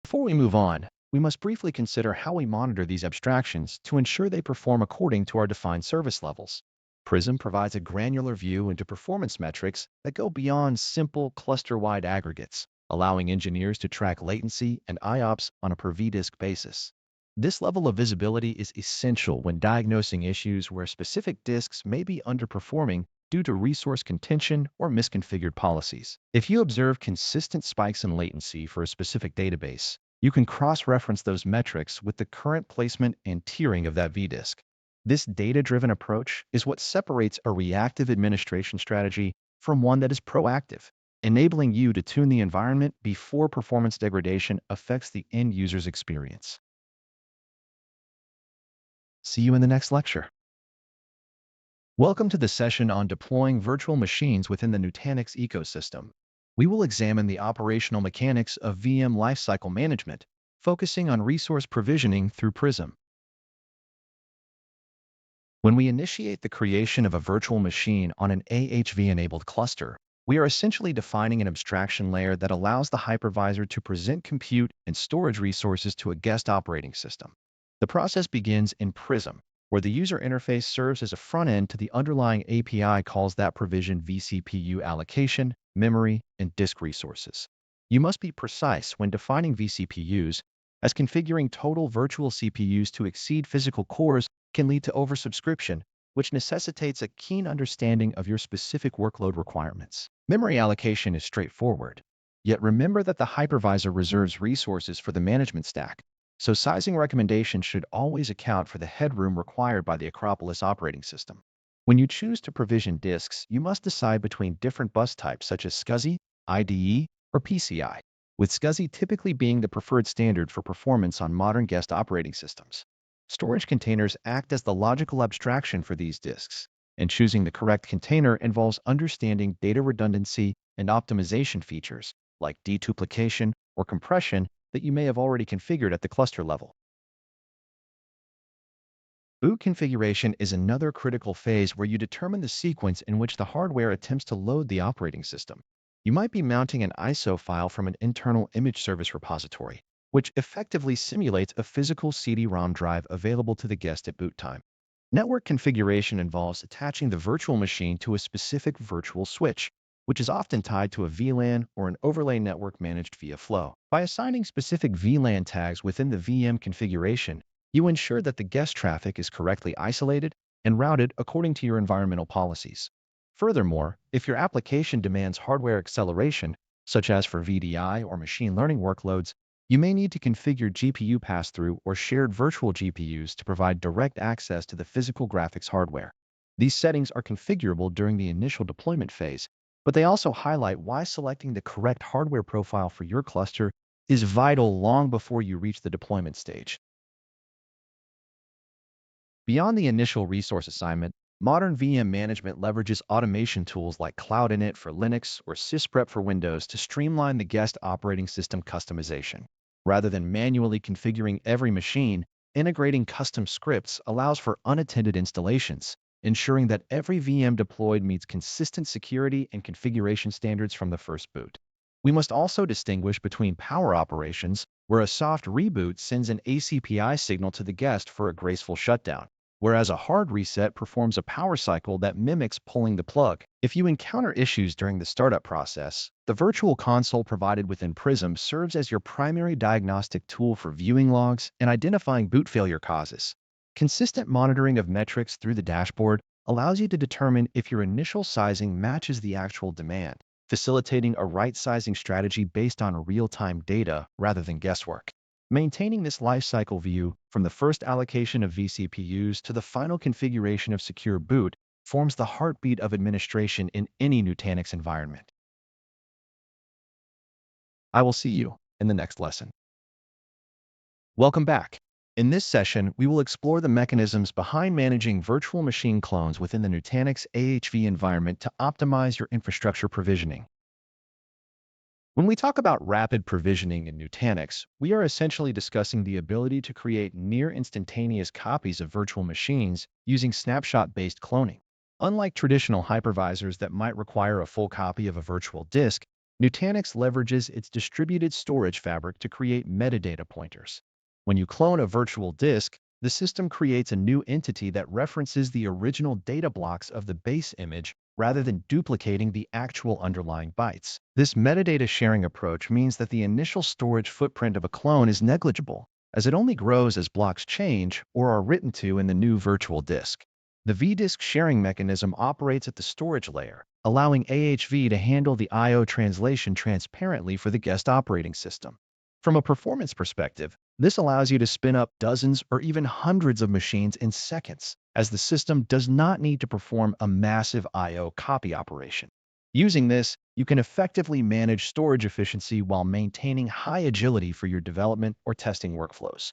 A: Before we move on, we must briefly consider how we monitor these abstractions to ensure they perform according to our defined service levels. Prism provides a granular view into performance metrics that go beyond simple cluster-wide aggregates, allowing engineers to track latency and IOPS on a per vDisk basis. This level of visibility is essential when diagnosing issues where specific disks may be underperforming due to resource contention or misconfigured policies. If you observe consistent spikes in latency for a specific database, you can cross-reference those metrics with the current placement and tiering of that vDisk. This data-driven approach is what separates a reactive administration strategy from one that is proactive, enabling you to tune the environment before performance degradation affects the end user's experience. See you in the next lecture. Welcome to the session on deploying virtual machines within the Nutanix ecosystem. We will examine the operational mechanics of VM lifecycle management, focusing on resource provisioning through Prism. When we initiate the creation of a virtual machine on an AHV-enabled cluster, we are essentially defining an abstraction layer that allows the hypervisor to present compute and storage resources to a guest operating system. The process begins in Prism, where the user interface serves as a front end to the underlying API calls that provision vCPU allocation, memory, and disk resources. You must be precise when defining vCPUs, as configuring total virtual CPUs to exceed physical cores can lead to oversubscription, which necessitates a keen understanding of your specific workload requirements. Memory allocation is straightforward, yet remember that the hypervisor reserves resources for the management stack, so sizing recommendations should always account for the headroom required by the Acropolis operating system. When you choose to provision disks, you must decide between different bus types such as SCSI, IDE, or PCI, with SCSI typically being the preferred standard for performance on modern guest operating systems. Storage containers act as the logical abstraction for these disks, and choosing the correct container involves understanding data redundancy and optimization features like deduplication or compression that you may have already configured at the cluster level. Boot configuration is another critical phase where you determine the sequence in which the hardware attempts to load the operating system. You might be mounting an ISO file from an internal image service repository, which effectively simulates a physical CD-ROM drive available to the guest at boot time. Network configuration involves attaching the virtual machine to a specific virtual switch, which is often tied to a VLAN or an overlay network managed via flow. By assigning specific VLAN tags within the VM configuration, you ensure that the guest traffic is correctly isolated and routed according to your environmental policies. Furthermore, if your application demands hardware acceleration, such as for VDI or machine learning workloads, you may need to configure GPU pass-through or shared virtual GPUs to provide direct access to the physical graphics hardware. These settings are configurable during the initial deployment phase, but they also highlight why selecting the correct hardware profile for your cluster is vital long before you reach the deployment stage. Beyond the initial resource assignment, modern VM management leverages automation tools like Cloud Init for Linux or sysprep for Windows to streamline the guest operating system customization. Rather than manually configuring every machine, integrating custom scripts allows for unattended installations, ensuring that every VM deployed meets consistent security and configuration standards from the first boot. We must also distinguish between power operations, where a soft reboot sends an ACPI signal to the guest for a graceful shutdown, whereas a hard reset performs a power cycle that mimics pulling the plug. If you encounter issues during the startup process, the virtual console provided within Prism serves as your primary diagnostic tool for viewing logs and identifying boot failure causes. Consistent monitoring of metrics through the dashboard allows you to determine if your initial sizing matches the actual demand, facilitating a right-sizing strategy based on real-time data rather than guesswork. Maintaining this lifecycle view, from the first allocation of vCPUs to the final configuration of secure boot, forms the heartbeat of administration in any Nutanix environment. I will see you in the next lesson. Welcome back. In this session, we will explore the mechanisms behind managing virtual machine clones within the Nutanix AHV environment to optimize your infrastructure provisioning. When we talk about rapid provisioning in Nutanix, we are essentially discussing the ability to create near-instantaneous copies of virtual machines using snapshot-based cloning. Unlike traditional hypervisors that might require a full copy of a virtual disk, Nutanix leverages its distributed storage fabric to create metadata pointers. When you clone a virtual disk, the system creates a new entity that references the original data blocks of the base image rather than duplicating the actual underlying bytes. This metadata sharing approach means that the initial storage footprint of a clone is negligible, as it only grows as blocks change or are written to in the new virtual disk. The vDisk sharing mechanism operates at the storage layer, allowing AHV to handle the I/O translation transparently for the guest operating system. From a performance perspective, this allows you to spin up dozens or even hundreds of machines in seconds, as the system does not need to perform a massive I/O copy operation. Using this, you can effectively manage storage efficiency while maintaining high agility for your development or testing workflows.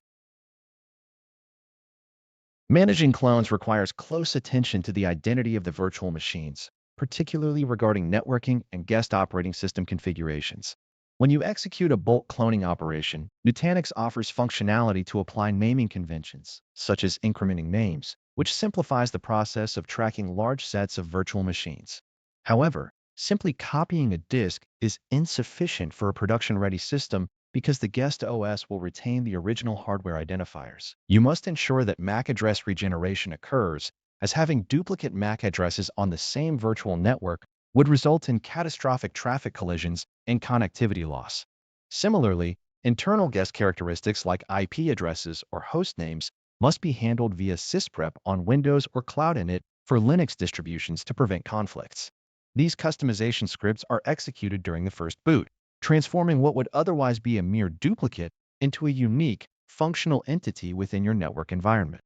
A: Managing clones requires close attention to the identity of the virtual machines, particularly regarding networking and guest operating system configurations. When you execute a bulk cloning operation, Nutanix offers functionality to apply naming conventions, such as incrementing names, which simplifies the process of tracking large sets of virtual machines. However, simply copying a disk is insufficient for a production-ready system because the guest OS will retain the original hardware identifiers. You must ensure that MAC address regeneration occurs, as having duplicate MAC addresses on the same virtual network would result in catastrophic traffic collisions and connectivity loss. Similarly, internal guest characteristics like IP addresses or host names must be handled via sysprep on Windows or Cloud Init for Linux distributions to prevent conflicts. These customization scripts are executed during the first boot, transforming what would otherwise be a mere duplicate into a unique, functional entity within your network environment.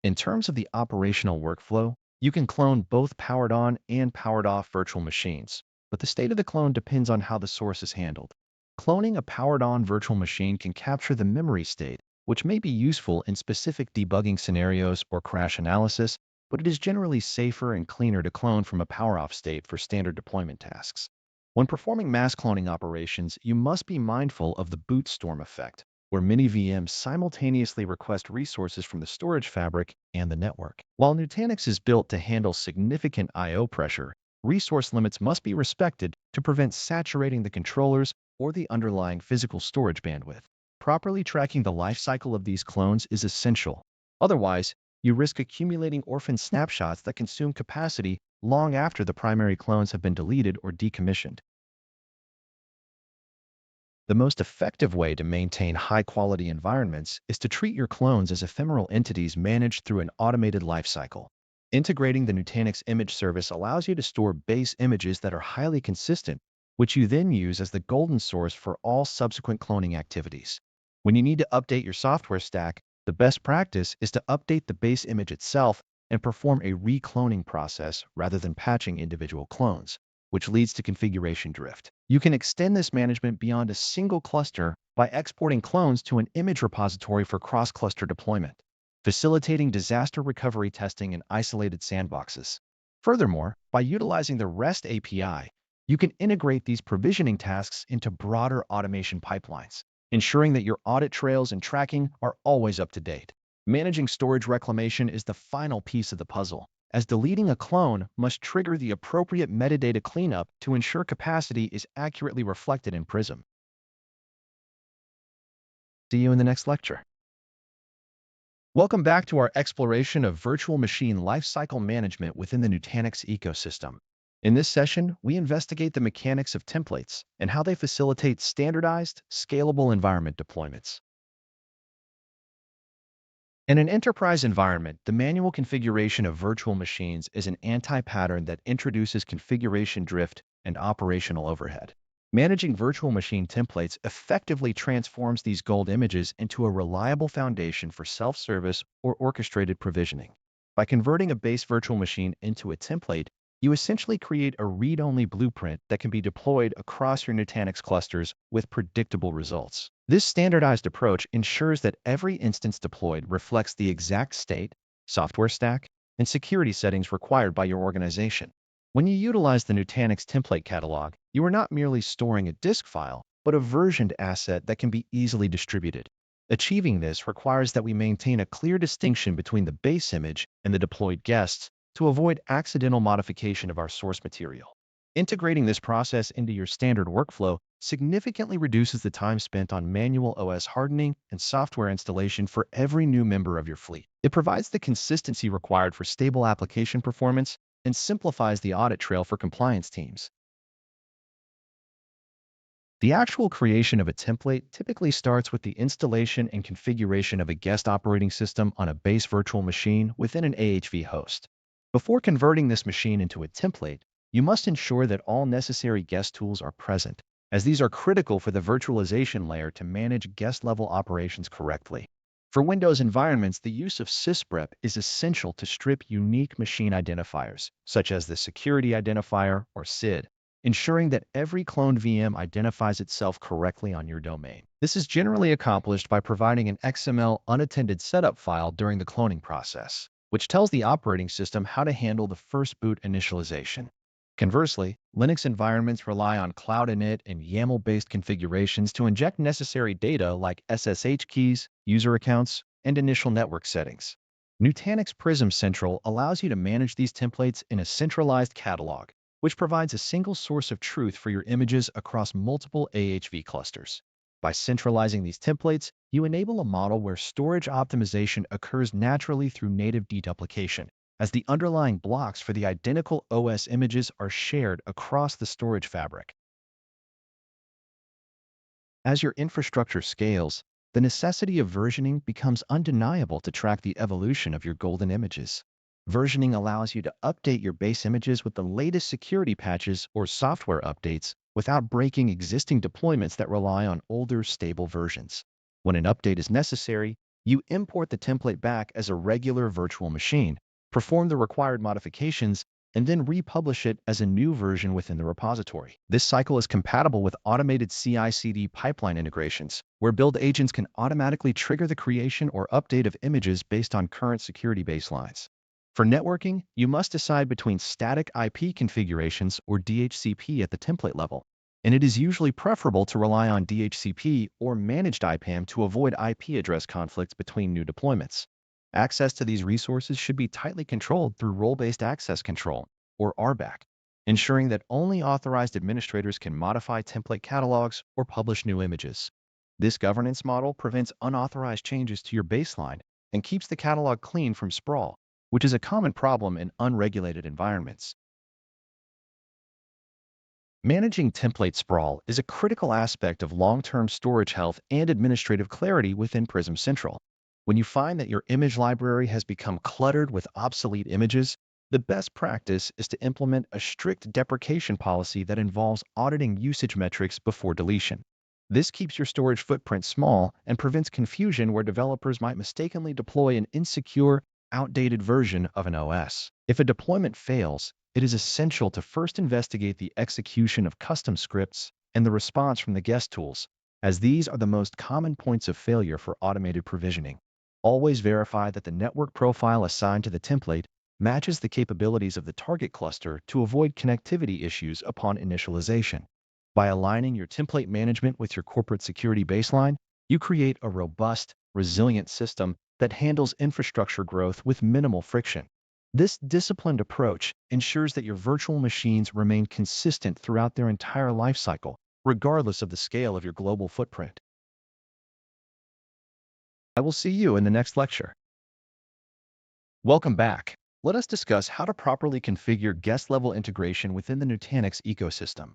A: In terms of the operational workflow, you can clone both powered-on and powered-off virtual machines, but the state of the clone depends on how the source is handled. Cloning a powered-on virtual machine can capture the memory state, which may be useful in specific debugging scenarios or crash analysis, but it is generally safer and cleaner to clone from a power-off state for standard deployment tasks. When performing mass cloning operations, you must be mindful of the boot storm effect, where many VMs simultaneously request resources from the storage fabric and the network. While Nutanix is built to handle significant I/O pressure, resource limits must be respected to prevent saturating the controllers or the underlying physical storage bandwidth. Properly tracking the lifecycle of these clones is essential. Otherwise, you risk accumulating orphan snapshots that consume capacity long after the primary clones have been deleted or decommissioned. The most effective way to maintain high-quality environments is to treat your clones as ephemeral entities managed through an automated lifecycle. Integrating the Nutanix image service allows you to store base images that are highly consistent, which you then use as the golden source for all subsequent cloning activities. When you need to update your software stack, the best practice is to update the base image itself and perform a re-cloning process rather than patching individual clones, which leads to configuration drift. You can extend this management beyond a single cluster by exporting clones to an image repository for cross-cluster deployment, facilitating disaster recovery testing in isolated sandboxes. Furthermore, by utilizing the REST API, you can integrate these provisioning tasks into broader automation pipelines, ensuring that your audit trails and tracking are always up to date. Managing storage reclamation is the final piece of the puzzle, as deleting a clone must trigger the appropriate metadata cleanup to ensure capacity is accurately reflected in Prism. See you in the next lecture. Welcome back to our exploration of virtual machine lifecycle management within the Nutanix ecosystem. In this session, we investigate the mechanics of templates and how they facilitate standardized, scalable environment deployments. In an enterprise environment, the manual configuration of virtual machines is an anti-pattern that introduces configuration drift and operational overhead. Managing virtual machine templates effectively transforms these gold images into a reliable foundation for self-service or orchestrated provisioning. By converting a base virtual machine into a template, you essentially create a read-only blueprint that can be deployed across your Nutanix clusters with predictable results. This standardized approach ensures that every instance deployed reflects the exact state, software stack, and security settings required by your organization. When you utilize the Nutanix template catalog, you are not merely storing a disk file, but a versioned asset that can be easily distributed. Achieving this requires that we maintain a clear distinction between the base image and the deployed guests to avoid accidental modification of our source material. Integrating this process into your standard workflow significantly reduces the time spent on manual OS hardening and software installation for every new member of your fleet. It provides the consistency required for stable application performance and simplifies the audit trail for compliance teams. The actual creation of a template typically starts with the installation and configuration of a guest operating system on a base virtual machine within an AHV host. Before converting this machine into a template, you must ensure that all necessary guest tools are present, as these are critical for the virtualization layer to manage guest-level operations correctly. For Windows environments, the use of sysprep is essential to strip unique machine identifiers, such as the Security Identifier or SID, ensuring that every cloned VM identifies itself correctly on your domain. This is generally accomplished by providing an XML unattended setup file during the cloning process, which tells the operating system how to handle the first boot initialization. Conversely, Linux environments rely on Cloud init and YAML-based configurations to inject necessary data like SSH keys, user accounts, and initial network settings. Nutanix Prism Central allows you to manage these templates in a centralized catalog, which provides a single source of truth for your images across multiple AHV clusters. By centralizing these templates, you enable a model where storage optimization occurs naturally through native deduplication, as the underlying blocks for the identical OS images are shared across the storage fabric. As your infrastructure scales, the necessity of versioning becomes undeniable to track the evolution of your golden images. Versioning allows you to update your base images with the latest security patches or software updates without breaking existing deployments that rely on older, stable versions. When an update is necessary, you import the template back as a regular virtual machine, perform the required modifications, and then republish it as a new version within the repository. This cycle is compatible with automated CI/CD pipeline integrations, where build agents can automatically trigger the creation or update of images based on current security baselines. For networking, you must decide between static IP configurations or DHCP at the template level, and it is usually preferable to rely on DHCP or managed IPAM to avoid IP address conflicts between new deployments. Access to these resources should be tightly controlled through role-based access control, or RBAC, ensuring that only authorized administrators can modify template catalogs or publish new images. This governance model prevents unauthorized changes to your baseline and keeps the catalog clean from sprawl, which is a common problem in unregulated environments. Managing template sprawl is a critical aspect of long-term storage health and administrative clarity within Prism Central. When you find that your image library has become cluttered with obsolete images, the best practice is to implement a strict deprecation policy that involves auditing usage metrics before deletion. This keeps your storage footprint small and prevents confusion where developers might mistakenly deploy an insecure, outdated version of an OS. If a deployment fails, it is essential to first investigate the execution of custom scripts and the response from the guest tools, as these are the most common points of failure for automated provisioning. Always verify that the network profile assigned to the template matches the capabilities of the target cluster to avoid connectivity issues upon initialization. By aligning your template management with your corporate security baseline, you create a robust, resilient system that handles infrastructure growth with minimal friction. This disciplined approach ensures that your virtual machines remain consistent throughout their entire lifecycle, regardless of the scale of your global footprint. I will see you in the next lecture. Welcome back. Let us discuss how to properly configure guest-level integration within the Nutanix ecosystem.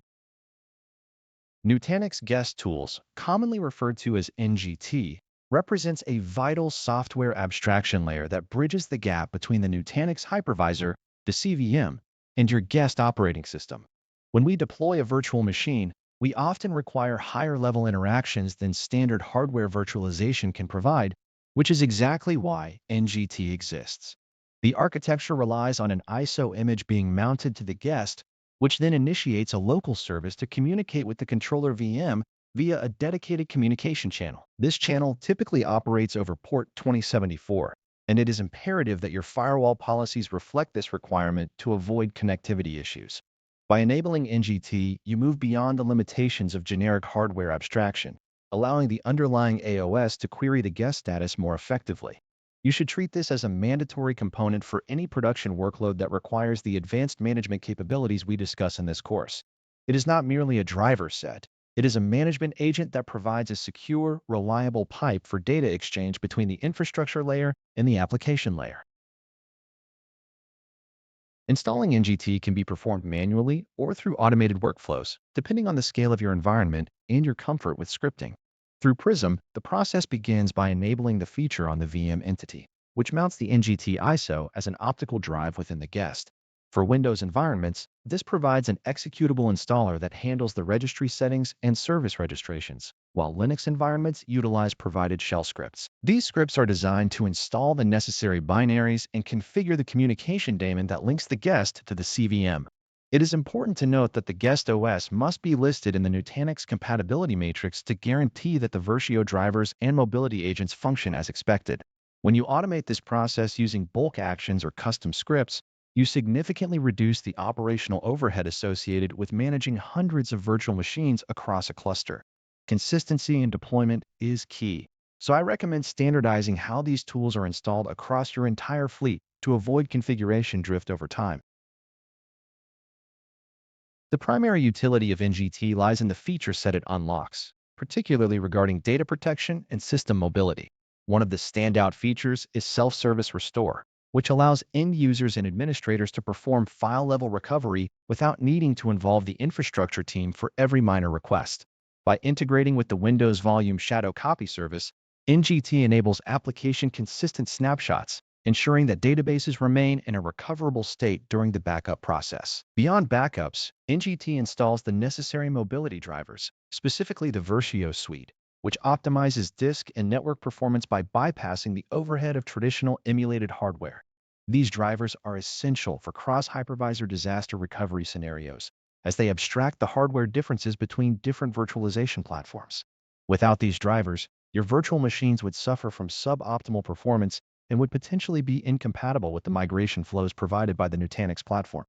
A: Nutanix Guest Tools, commonly referred to as NGT, represents a vital software abstraction layer that bridges the gap between the Nutanix Hypervisor, the CVM, and your guest operating system. When we deploy a virtual machine, we often require higher-level interactions than standard hardware virtualization can provide, which is exactly why NGT exists. The architecture relies on an ISO image being mounted to the guest, which then initiates a local service to communicate with the controller VM via a dedicated communication channel. This channel typically operates over port 2074, and it is imperative that your firewall policies reflect this requirement to avoid connectivity issues. By enabling NGT, you move beyond the limitations of generic hardware abstraction. allowing the underlying AOS to query the guest status more effectively. You should treat this as a mandatory component for any production workload that requires the advanced management capabilities we discuss in this course. It is not merely a driver set. It is a management agent that provides a secure, reliable pipe for data exchange between the infrastructure layer and the application layer. Installing NGT can be performed manually or through automated workflows, depending on the scale of your environment and your comfort with scripting. Through Prism, the process begins by enabling the feature on the VM entity, which mounts the NGT ISO as an optical drive within the guest. For Windows environments, this provides an executable installer that handles the registry settings and service registrations, while Linux environments utilize provided shell scripts. These scripts are designed to install the necessary binaries and configure the communication daemon that links the guest to the CVM. It is important to note that the guest OS must be listed in the Nutanix compatibility matrix to guarantee that the Virtio drivers and mobility agents function as expected. When you automate this process using bulk actions or custom scripts, you significantly reduce the operational overhead associated with managing hundreds of virtual machines across a cluster. Consistency in deployment is key, so I recommend standardizing how these tools are installed across your entire fleet to avoid configuration drift over time. The primary utility of NGT lies in the feature set it unlocks, particularly regarding data protection and system mobility. One of the standout features is self-service restore, which allows end users and administrators to perform file-level recovery without needing to involve the infrastructure team for every minor request. By integrating with the Windows Volume Shadow Copy service, NGT enables application-consistent snapshots, ensuring that databases remain in a recoverable state during the backup process. Beyond backups, NGT installs the necessary mobility drivers, specifically the Virtio suite, which optimizes disk and network performance by bypassing the overhead of traditional emulated hardware. These drivers are essential for cross-hypervisor disaster recovery scenarios, as they abstract the hardware differences between different virtualization platforms. Without these drivers, your virtual machines would suffer from suboptimal performance and would potentially be incompatible with the migration flows provided by the Nutanix platform.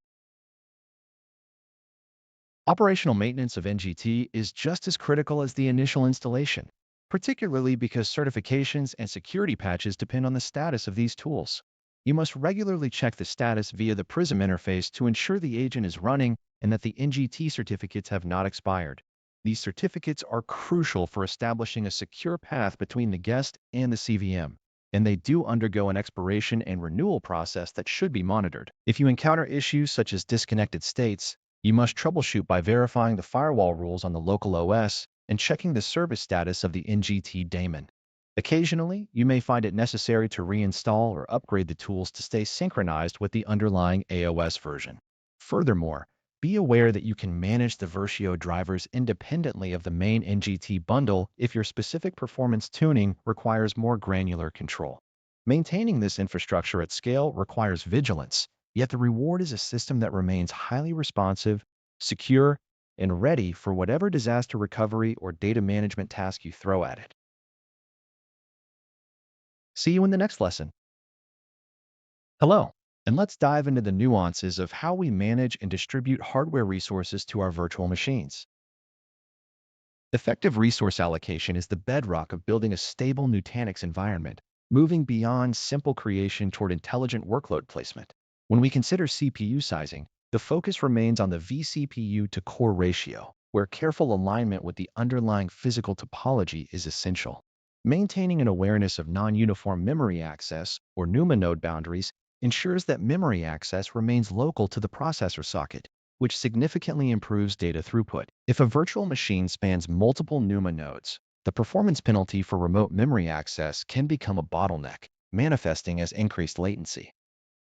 A: Operational maintenance of NGT is just as critical as the initial installation, particularly because certifications and security patches depend on the status of these tools. You must regularly check the status via the Prism interface to ensure the agent is running and that the NGT certificates have not expired. These certificates are crucial for establishing a secure path between the guest and the CVM, and they do undergo an expiration and renewal process that should be monitored. If you encounter issues such as disconnected states, you must troubleshoot by verifying the firewall rules on the local OS and checking the service status of the NGT daemon. Occasionally, you may find it necessary to reinstall or upgrade the tools to stay synchronized with the underlying AOS version. Furthermore, be aware that you can manage the Virtio drivers independently of the main NGT bundle if your specific performance tuning requires more granular control. Maintaining this infrastructure at scale requires vigilance, yet the reward is a system that remains highly responsive, secure, and ready for whatever disaster recovery or data management task you throw at it. See you in the next lesson. Hello, and let's dive into the nuances of how we manage and distribute hardware resources to our virtual machines. Effective resource allocation is the bedrock of building a stable Nutanix environment, moving beyond simple creation toward intelligent workload placement. When we consider CPU sizing, the focus remains on the vCPU to core ratio, where careful alignment with the underlying physical topology is essential. Maintaining an awareness of non-uniform memory access, or NUMA node boundaries, ensures that memory access remains local to the processor socket, which significantly improves data throughput. If a virtual machine spans multiple NUMA nodes, the performance penalty for remote memory access can become a bottleneck, manifesting as increased latency.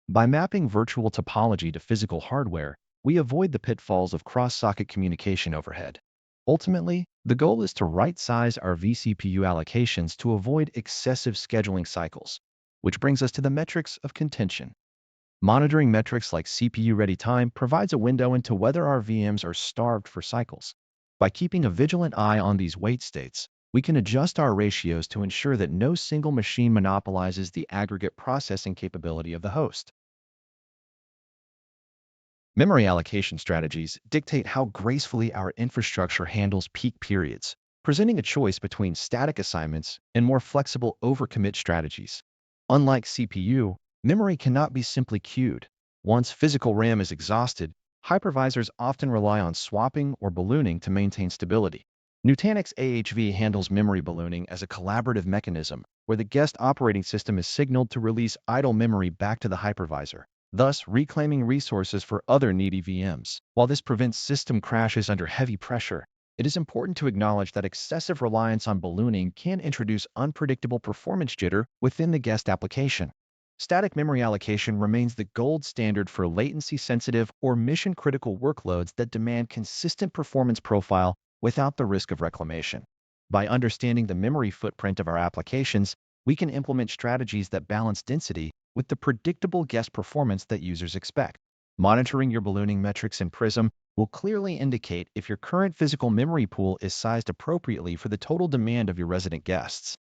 A: By mapping virtual topology to physical hardware, we avoid the pitfalls of cross-socket communication overhead. Ultimately, the goal is to right-size our vCPU allocations to avoid excessive scheduling cycles, which brings us to the metrics of contention. Monitoring metrics like CPU ready time provides a window into whether our VMs are starved for cycles. By keeping a vigilant eye on these wait states, we can adjust our ratios to ensure that no single machine monopolizes the aggregate processing capability of the host. Memory allocation strategies dictate how gracefully our infrastructure handles peak periods, presenting a choice between static assignments and more flexible overcommit strategies. Unlike CPU, memory cannot be simply queued. Once physical RAM is exhausted, hypervisors often rely on swapping or ballooning to maintain stability. Nutanix AHV handles memory ballooning as a collaborative mechanism where the guest operating system is signaled to release idle memory back to the hypervisor, thus reclaiming resources for other needy VMs. While this prevents system crashes under heavy pressure, it is important to acknowledge that excessive reliance on ballooning can introduce unpredictable performance jitter within the guest application. Static memory allocation remains the gold standard for latency-sensitive or mission-critical workloads that demand consistent performance profile without the risk of reclamation. By understanding the memory footprint of our applications, we can implement strategies that balance density with the predictable guest performance that users expect. Monitoring your ballooning metrics in Prism will clearly indicate if your current physical memory pool is sized appropriately for the total demand of your resident guests.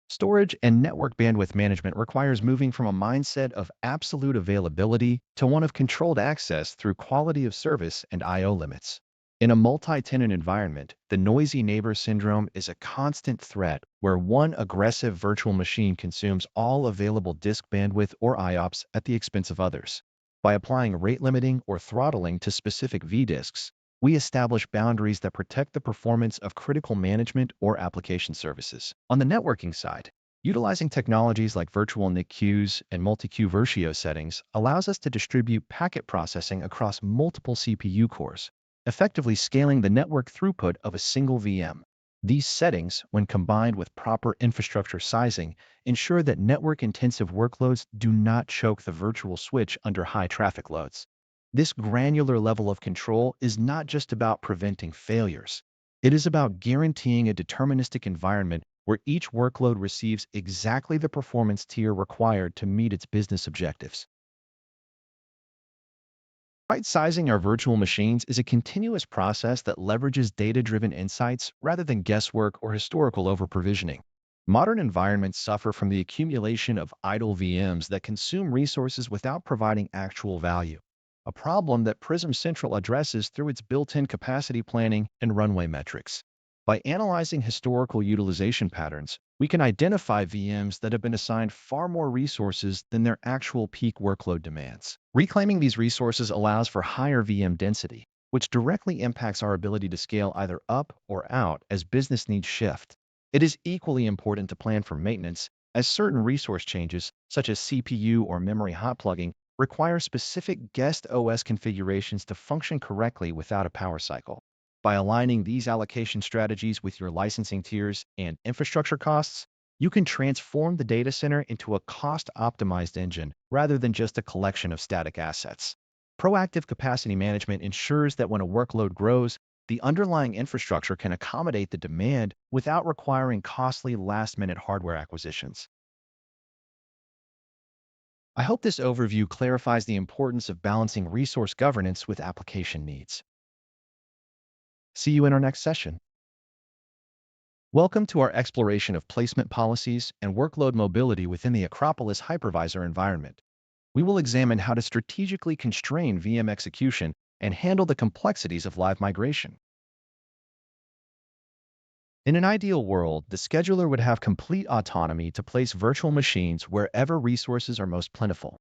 A: Storage and network bandwidth management requires moving from a mindset of absolute availability to one of controlled access through quality of service and I/O limits. In a multi-tenant environment, the noisy neighbor syndrome is a constant threat where one aggressive virtual machine consumes all available disk bandwidth or IOPS at the expense of others. By applying rate limiting or throttling to specific vDisks, we establish boundaries that protect the performance of critical management or application services. On the networking side, utilizing technologies like virtual NIC queues and multi-queue Virtio settings allows us to distribute packet processing across multiple CPU cores, effectively scaling the network throughput of a single VM. These settings, when combined with proper infrastructure sizing, ensure that network-intensive workloads do not choke the virtual switch under high traffic loads. This granular level of control is not just about preventing failures. It is about guaranteeing a deterministic environment where each workload receives exactly the performance tier required to meet its business objectives. Right-sizing our virtual machines is a continuous process that leverages data-driven insights rather than guesswork or historical over-provisioning. Modern environments suffer from the accumulation of idle VMs that consume resources without providing actual value, a problem that Prism Central addresses through its built-in capacity planning and runway metrics. By analyzing historical utilization patterns, we can identify VMs that have been assigned far more resources than their actual peak workload demands. Reclaiming these resources allows for higher VM density, which directly impacts our ability to scale either up or out as business needs shift. It is equally important to plan for maintenance, as certain resource changes, such as CPU or memory hot plugging, require specific guest OS configurations to function correctly without a power cycle. By aligning these allocation strategies with your licensing tiers and infrastructure costs, you can transform the data center into a cost-optimized engine rather than just a collection of static assets. Proactive capacity management ensures that when a workload grows, the underlying infrastructure can accommodate the demand without requiring costly last-minute hardware acquisitions. I hope this overview clarifies the importance of balancing resource governance with application needs. See you in our next session. Welcome to our exploration of placement policies and workload mobility within the Acropolis Hypervisor environment. We will examine how to strategically constrain VM execution and handle the complexities of live migration. In an ideal world, the scheduler would have complete autonomy to place virtual machines wherever resources are most plentiful.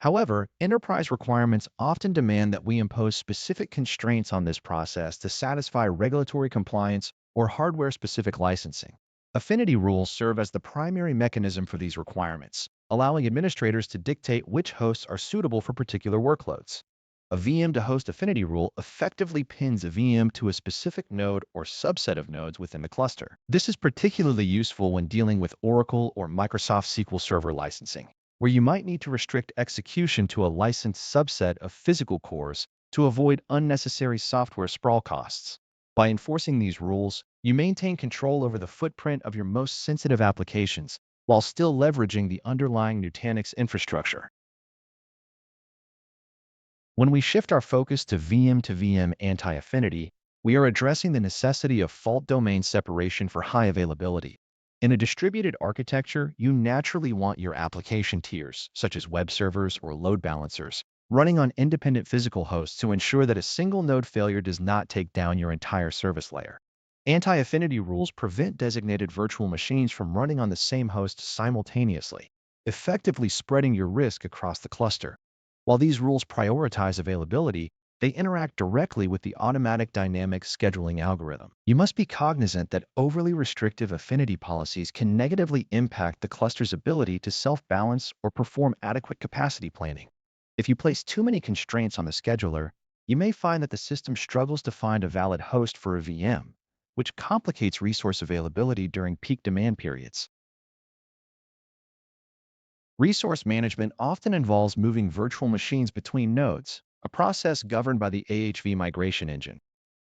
A: However, enterprise requirements often demand that we impose specific constraints on this process to satisfy regulatory compliance or hardware-specific licensing. Affinity rules serve as the primary mechanism for these requirements, allowing administrators to dictate which hosts are suitable for particular workloads. A VM to host affinity rule effectively pins a VM to a specific node or subset of nodes within the cluster. This is particularly useful when dealing with Oracle or Microsoft SQL Server licensing, where you might need to restrict execution to a licensed subset of physical cores to avoid unnecessary software sprawl costs. By enforcing these rules, you maintain control over the footprint of your most sensitive applications while still leveraging the underlying Nutanix infrastructure. When we shift our focus to VM anti-affinity, we are addressing the necessity of fault domain separation for high availability. In a distributed architecture, you naturally want your application tiers, such as web servers or load balancers, running on independent physical hosts to ensure that a single node failure does not take down your entire service layer. Anti-affinity rules prevent designated virtual machines from running on the same host simultaneously, effectively spreading your risk across the cluster. While these rules prioritize availability, they interact directly with the automatic dynamic scheduling algorithm. You must be cognizant that overly restrictive affinity policies can negatively impact the cluster's ability to self-balance or perform adequate capacity planning. If you place too many constraints on the scheduler, you may find that the system struggles to find a valid host for a VM, which complicates resource availability during peak demand periods. Resource management often involves moving virtual machines between nodes, a process governed by the AHV migration engine.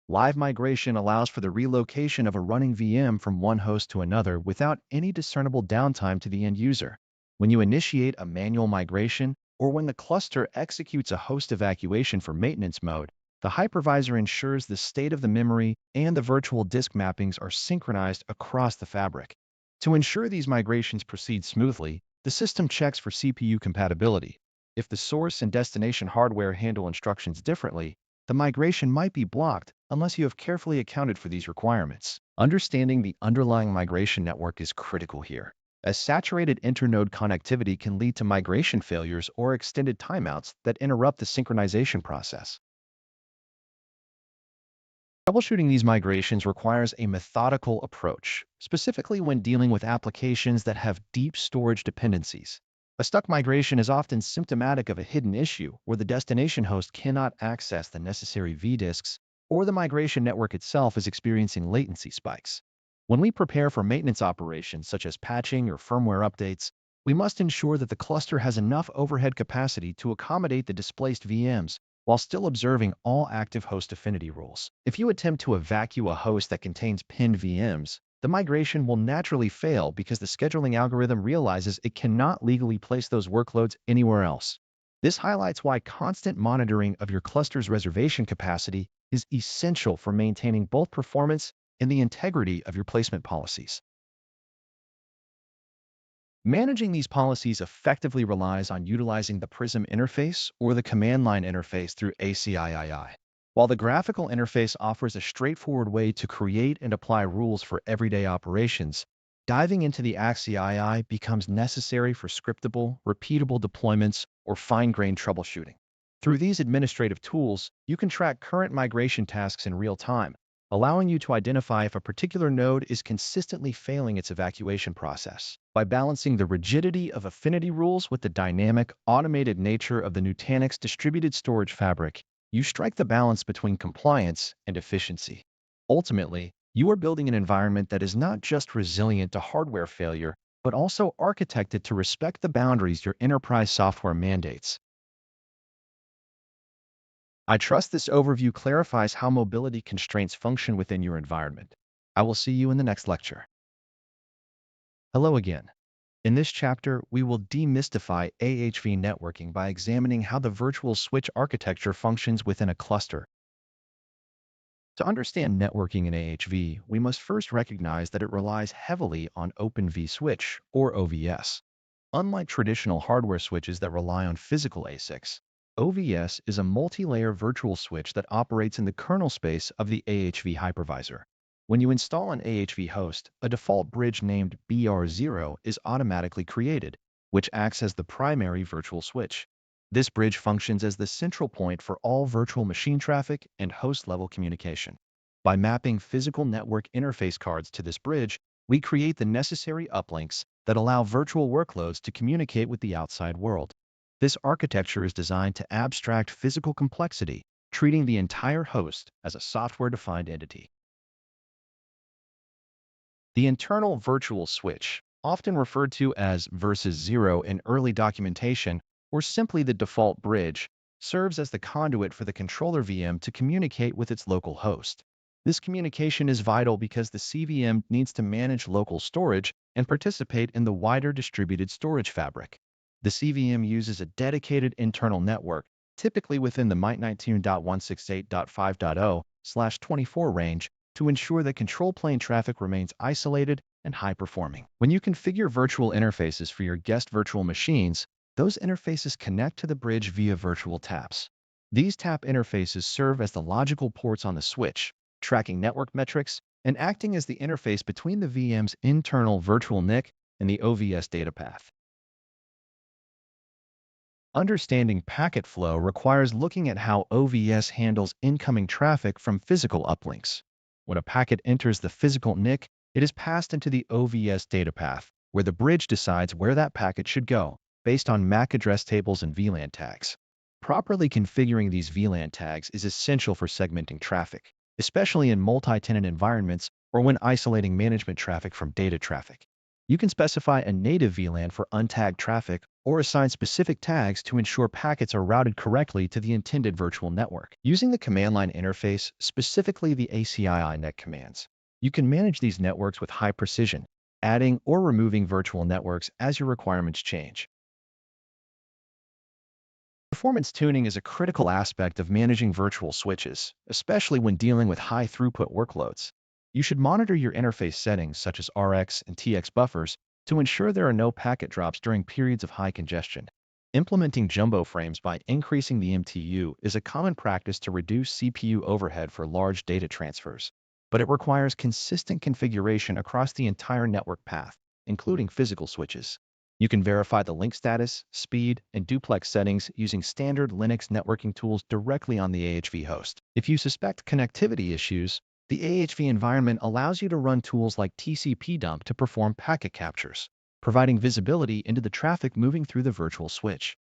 A: Live migration allows for the relocation of a running VM from one host to another without any discernible downtime to the end user. When you initiate a manual migration, or when the cluster executes a host evacuation for maintenance mode, the hypervisor ensures the state of the memory and the virtual disk mappings are synchronized across the fabric. To ensure these migrations proceed smoothly, the system checks for CPU compatibility. If the source and destination hardware handle instructions differently, the migration might be blocked unless you have carefully accounted for these requirements. Understanding the underlying migration network is critical here, as saturated internode connectivity can lead to migration failures or extended timeouts that interrupt the synchronization process. Troubleshooting these migrations requires a methodical approach, specifically when dealing with applications that have deep storage dependencies. A stuck migration is often symptomatic of a hidden issue where the destination host cannot access the necessary vDisks, or the migration network itself is experiencing latency spikes. When we prepare for maintenance operations such as patching or firmware updates, we must ensure that the cluster has enough overhead capacity to accommodate the displaced VMs while still observing all active host affinity rules. If you attempt to evacuate a host that contains pinned VMs, the migration will naturally fail because the scheduling algorithm realizes it cannot legally place those workloads anywhere else. This highlights why constant monitoring of your cluster's reservation capacity is essential for maintaining both performance and the integrity of your placement policies. Managing these policies effectively relies on utilizing the Prism interface or the command line interface through HCI. While the graphical interface offers a straightforward way to create and apply rules for everyday operations, diving into the HCI becomes necessary for scriptable, repeatable deployments or fine-grained troubleshooting. Through these administrative tools, you can track current migration tasks in real time, allowing you to identify if a particular node is consistently failing its evacuation process. By balancing the rigidity of affinity rules with the dynamic, automated nature of the Nutanix distributed storage fabric, you strike the balance between compliance and efficiency. Ultimately, you are building an environment that is not just resilient to hardware failure, but also architected to respect the boundaries your enterprise software mandates. I trust this overview clarifies how mobility constraints function within your environment. I will see you in the next lecture. Hello again. In this chapter, we will demystify AHV networking by examining how the virtual switch architecture functions within a cluster. To understand networking in AHV, we must first recognize that it relies heavily on Open vSwitch, or OVS. Unlike traditional hardware switches that rely on physical ASICs, OVS is a multi-layer virtual switch that operates in the kernel space of the AHV hypervisor. When you install an AHV host, a default bridge named BR0 is automatically created, which acts as the primary virtual switch. This bridge functions as the central point for all virtual machine traffic and host-level communication. By mapping physical network interface cards to this bridge, we create the necessary uplinks that allow virtual workloads to communicate with the outside world. This architecture is designed to abstract physical complexity, treating the entire host as a software-defined entity. The internal virtual switch, often referred to as /0 in early documentation, or simply the default bridge, serves as the conduit for the controller VM to communicate with its local host. This communication is vital because the CVM needs to manage local storage and participate in the wider distributed storage fabric. The CVM uses a dedicated internal network, typically within the MIT19.168.5.0/24 range, to ensure that control plane traffic remains isolated and high-performing. When you configure virtual interfaces for your guest virtual machines, Those interfaces connect to the bridge via virtual taps. These tap interfaces serve as the logical ports on the switch, tracking network metrics and acting as the interface between the VM's internal virtual NIC and the OVS data path. Understanding packet flow requires looking at how OVS handles incoming traffic from physical uplinks. When a packet enters the physical NIC, it is passed into the OVS data path, where the bridge decides where that packet should go, based on MAC address tables and VLAN tags. Properly configuring these VLAN tags is essential for segmenting traffic, especially in multi-tenant environments or when isolating management traffic from data traffic. You can specify a native VLAN for untagged traffic or assign specific tags to ensure packets are routed correctly to the intended virtual network. Using the command line interface, specifically the HCI net commands, you can manage these networks with high precision, adding or removing virtual networks as your requirements change. Performance tuning is a critical aspect of managing virtual switches, especially when dealing with high-throughput workloads. You should monitor your interface settings such as RX and TX buffers to ensure there are no packet drops during periods of high congestion. Implementing jumbo frames by increasing the MTU is a common practice to reduce CPU overhead for large data transfers, but it requires consistent configuration across the entire network path, including physical switches. You can verify the link status, speed, and duplex settings using standard Linux networking tools directly on the AHV host. If you suspect connectivity issues, the AHV environment allows you to run tools like TCP dump to perform packet captures, providing visibility into the traffic moving through the virtual switch.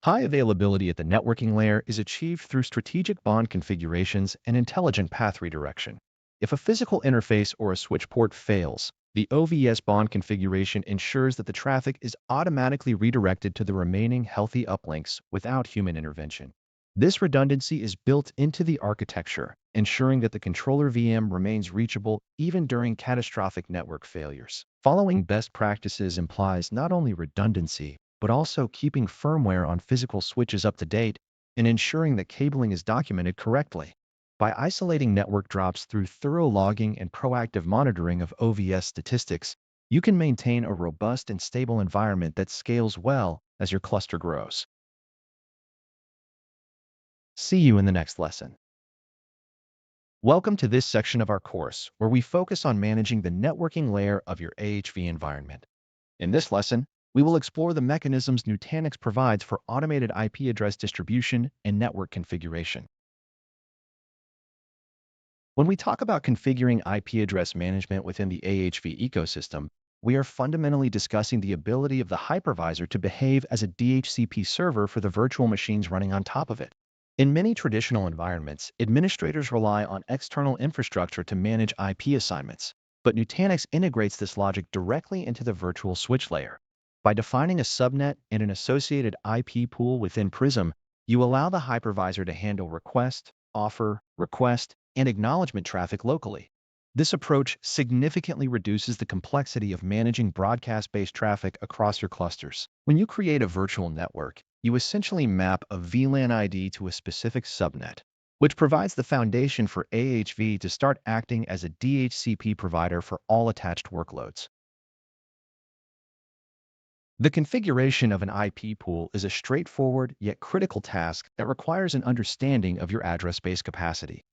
A: High availability at the networking layer is achieved through strategic bond configurations and intelligent path redirection. If a physical interface or a switch port fails, the OVS bond configuration ensures that the traffic is automatically redirected to the remaining healthy uplinks without human intervention. This redundancy is built into the architecture, ensuring that the controller VM remains reachable even during catastrophic network failures. Following best practices implies not only redundancy, but also keeping firmware on physical switches up to date and ensuring that cabling is documented correctly. By isolating network drops through thorough logging and proactive monitoring of OVS statistics, you can maintain a robust and stable environment that scales well as your cluster grows. See you in the next lesson. Welcome to this section of our course, where we focus on managing the networking layer of your AHV environment. In this lesson, we will explore the mechanisms Nutanix provides for automated IP address distribution and network configuration. When we talk about configuring IP address management within the AHV ecosystem, we are fundamentally discussing the ability of the hypervisor to behave as a DHCP server for the virtual machines running on top of it. In many traditional environments, administrators rely on external infrastructure to manage IP assignments, but Nutanix integrates this logic directly into the virtual switch layer. By defining a subnet and an associated IP pool within Prism, you allow the hypervisor to handle request, offer, request, and acknowledgement traffic locally. This approach significantly reduces the complexity of managing broadcast-based traffic across your clusters. When you create a virtual network, you essentially map a VLAN ID to a specific subnet, which provides the foundation for AHV to start acting as a DHCP provider for all attached workloads. The configuration of an IP pool is a straightforward yet critical task that requires an understanding of your address space capacity.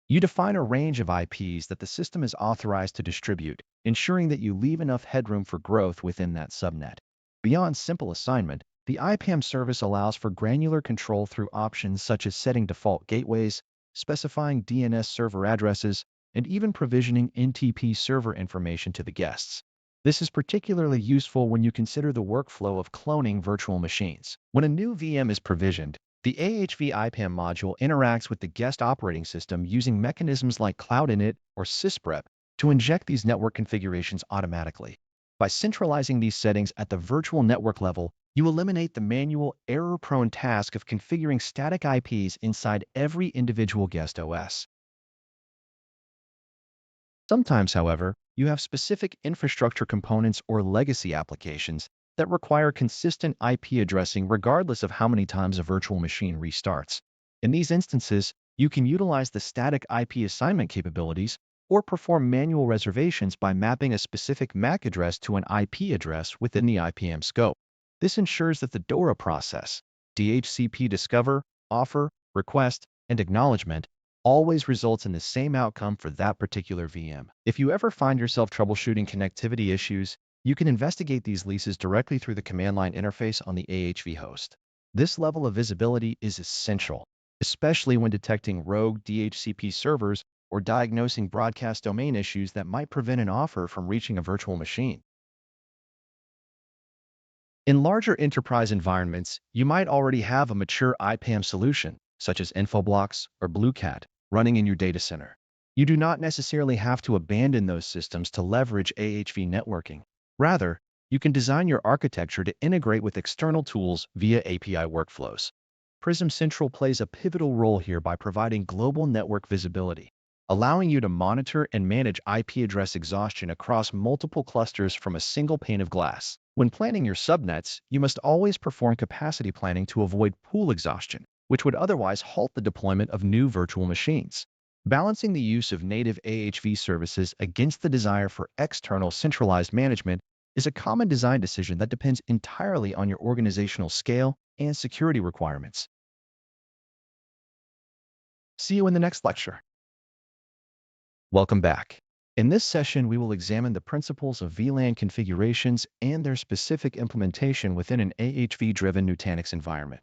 A: You define a range of IPs that the system is authorized to distribute, ensuring that you leave enough headroom for growth within that subnet. Beyond simple assignment, the IPAM service allows for granular control through options such as setting default gateways, specifying DNS server addresses, and even provisioning NTP server information to the guests. This is particularly useful when you consider the workflow of cloning virtual machines. When a new VM is provisioned, the AHV IPAM module interacts with the guest operating system using mechanisms like Cloud Init or sysprep to inject these network configurations automatically. By centralizing these settings at the virtual network level, you eliminate the manual, error-prone task of configuring static IPs inside every individual guest OS. Sometimes, however, you have specific infrastructure components or legacy applications that require consistent IP addressing regardless of how many times a virtual machine restarts. In these instances, you can utilize the static IP assignment capabilities or perform manual reservations by mapping a specific MAC address to an IP address within the IPM scope. This ensures that the DORA process, DHCP discover, offer, request, and acknowledgement, always results in the same outcome for that particular VM. If you ever find yourself troubleshooting connectivity issues, you can investigate these leases directly through the command line interface on the AHV host. This level of visibility is essential, especially when detecting rogue DHCP servers or diagnosing broadcast domain issues that might prevent an offer from reaching a virtual machine. In larger enterprise environments, you might already have a mature IPAM solution, such as Infoblox or BlueCat, running in your data center. You do not necessarily have to abandon those systems to leverage AHV networking. Rather, you can design your architecture to integrate with external tools via API workflows. Prism Central plays a pivotal role here by providing global network visibility, allowing you to monitor and manage IP address exhaustion across multiple clusters from a single pane of glass. When planning your subnets, you must always perform capacity planning to avoid pool exhaustion, which would otherwise halt the deployment of new virtual machines. Balancing the use of native AHV services against the desire for external centralized management is a common design decision that depends entirely on your organizational scale and security requirements. See you in the next lecture. Welcome back. In this session, we will examine the principles of VLAN configurations and their specific implementation within an AHV-driven Nutanix environment.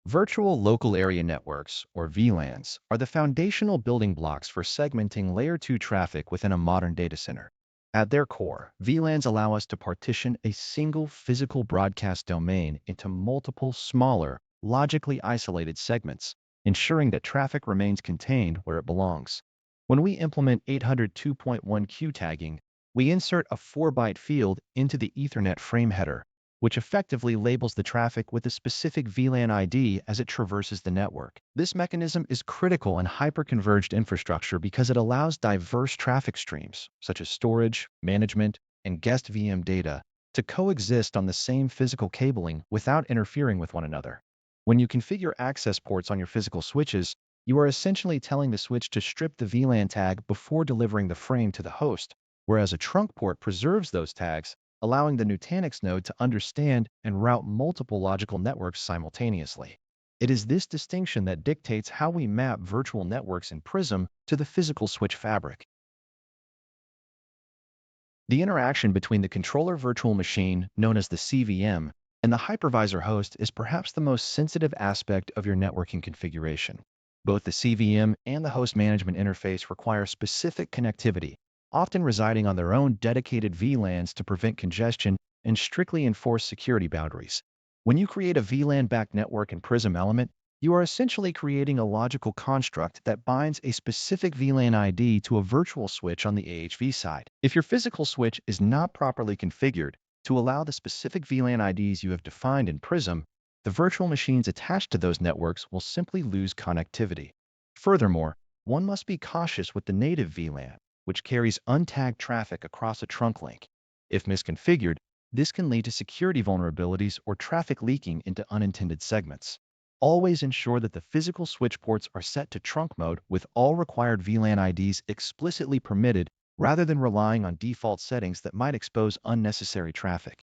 A: Virtual Local Area Networks, or VLANs, are the foundational building blocks for segmenting Layer 2 traffic within a modern data center. At their core, VLANs allow us to partition a single physical broadcast domain into multiple smaller, logically isolated segments, ensuring that traffic remains contained where it belongs. When we implement 802.1q tagging, we insert a 4-byte field into the Ethernet frame header, which effectively labels the traffic with a specific VLAN ID as it traverses the network. This mechanism is critical in hyperconverged infrastructure because it allows diverse traffic streams, such as storage, management, and guest VM data, to coexist on the same physical cabling without interfering with one another. When you configure access ports on your physical switches, you are essentially telling the switch to strip the VLAN tag before delivering the frame to the host, whereas a trunk port preserves those tags, allowing the Nutanix node to understand and route multiple logical networks simultaneously. It is this distinction that dictates how we map virtual networks in Prism to the physical switch fabric. The interaction between the controller virtual machine, known as the CVM, and the hypervisor host is perhaps the most sensitive aspect of your networking configuration. Both the CVM and the host management interface require specific connectivity, often residing on their own dedicated VLANs to prevent congestion and strictly enforce security boundaries. When you create a VLAN-backed network in Prism Element, you are essentially creating a logical construct that binds a specific VLAN ID to a virtual switch on the AHV side. If your physical switch is not properly configured to allow the specific VLAN IDs you have defined in Prism, the virtual machines attached to those networks will simply lose connectivity. Furthermore, one must be cautious with the native VLAN, which carries untagged traffic across a trunk link. If misconfigured, this can lead to security vulnerabilities or traffic leaking into unintended segments. Always ensure that the physical switch ports are set to trunk mode with all required VLAN IDs explicitly permitted rather than relying on default settings that might expose unnecessary traffic.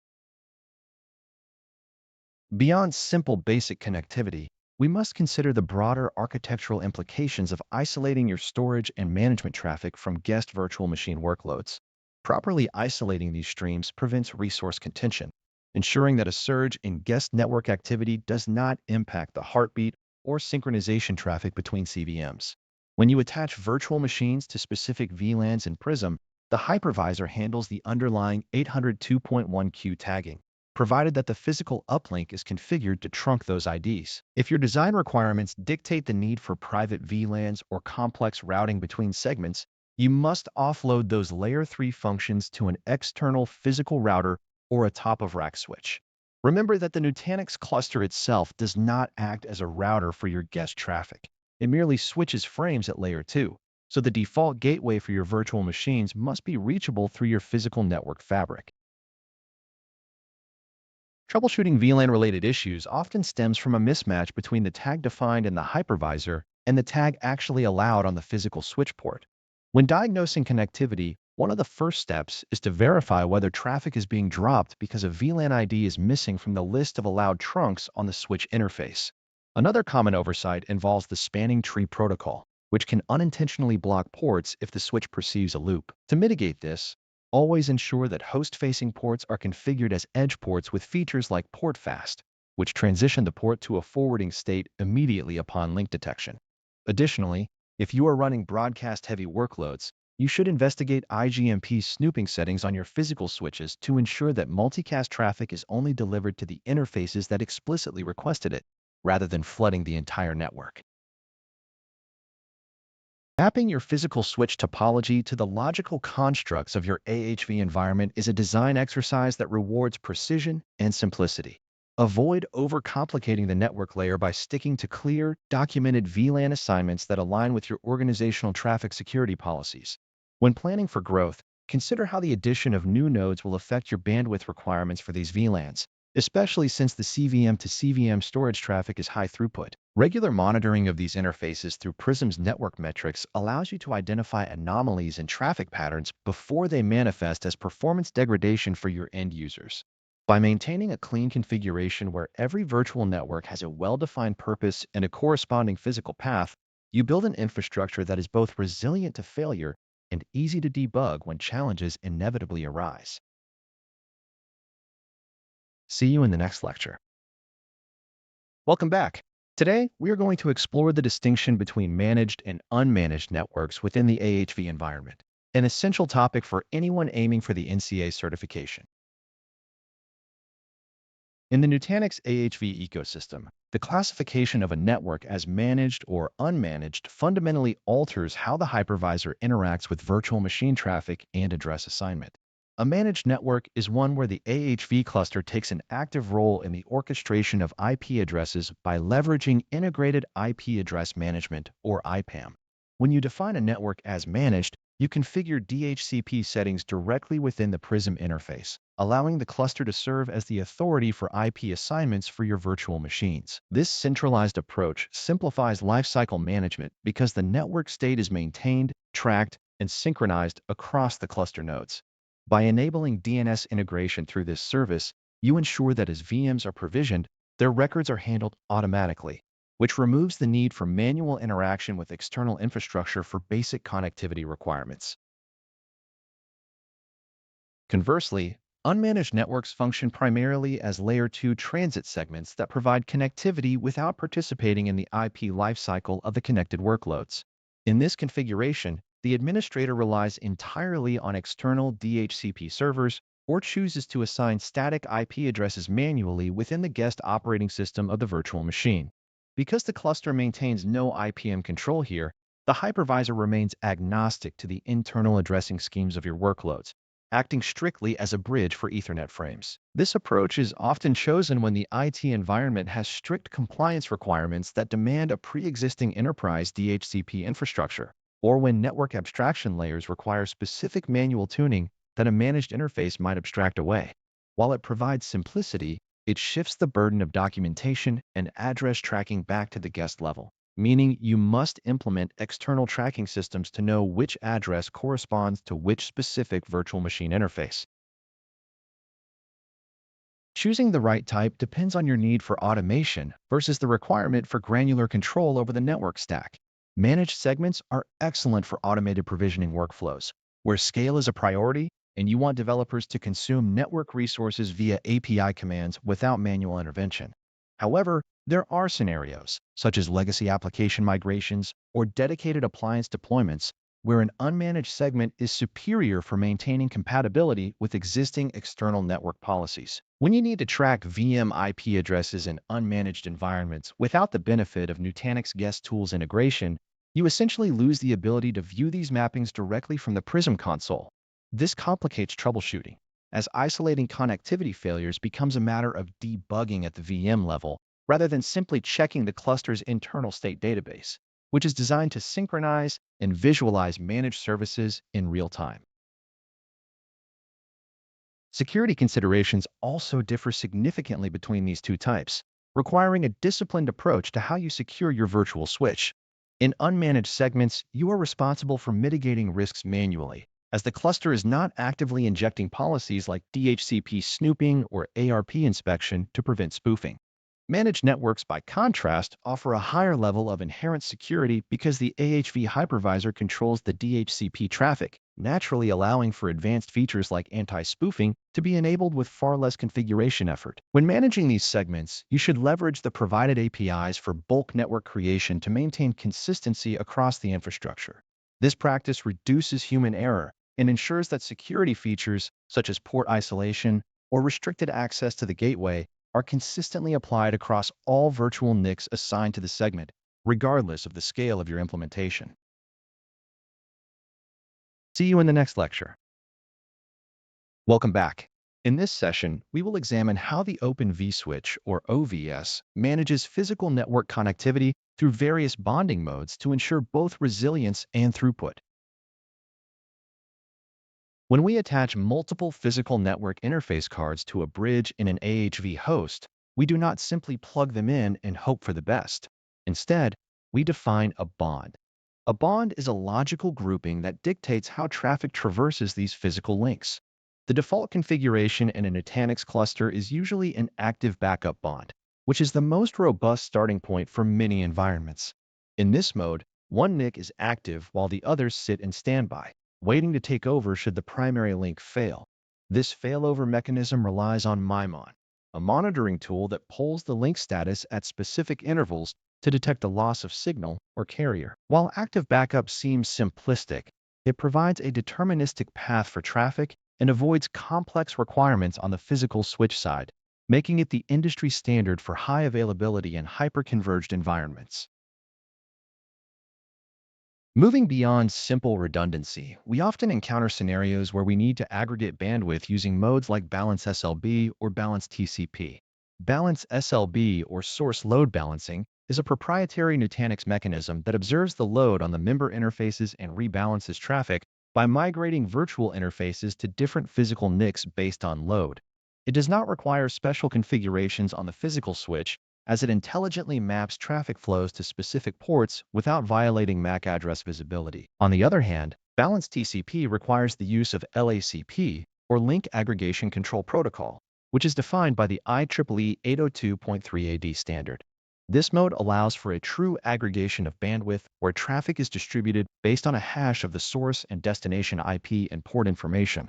A: Beyond simple basic connectivity, we must consider the broader architectural implications of isolating your storage and management traffic from guest virtual machine workloads. Properly isolating these streams prevents resource contention, ensuring that a surge in guest network activity does not impact the heartbeat or synchronization traffic between CVMs. When you attach virtual machines to specific VLANs in Prism, the hypervisor handles the underlying 802.1q tagging, provided that the physical uplink is configured to trunk those IDs. If your design requirements dictate the need for private VLANs or complex routing between segments, you must offload those Layer 3 functions to an external physical router or a top-of-rack switch. Remember that the Nutanix cluster itself does not act as a router for your guest traffic. It merely switches frames at Layer 2, so the default gateway for your virtual machines must be reachable through your physical network fabric. Troubleshooting VLAN-related issues often stems from a mismatch between the tag defined in the hypervisor and the tag actually allowed on the physical switch port. When diagnosing connectivity, one of the first steps is to verify whether traffic is being dropped because a VLAN ID is missing from the list of allowed trunks on the switch interface. Another common oversight involves the spanning tree protocol, which can unintentionally block ports if the switch perceives a loop. To mitigate this, always ensure that host-facing ports are configured as edge ports with features like port fast, which transition the port to a forwarding state immediately upon link detection. Additionally, if you are running broadcast-heavy workloads, you should investigate IGMP snooping settings on your physical switches to ensure that multicast traffic is only delivered to the interfaces that explicitly requested it, rather than flooding the entire network. Mapping your physical switch topology to the logical constructs of your AHV environment is a design exercise that rewards precision and simplicity. Avoid overcomplicating the network layer by sticking to clear, documented VLAN assignments that align with your organizational traffic security policies. When planning for growth, consider how the addition of new nodes will affect your bandwidth requirements for these VLANs, especially since the CVM to CVM storage traffic is high throughput. Regular monitoring of these interfaces through Prism's network metrics allows you to identify anomalies in traffic patterns before they manifest as performance degradation for your end users. By maintaining a clean configuration where every virtual network has a well-defined purpose and a corresponding physical path, you build an infrastructure that is both resilient to failure and easy to debug when challenges inevitably arise. See you in the next lecture. Welcome back. Today, we are going to explore the distinction between managed and unmanaged networks within the AHV environment, an essential topic for anyone aiming for the NCA certification. In the Nutanix AHV ecosystem, the classification of a network as managed or unmanaged fundamentally alters how the hypervisor interacts with virtual machine traffic and address assignment. A managed network is one where the AHV cluster takes an active role in the orchestration of IP addresses by leveraging Integrated IP Address Management, or IPAM. When you define a network as managed, you configure DHCP settings directly within the Prism interface, allowing the cluster to serve as the authority for IP assignments for your virtual machines. This centralized approach simplifies lifecycle management because the network state is maintained, tracked, and synchronized across the cluster nodes. By enabling DNS integration through this service, you ensure that as VMs are provisioned, their records are handled automatically, which removes the need for manual interaction with external infrastructure for basic connectivity requirements. Conversely, unmanaged networks function primarily as Layer 2 transit segments that provide connectivity without participating in the IP lifecycle of the connected workloads. In this configuration, the administrator relies entirely on external DHCP servers or chooses to assign static IP addresses manually within the guest operating system of the virtual machine. Because the cluster maintains no IPM control here, the hypervisor remains agnostic to the internal addressing schemes of your workloads, acting strictly as a bridge for Ethernet frames. This approach is often chosen when the IT environment has strict compliance requirements that demand a pre-existing enterprise DHCP infrastructure, or when network abstraction layers require specific manual tuning that a managed interface might abstract away. While it provides simplicity, it shifts the burden of documentation and address tracking back to the guest level, meaning you must implement external tracking systems to know which address corresponds to which specific virtual machine interface. Choosing the right type depends on your need for automation versus the requirement for granular control over the network stack. Managed segments are excellent for automated provisioning workflows, where scale is a priority and you want developers to consume network resources via API commands without manual intervention. However, there are scenarios, such as legacy application migrations or dedicated appliance deployments, where an unmanaged segment is superior for maintaining compatibility with existing external network policies. When you need to track VM IP addresses in unmanaged environments without the benefit of Nutanix Guest Tools integration, you essentially lose the ability to view these mappings directly from the Prism console. This complicates troubleshooting, as isolating connectivity failures becomes a matter of debugging at the VM level, rather than simply checking the cluster's internal state database, which is designed to synchronize and visualize managed services in real time. Security considerations also differ significantly between these two types, requiring a disciplined approach to how you secure your virtual switch. In unmanaged segments, you are responsible for mitigating risks manually, as the cluster is not actively injecting policies like DHCP snooping or ARP inspection to prevent spoofing. Managed networks, by contrast, offer a higher level of inherent security because the AHV hypervisor controls the DHCP traffic, naturally allowing for advanced features like anti-spoofing to be enabled with far less configuration effort. When managing these segments, you should leverage the provided APIs for bulk network creation to maintain consistency across the infrastructure. This practice reduces human error and ensures that security features, such as port isolation or restricted access to the gateway, are consistently applied across all virtual NICs assigned to the segment, regardless of the scale of your implementation. See you in the next lecture. Welcome back. In this session, we will examine how the Open vSwitch, or OVS, manages physical network connectivity through various bonding modes to ensure both resilience and throughput. When we attach multiple physical network interface cards to a bridge in an AHV host, we do not simply plug them in and hope for the best. Instead, we define a bond. A bond is a logical grouping that dictates how traffic traverses these physical links. The default configuration in a Nutanix cluster is usually an active backup bond, which is the most robust starting point for many environments. In this mode, one NIC is active while the others sit in standby, waiting to take over should the primary link fail. This failover mechanism relies on Mimon, a monitoring tool that polls the link status at specific intervals to detect a loss of signal or carrier. While active backup seems simplistic, it provides a deterministic path for traffic and avoids complex requirements on the physical switch side, making it the industry standard for high availability and hyperconverged environments. Moving beyond simple redundancy, we often encounter scenarios where we need to aggregate bandwidth using modes like balance SLB or balance TCP. Balance SLB, or source load balancing, is a proprietary Nutanix mechanism that observes the load on the member interfaces and rebalances traffic by migrating virtual interfaces to different physical NICs based on load. It does not require special configurations on the physical switch, as it intelligently maps traffic flows to specific ports without violating MAC address visibility. On the other hand, balanced TCP requires the use of LACP, or Link Aggregation Control Protocol, which is defined by the IEEE 802.3 AD standard. This mode allows for a true aggregation of bandwidth where traffic is distributed based on a hash of the source and destination IP and port information.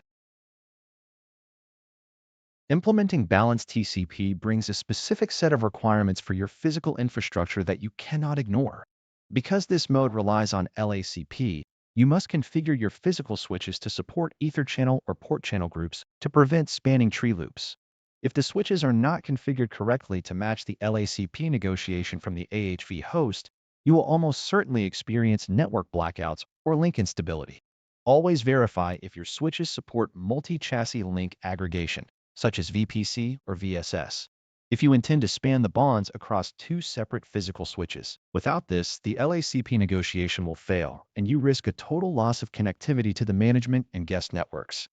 A: Implementing balanced TCP brings a specific set of requirements for your physical infrastructure that you cannot ignore. Because this mode relies on LACP, you must configure your physical switches to support Ether channel or port channel groups to prevent spanning tree loops. If the switches are not configured correctly to match the LACP negotiation from the AHV host, you will almost certainly experience network blackouts or link instability. Always verify if your switches support multi-chassis link aggregation, such as VPC or VSS, if you intend to span the bonds across two separate physical switches. Without this, the LACP negotiation will fail, and you risk a total loss of connectivity to the management and guest networks.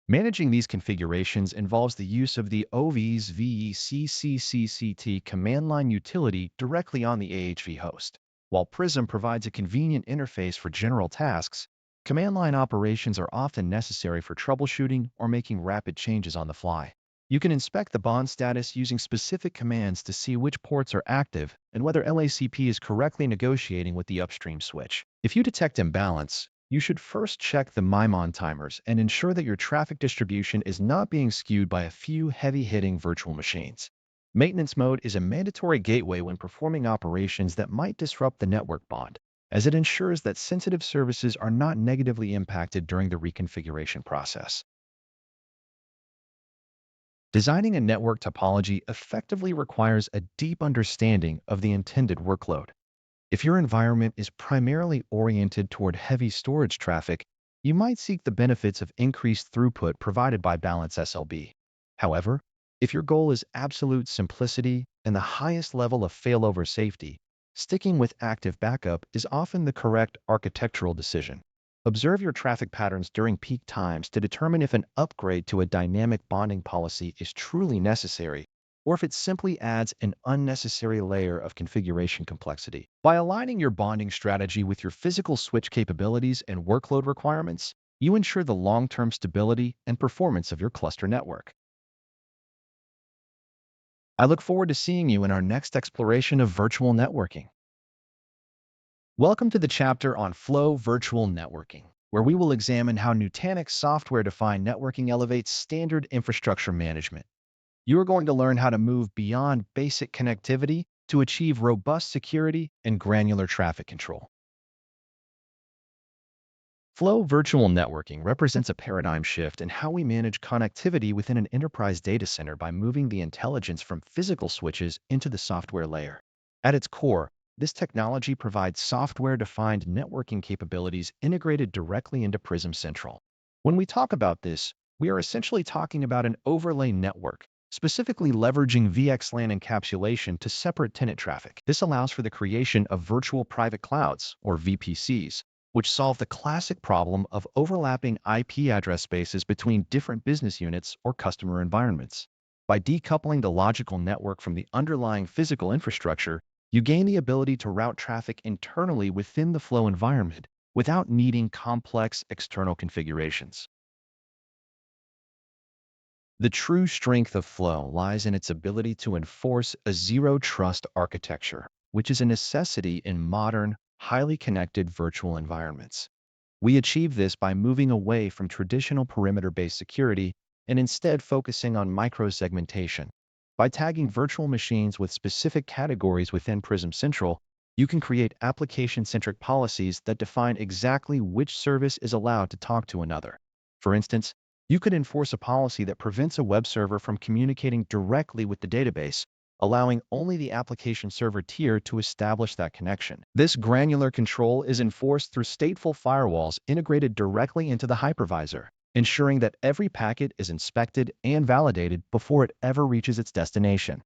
A: Managing these configurations involves the use of the OVS VECCCCT command line utility directly on the AHV host. While Prism provides a convenient interface for general tasks, command line operations are often necessary for troubleshooting or making rapid changes on the fly. You can inspect the bond status using specific commands to see which ports are active and whether LACP is correctly negotiating with the upstream switch. If you detect imbalance, you should first check the Mimon timers and ensure that your traffic distribution is not being skewed by a few heavy-hitting virtual machines. Maintenance mode is a mandatory gateway when performing operations that might disrupt the network bond, as it ensures that sensitive services are not negatively impacted during the reconfiguration process. Designing a network topology effectively requires a deep understanding of the intended workload. If your environment is primarily oriented toward heavy storage traffic, you might seek the benefits of increased throughput provided by Balance SLB. However, if your goal is absolute simplicity and the highest level of failover safety, sticking with active backup is often the correct architectural decision. Observe your traffic patterns during peak times to determine if an upgrade to a dynamic bonding policy is truly necessary or if it simply adds an unnecessary layer of configuration complexity. By aligning your bonding strategy with your physical switch capabilities and workload requirements, you ensure the long-term stability and performance of your cluster network. I look forward to seeing you in our next exploration of virtual networking. Welcome to the chapter on Flow Virtual Networking, where we will examine how Nutanix software-defined networking elevates standard infrastructure management. You are going to learn how to move beyond basic connectivity to achieve robust security and granular traffic control. Flow Virtual Networking represents a paradigm shift in how we manage connectivity within an enterprise data center by moving the intelligence from physical switches into the software layer. At its core, this technology provides software-defined networking capabilities integrated directly into Prism Central. When we talk about this, we are essentially talking about an overlay network, specifically leveraging VXLAN encapsulation to separate tenant traffic. This allows for the creation of virtual private clouds, or VPCs, which solve the classic problem of overlapping IP address spaces between different business units or customer environments. By decoupling the logical network from the underlying physical infrastructure, you gain the ability to route traffic internally within the flow environment without needing complex external configurations. The true strength of Flow lies in its ability to enforce a zero-trust architecture, which is a necessity in modern, highly connected virtual environments. We achieve this by moving away from traditional perimeter-based security and instead focusing on micro-segmentation. By tagging virtual machines with specific categories within Prism Central, you can create application-centric policies that define exactly which service is allowed to talk to another. For instance, you could enforce a policy that prevents a web server from communicating directly with the database, allowing only the application server tier to establish that connection. This granular control is enforced through stateful firewalls integrated directly into the hypervisor, ensuring that every packet is inspected and validated before it ever reaches its destination.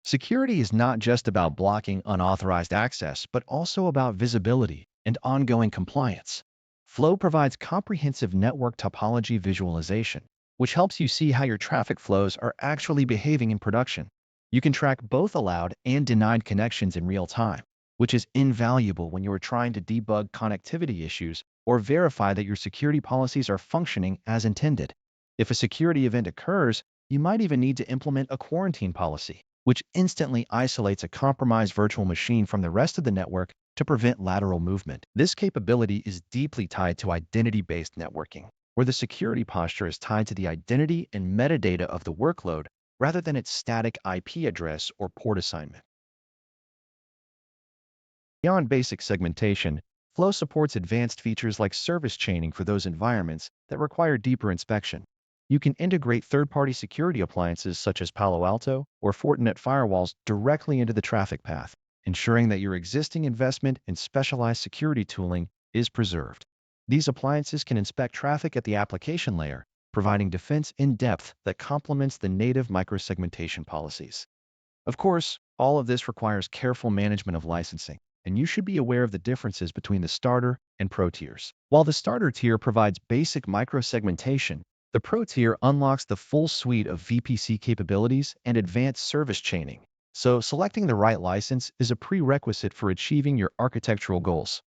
A: Security is not just about blocking unauthorized access, but also about visibility and ongoing compliance. Flow provides comprehensive network topology visualization, which helps you see how your traffic flows are actually behaving in production. You can track both allowed and denied connections in real time, which is invaluable when you are trying to debug connectivity issues or verify that your security policies are functioning as intended. If a security event occurs, you might even need to implement a quarantine policy, which instantly isolates a compromised virtual machine from the rest of the network to prevent lateral movement. This capability is deeply tied to identity-based networking, where the security posture is tied to the identity and metadata of the workload rather than its static IP address or port assignment. Beyond basic segmentation, Flow supports advanced features like service chaining for those environments that require deeper inspection. You can integrate third-party security appliances such as Palo Alto or Fortinet firewalls directly into the traffic path, ensuring that your existing investment in specialized security tooling is preserved. These appliances can inspect traffic at the application layer, providing defense in depth that complements the native microsegmentation policies. Of course, all of this requires careful management of licensing, and you should be aware of the differences between the starter and pro tiers. While the starter tier provides basic microsegmentation, the pro tier unlocks the full suite of VPC capabilities and advanced service chaining, so selecting the right license is a prerequisite for achieving your architectural goals.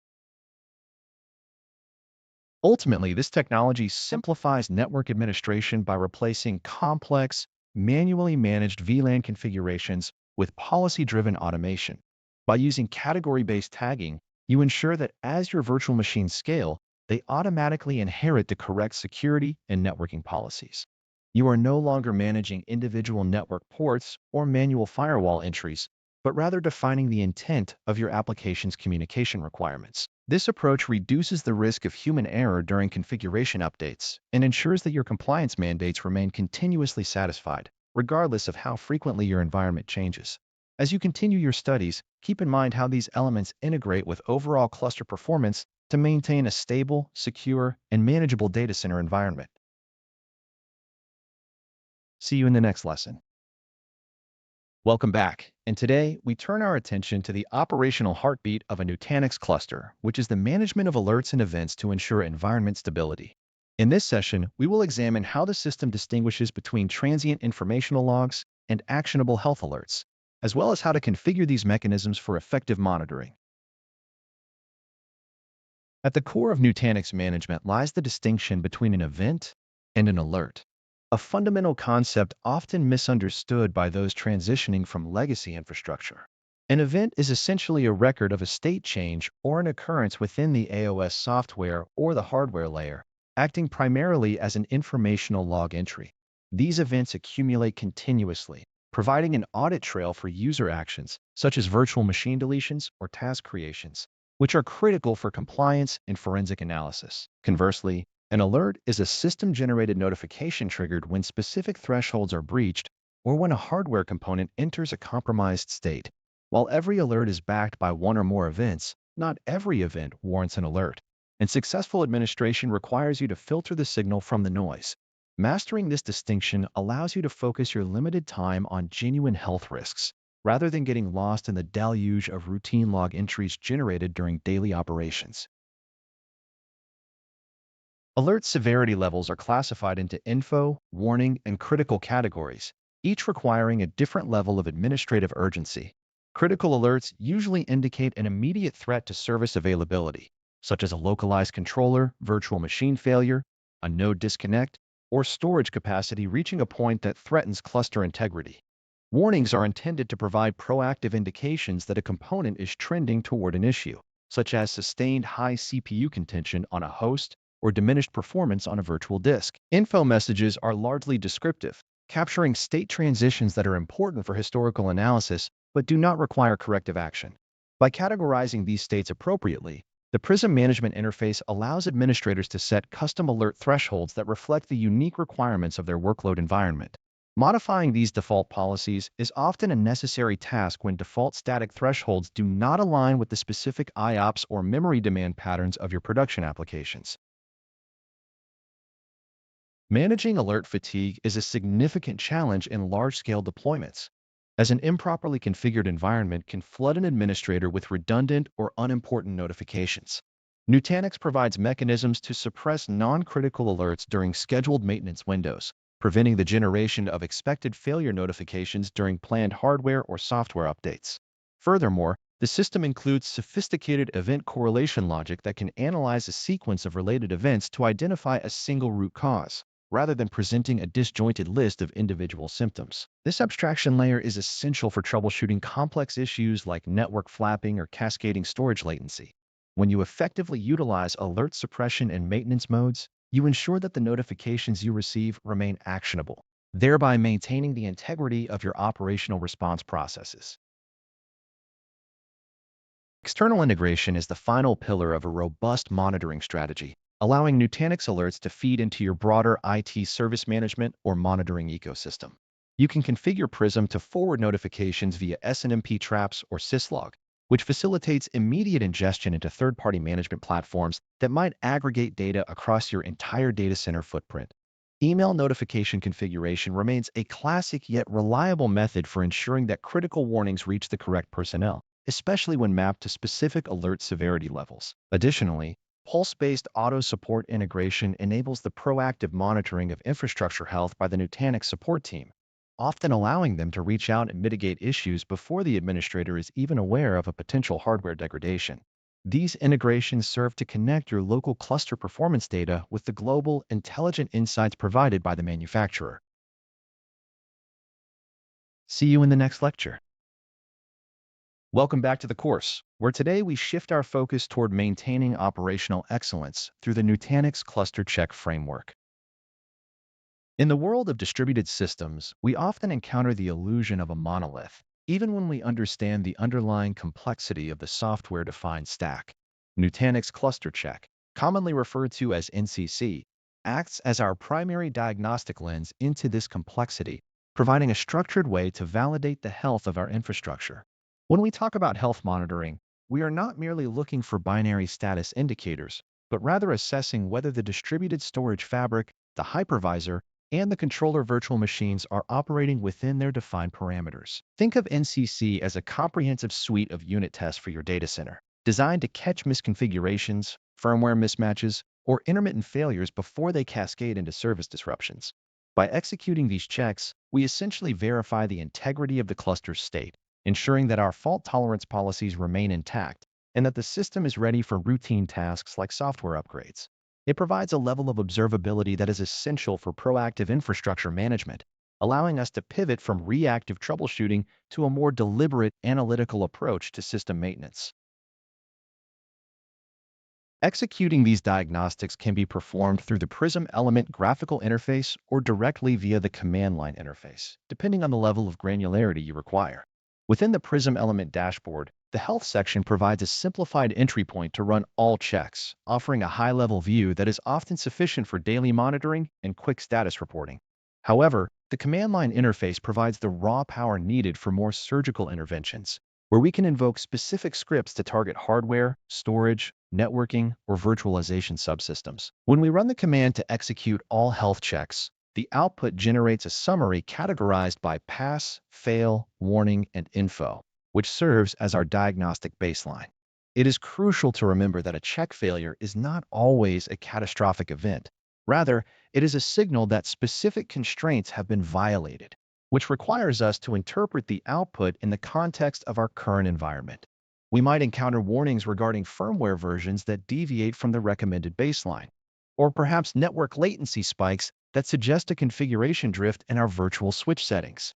A: Ultimately, this technology simplifies network administration by replacing complex, manually managed VLAN configurations with policy-driven automation. By using category-based tagging, you ensure that as your virtual machines scale, they automatically inherit the correct security and networking policies. You are no longer managing individual network ports or manual firewall entries, but rather defining the intent of your application's communication requirements. This approach reduces the risk of human error during configuration updates and ensures that your compliance mandates remain continuously satisfied, regardless of how frequently your environment changes. As you continue your studies, keep in mind how these elements integrate with overall cluster performance to maintain a stable, secure, and manageable data center environment. See you in the next lesson. Welcome back, and today we turn our attention to the operational heartbeat of a Nutanix cluster, which is the management of alerts and events to ensure environment stability. In this session, we will examine how the system distinguishes between transient informational logs and actionable health alerts, as well as how to configure these mechanisms for effective monitoring. At the core of Nutanix management lies the distinction between an event and an alert, a fundamental concept often misunderstood by those transitioning from legacy infrastructure. An event is essentially a record of a state change or an occurrence within the AOS software or the hardware layer, acting primarily as an informational log entry. These events accumulate continuously, providing an audit trail for user actions, such as virtual machine deletions or task creations, which are critical for compliance and forensic analysis. Conversely, an alert is a system-generated notification triggered when specific thresholds are breached or when a hardware component enters a compromised state. While every alert is backed by one or more events, not every event warrants an alert, and successful administration requires you to filter the signal from the noise. Mastering this distinction allows you to focus your limited time on genuine health risks, rather than getting lost in the deluge of routine log entries generated during daily operations. Alert severity levels are classified into info, warning, and critical categories, each requiring a different level of administrative urgency. Critical alerts usually indicate an immediate threat to service availability, such as a localized controller, virtual machine failure, a node disconnect, or storage capacity reaching a point that threatens cluster integrity. Warnings are intended to provide proactive indications that a component is trending toward an issue, such as sustained high CPU contention on a host or diminished performance on a virtual disk. Info messages are largely descriptive, capturing state transitions that are important for historical analysis but do not require corrective action. By categorizing these states appropriately, the Prism Management interface allows administrators to set custom alert thresholds that reflect the unique requirements of their workload environment. Modifying these default policies is often a necessary task when default static thresholds do not align with the specific IOPS or memory demand patterns of your production applications. Managing alert fatigue is a significant challenge in large-scale deployments, as an improperly configured environment can flood an administrator with redundant or unimportant notifications. Nutanix provides mechanisms to suppress non-critical alerts during scheduled maintenance windows, preventing the generation of expected failure notifications during planned hardware or software updates. Furthermore, the system includes sophisticated event correlation logic that can analyze a sequence of related events to identify a single root cause, rather than presenting a disjointed list of individual symptoms. This abstraction layer is essential for troubleshooting complex issues like network flapping or cascading storage latency. When you effectively utilize alert suppression and maintenance modes, you ensure that the notifications you receive remain actionable, thereby maintaining the integrity of your operational response processes. External integration is the final pillar of a robust monitoring strategy, allowing Nutanix alerts to feed into your broader IT service management or monitoring ecosystem. You can configure Prism to forward notifications via SNMP traps or syslog, which facilitates immediate ingestion into third-party management platforms that might aggregate data across your entire data center footprint. Email notification configuration remains a classic yet reliable method for ensuring that critical warnings reach the correct personnel, especially when mapped to specific alert severity levels. Additionally, pulse-based auto-support integration enables the proactive monitoring of infrastructure health by the Nutanix support team, often allowing them to reach out and mitigate issues before the administrator is even aware of a potential hardware degradation. These integrations serve to connect your local cluster performance data with the global, intelligent insights provided by the manufacturer. See you in the next lecture. Welcome back to the course, where today we shift our focus toward maintaining operational excellence through the Nutanix Cluster Check framework. In the world of distributed systems, we often encounter the illusion of a monolith, even when we understand the underlying complexity of the software-defined stack. Nutanix Cluster Check, commonly referred to as NCC, acts as our primary diagnostic lens into this complexity, providing a structured way to validate the health of our infrastructure. When we talk about health monitoring, we are not merely looking for binary status indicators, but rather assessing whether the distributed storage fabric, the hypervisor, and the controller virtual machines are operating within their defined parameters. Think of NCC as a comprehensive suite of unit tests for your data center, designed to catch misconfigurations, firmware mismatches, or intermittent failures before they cascade into service disruptions. By executing these checks, we essentially verify the integrity of the cluster's state, ensuring that our fault tolerance policies remain intact and that the system is ready for routine tasks like software upgrades. It provides a level of observability that is essential for proactive infrastructure management, allowing us to pivot from reactive troubleshooting to a more deliberate analytical approach to system maintenance. Executing these diagnostics can be performed through the Prism Element graphical interface or directly via the command line interface, depending on the level of granularity you require. Within the Prism Element dashboard, the Health section provides a simplified entry point to run all checks, offering a high-level view that is often sufficient for daily monitoring and quick status reporting. However, the command line interface provides the raw power needed for more surgical interventions, where we can invoke specific scripts to target hardware, storage, networking, or virtualization subsystems. When we run the command to execute all health checks, the output generates a summary categorized by pass, fail, warning, and info, which serves as our diagnostic baseline. It is crucial to remember that a check failure is not always a catastrophic event. Rather, it is a signal that specific constraints have been violated, which requires us to interpret the output in the context of our current environment. We might encounter warnings regarding firmware versions that deviate from the recommended baseline, or perhaps network latency spikes that suggest a configuration drift in our virtual switch settings.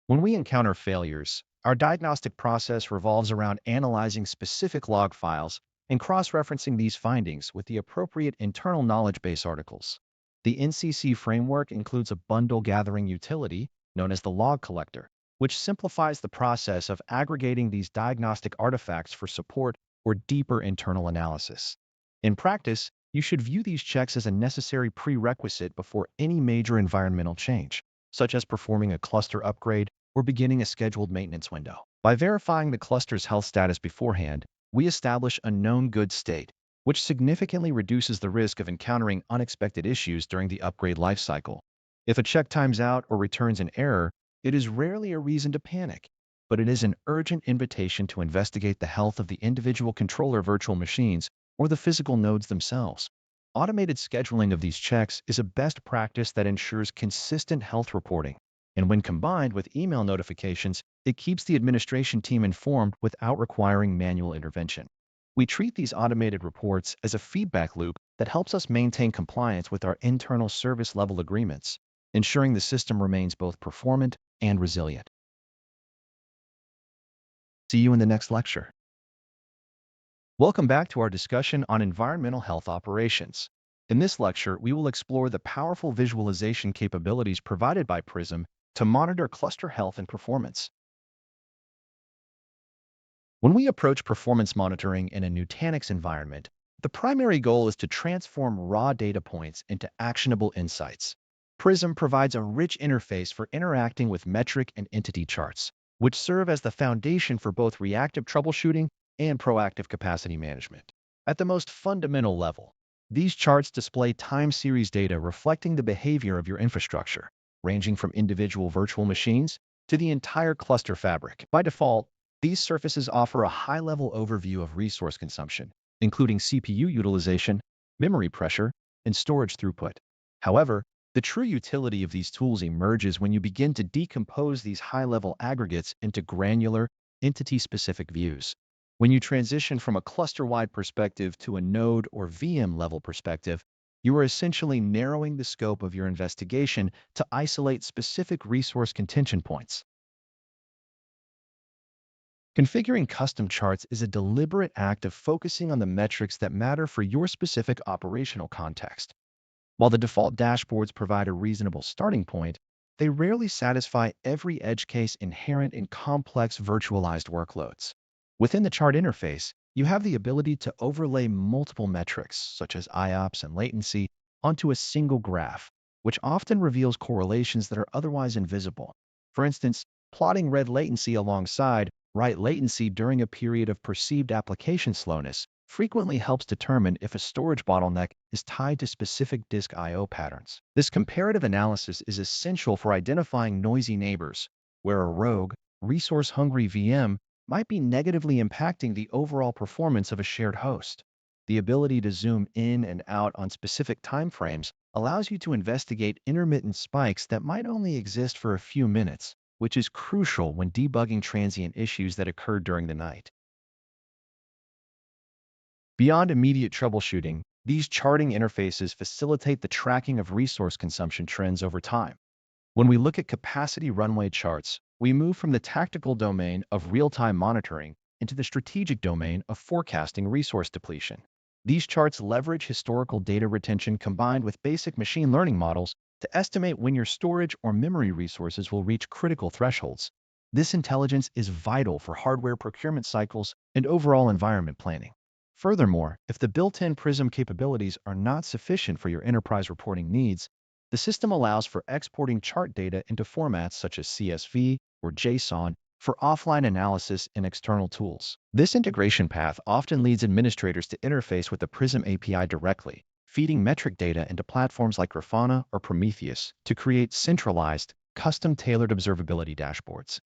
A: When we encounter failures, our diagnostic process revolves around analyzing specific log files and cross-referencing these findings with the appropriate internal knowledge base articles. The NCC framework includes a bundle gathering utility known as the log collector, which simplifies the process of aggregating these diagnostic artifacts for support or deeper internal analysis. In practice, you should view these checks as a necessary prerequisite before any major environmental change, such as performing a cluster upgrade or beginning a scheduled maintenance window. By verifying the cluster's health status beforehand, we establish a known good state, which significantly reduces the risk of encountering unexpected issues during the upgrade lifecycle. If a check times out or returns an error, it is rarely a reason to panic, but it is an urgent invitation to investigate the health of the individual controller virtual machines or the physical nodes themselves. Automated scheduling of these checks is a best practice that ensures consistent health reporting, and when combined with email notifications, it keeps the administration team informed without requiring manual intervention. We treat these automated reports as a feedback loop that helps us maintain compliance with our internal service level agreements, ensuring the system remains both performant and resilient. See you in the next lecture. Welcome back to our discussion on environmental health operations. In this lecture, we will explore the powerful visualization capabilities provided by Prism to monitor cluster health and performance. When we approach performance monitoring in a Nutanix environment, the primary goal is to transform raw data points into actionable insights. Prism provides a rich interface for interacting with metric and entity charts, which serve as the foundation for both reactive troubleshooting and proactive capacity management. At the most fundamental level, these charts display time series data reflecting the behavior of your infrastructure, ranging from individual virtual machines to the entire cluster fabric. By default, these surfaces offer a high-level overview of resource consumption, including CPU utilization, memory pressure, and storage throughput. However, the true utility of these tools emerges when you begin to decompose these high-level aggregates into granular, entity-specific views. When you transition from a cluster-wide perspective to a node or VM-level perspective, you are essentially narrowing the scope of your investigation to isolate specific resource contention points. Configuring custom charts is a deliberate act of focusing on the metrics that matter for your specific operational context. While the default dashboards provide a reasonable starting point, they rarely satisfy every edge case inherent in complex virtualized workloads. Within the chart interface, you have the ability to overlay multiple metrics, such as IOPS and latency, onto a single graph, which often reveals correlations that are otherwise invisible. For instance, plotting read latency alongside write latency during a period of perceived application slowness frequently helps determine if a storage bottleneck is tied to specific disk I/O patterns. This comparative analysis is essential for identifying noisy neighbors, where a rogue, resource-hungry VM might be negatively impacting the overall performance of a shared host. The ability to zoom in and out on specific timeframes allows you to investigate intermittent spikes that might only exist for a few minutes, which is crucial when debugging transient issues that occurred during the night. Beyond immediate troubleshooting, these charting interfaces facilitate the tracking of resource consumption trends over time. When we look at capacity runway charts, we move from the tactical domain of real-time monitoring into the strategic domain of forecasting resource depletion. These charts leverage historical data retention combined with basic machine learning models to estimate when your storage or memory resources will reach critical thresholds. This intelligence is vital for hardware procurement cycles and overall environment planning. Furthermore, if the built-in Prism capabilities are not sufficient for your enterprise reporting needs, the system allows for exporting chart data into formats such as CSV or JSON for offline analysis in external tools. This integration path often leads administrators to interface with the Prism API directly, feeding metric data into platforms like Grafana or Prometheus to create centralized, custom-tailored observability dashboards.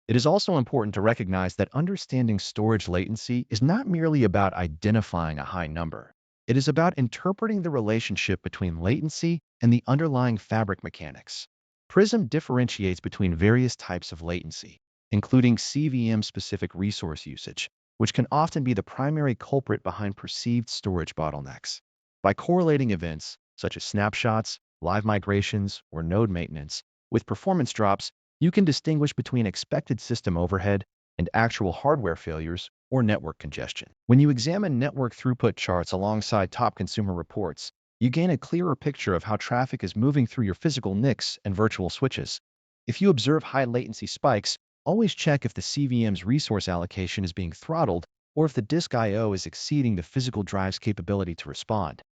A: It is also important to recognize that understanding storage latency is not merely about identifying a high number. It is about interpreting the relationship between latency and the underlying fabric mechanics. Prism differentiates between various types of latency, including CVM-specific resource usage, which can often be the primary culprit behind perceived storage bottlenecks. By correlating events, such as snapshots, live migrations, or node maintenance, with performance drops, you can distinguish between expected system overhead and actual hardware failures or network congestion. When you examine network throughput charts alongside top consumer reports, you gain a clearer picture of how traffic is moving through your physical NICs and virtual switches. If you observe high latency spikes, always check if the CVM's resource allocation is being throttled or if the disk I/O is exceeding the physical drive's capability to respond.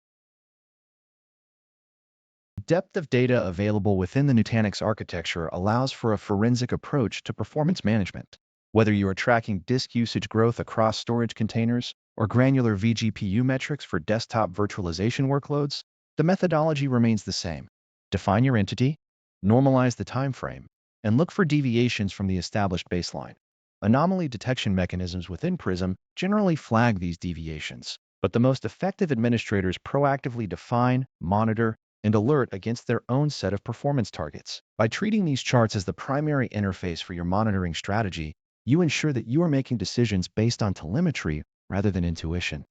A: Depth of data available within the Nutanix architecture allows for a forensic approach to performance management. Whether you are tracking disk usage growth across storage containers or granular vGPU metrics for desktop virtualization workloads, the methodology remains the same. Define your entity, normalize the time frame, and look for deviations from the established baseline. Anomaly detection mechanisms within Prism generally flag these deviations, but the most effective administrators proactively define, monitor, and alert against their own set of performance targets. By treating these charts as the primary interface for your monitoring strategy, you ensure that you are making decisions based on telemetry rather than intuition.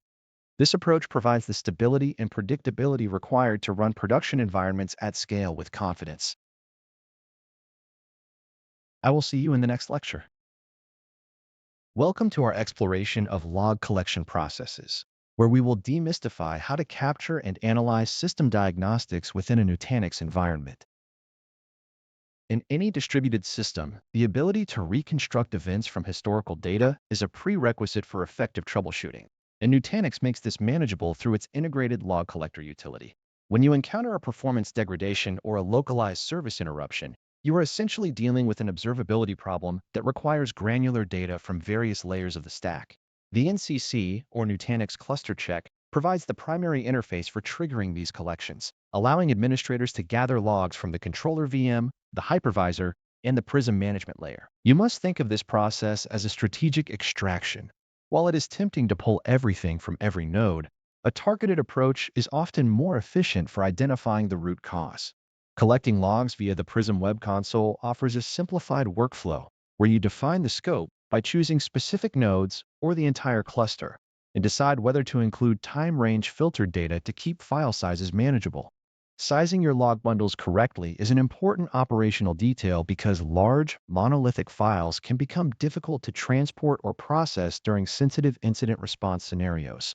A: This approach provides the stability and predictability required to run production environments at scale with confidence. I will see you in the next lecture. Welcome to our exploration of log collection processes, where we will demystify how to capture and analyze system diagnostics within a Nutanix environment. In any distributed system, the ability to reconstruct events from historical data is a prerequisite for effective troubleshooting, and Nutanix makes this manageable through its integrated log collector utility. When you encounter a performance degradation or a localized service interruption, you are essentially dealing with an observability problem that requires granular data from various layers of the stack. The NCC, or Nutanix Cluster Check, provides the primary interface for triggering these collections, allowing administrators to gather logs from the controller VM, the hypervisor, and the Prism management layer. You must think of this process as a strategic extraction. While it is tempting to pull everything from every node, a targeted approach is often more efficient for identifying the root cause. Collecting logs via the Prism Web Console offers a simplified workflow where you define the scope by choosing specific nodes or the entire cluster, and decide whether to include time range filtered data to keep file sizes manageable. Sizing your log bundles correctly is an important operational detail because large, monolithic files can become difficult to transport or process during sensitive incident response scenarios.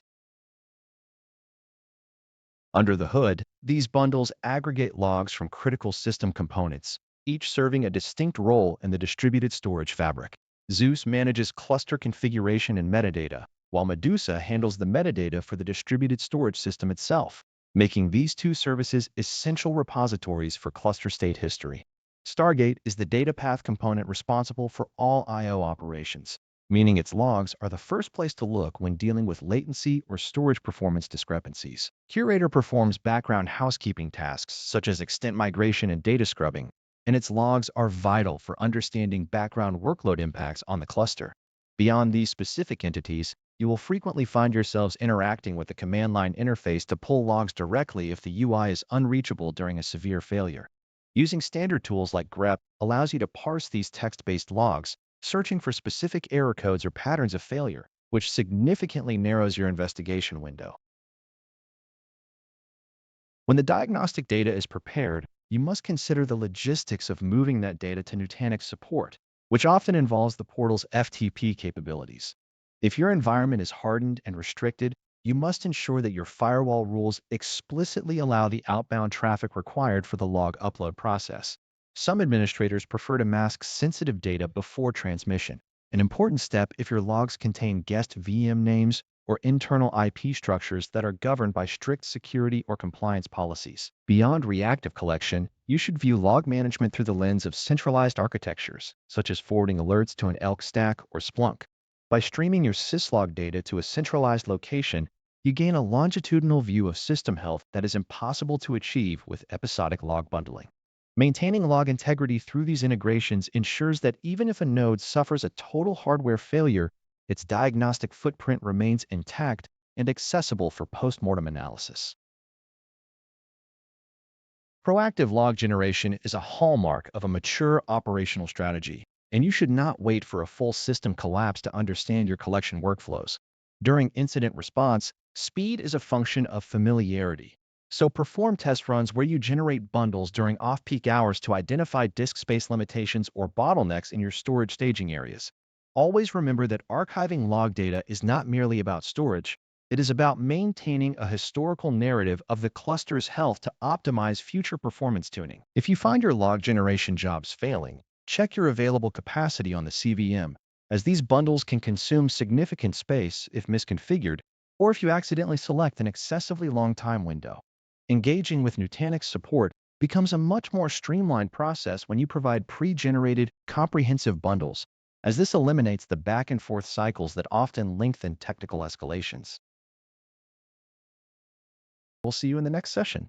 A: Under the hood, these bundles aggregate logs from critical system components, each serving a distinct role in the distributed storage fabric. Zeus manages cluster configuration and metadata, while Medusa handles the metadata for the distributed storage system itself, making these two services essential repositories for cluster state history. Stargate is the data path component responsible for all I/O operations, meaning its logs are the first place to look when dealing with latency or storage performance discrepancies. Curator performs background housekeeping tasks such as extent migration and data scrubbing, and its logs are vital for understanding background workload impacts on the cluster. Beyond these specific entities, you will frequently find yourselves interacting with the command line interface to pull logs directly if the UI is unreachable during a severe failure. Using standard tools like grep allows you to parse these text-based logs, searching for specific error codes or patterns of failure, which significantly narrows your investigation window. When the diagnostic data is prepared, you must consider the logistics of moving that data to Nutanix support, which often involves the portal's FTP capabilities. If your environment is hardened and restricted, you must ensure that your firewall rules explicitly allow the outbound traffic required for the log upload process. Some administrators prefer to mask sensitive data before transmission, an important step if your logs contain guest VM names or internal IP structures that are governed by strict security or compliance policies. Beyond reactive collection, you should view log management through the lens of centralized architectures, such as forwarding alerts to an Elk stack or Splunk. By streaming your syslog data to a centralized location, you gain a longitudinal view of system health that is impossible to achieve with episodic log bundling. Maintaining log integrity through these integrations ensures that even if a node suffers a total hardware failure, its diagnostic footprint remains intact and accessible for post-mortem analysis. Proactive log generation is a hallmark of a mature operational strategy, and you should not wait for a full system collapse to understand your collection workflows. During incident response, speed is a function of familiarity. So perform test runs where you generate bundles during off-peak hours to identify disk space limitations or bottlenecks in your storage staging areas. Always remember that archiving log data is not merely about storage. It is about maintaining a historical narrative of the cluster's health to optimize future performance tuning. If you find your log generation jobs failing, check your available capacity on the CVM, as these bundles can consume significant space if misconfigured, or if you accidentally select an excessively long time window. Engaging with Nutanix support becomes a much more streamlined process when you provide pre-generated, comprehensive bundles, as this eliminates the back-and-forth cycles that often lengthen technical escalations. We'll see you in the next session.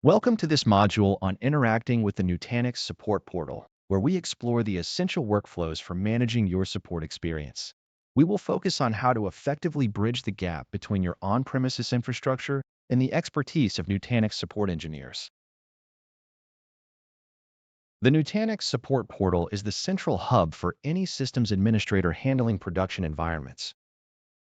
A: Welcome to this module on interacting with the Nutanix support portal, where we explore the essential workflows for managing your support experience. We will focus on how to effectively bridge the gap between your on-premises infrastructure and the expertise of Nutanix support engineers. The Nutanix support portal is the central hub for any systems administrator handling production environments.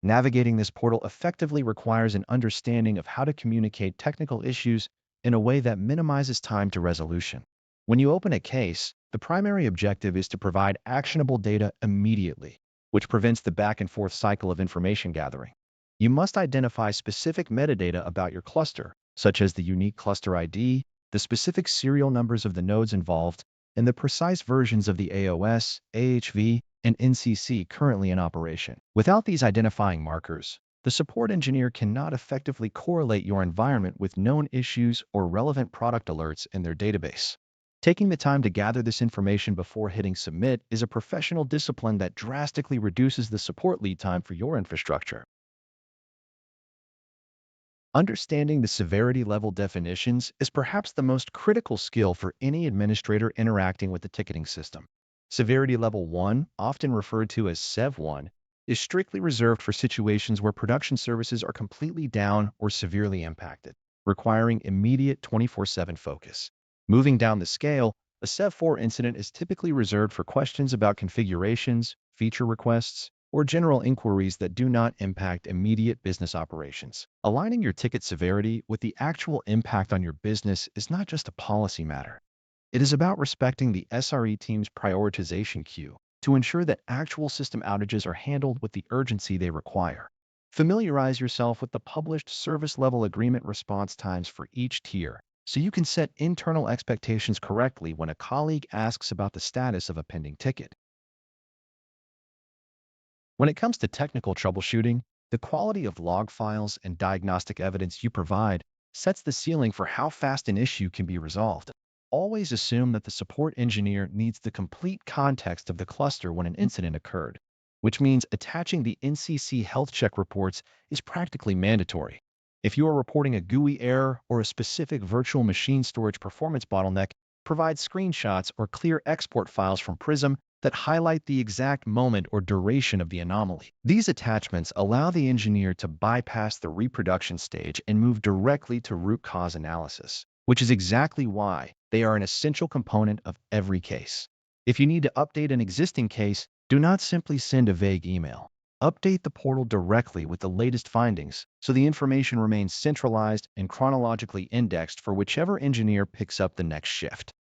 A: Navigating this portal effectively requires an understanding of how to communicate technical issues in a way that minimizes time to resolution. When you open a case, the primary objective is to provide actionable data immediately, which prevents the back-and-forth cycle of information gathering. You must identify specific metadata about your cluster, such as the unique cluster ID, the specific serial numbers of the nodes involved, and the precise versions of the AOS, AHV, and NCC currently in operation. Without these identifying markers, the support engineer cannot effectively correlate your environment with known issues or relevant product alerts in their database. Taking the time to gather this information before hitting submit is a professional discipline that drastically reduces the support lead time for your infrastructure. Understanding the severity level definitions is perhaps the most critical skill for any administrator interacting with the ticketing system. Severity level 1, often referred to as Sev 1, is strictly reserved for situations where production services are completely down or severely impacted, requiring immediate 24/7 focus. Moving down the scale, a Sev 4 incident is typically reserved for questions about configurations, feature requests, or general inquiries that do not impact immediate business operations. Aligning your ticket severity with the actual impact on your business is not just a policy matter. It is about respecting the SRE team's prioritization queue to ensure that actual system outages are handled with the urgency they require. Familiarize yourself with the published service level agreement response times for each tier, so you can set internal expectations correctly when a colleague asks about the status of a pending ticket. When it comes to technical troubleshooting, the quality of log files and diagnostic evidence you provide sets the ceiling for how fast an issue can be resolved. Always assume that the support engineer needs the complete context of the cluster when an incident occurred, which means attaching the NCC health check reports is practically mandatory. If you are reporting a GUI error or a specific virtual machine storage performance bottleneck, provide screenshots or clear export files from Prism that highlight the exact moment or duration of the anomaly. These attachments allow the engineer to bypass the reproduction stage and move directly to root cause analysis, which is exactly why they are an essential component of every case. If you need to update an existing case, do not simply send a vague email. Update the portal directly with the latest findings so the information remains centralized and chronologically indexed for whichever engineer picks up the next shift.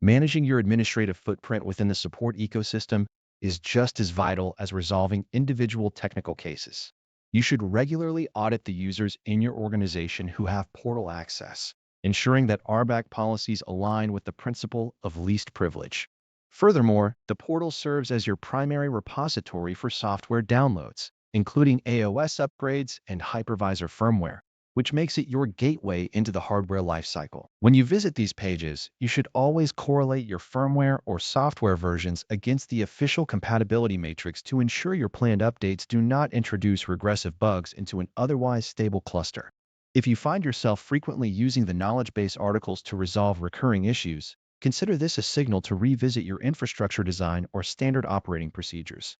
A: Managing your administrative footprint within the support ecosystem is just as vital as resolving individual technical cases. You should regularly audit the users in your organization who have portal access, ensuring that RBAC policies align with the principle of least privilege. Furthermore, the portal serves as your primary repository for software downloads, including AOS upgrades and hypervisor firmware, which makes it your gateway into the hardware lifecycle. When you visit these pages, you should always correlate your firmware or software versions against the official compatibility matrix to ensure your planned updates do not introduce regressive bugs into an otherwise stable cluster. If you find yourself frequently using the knowledge base articles to resolve recurring issues, consider this a signal to revisit your infrastructure design or standard operating procedures.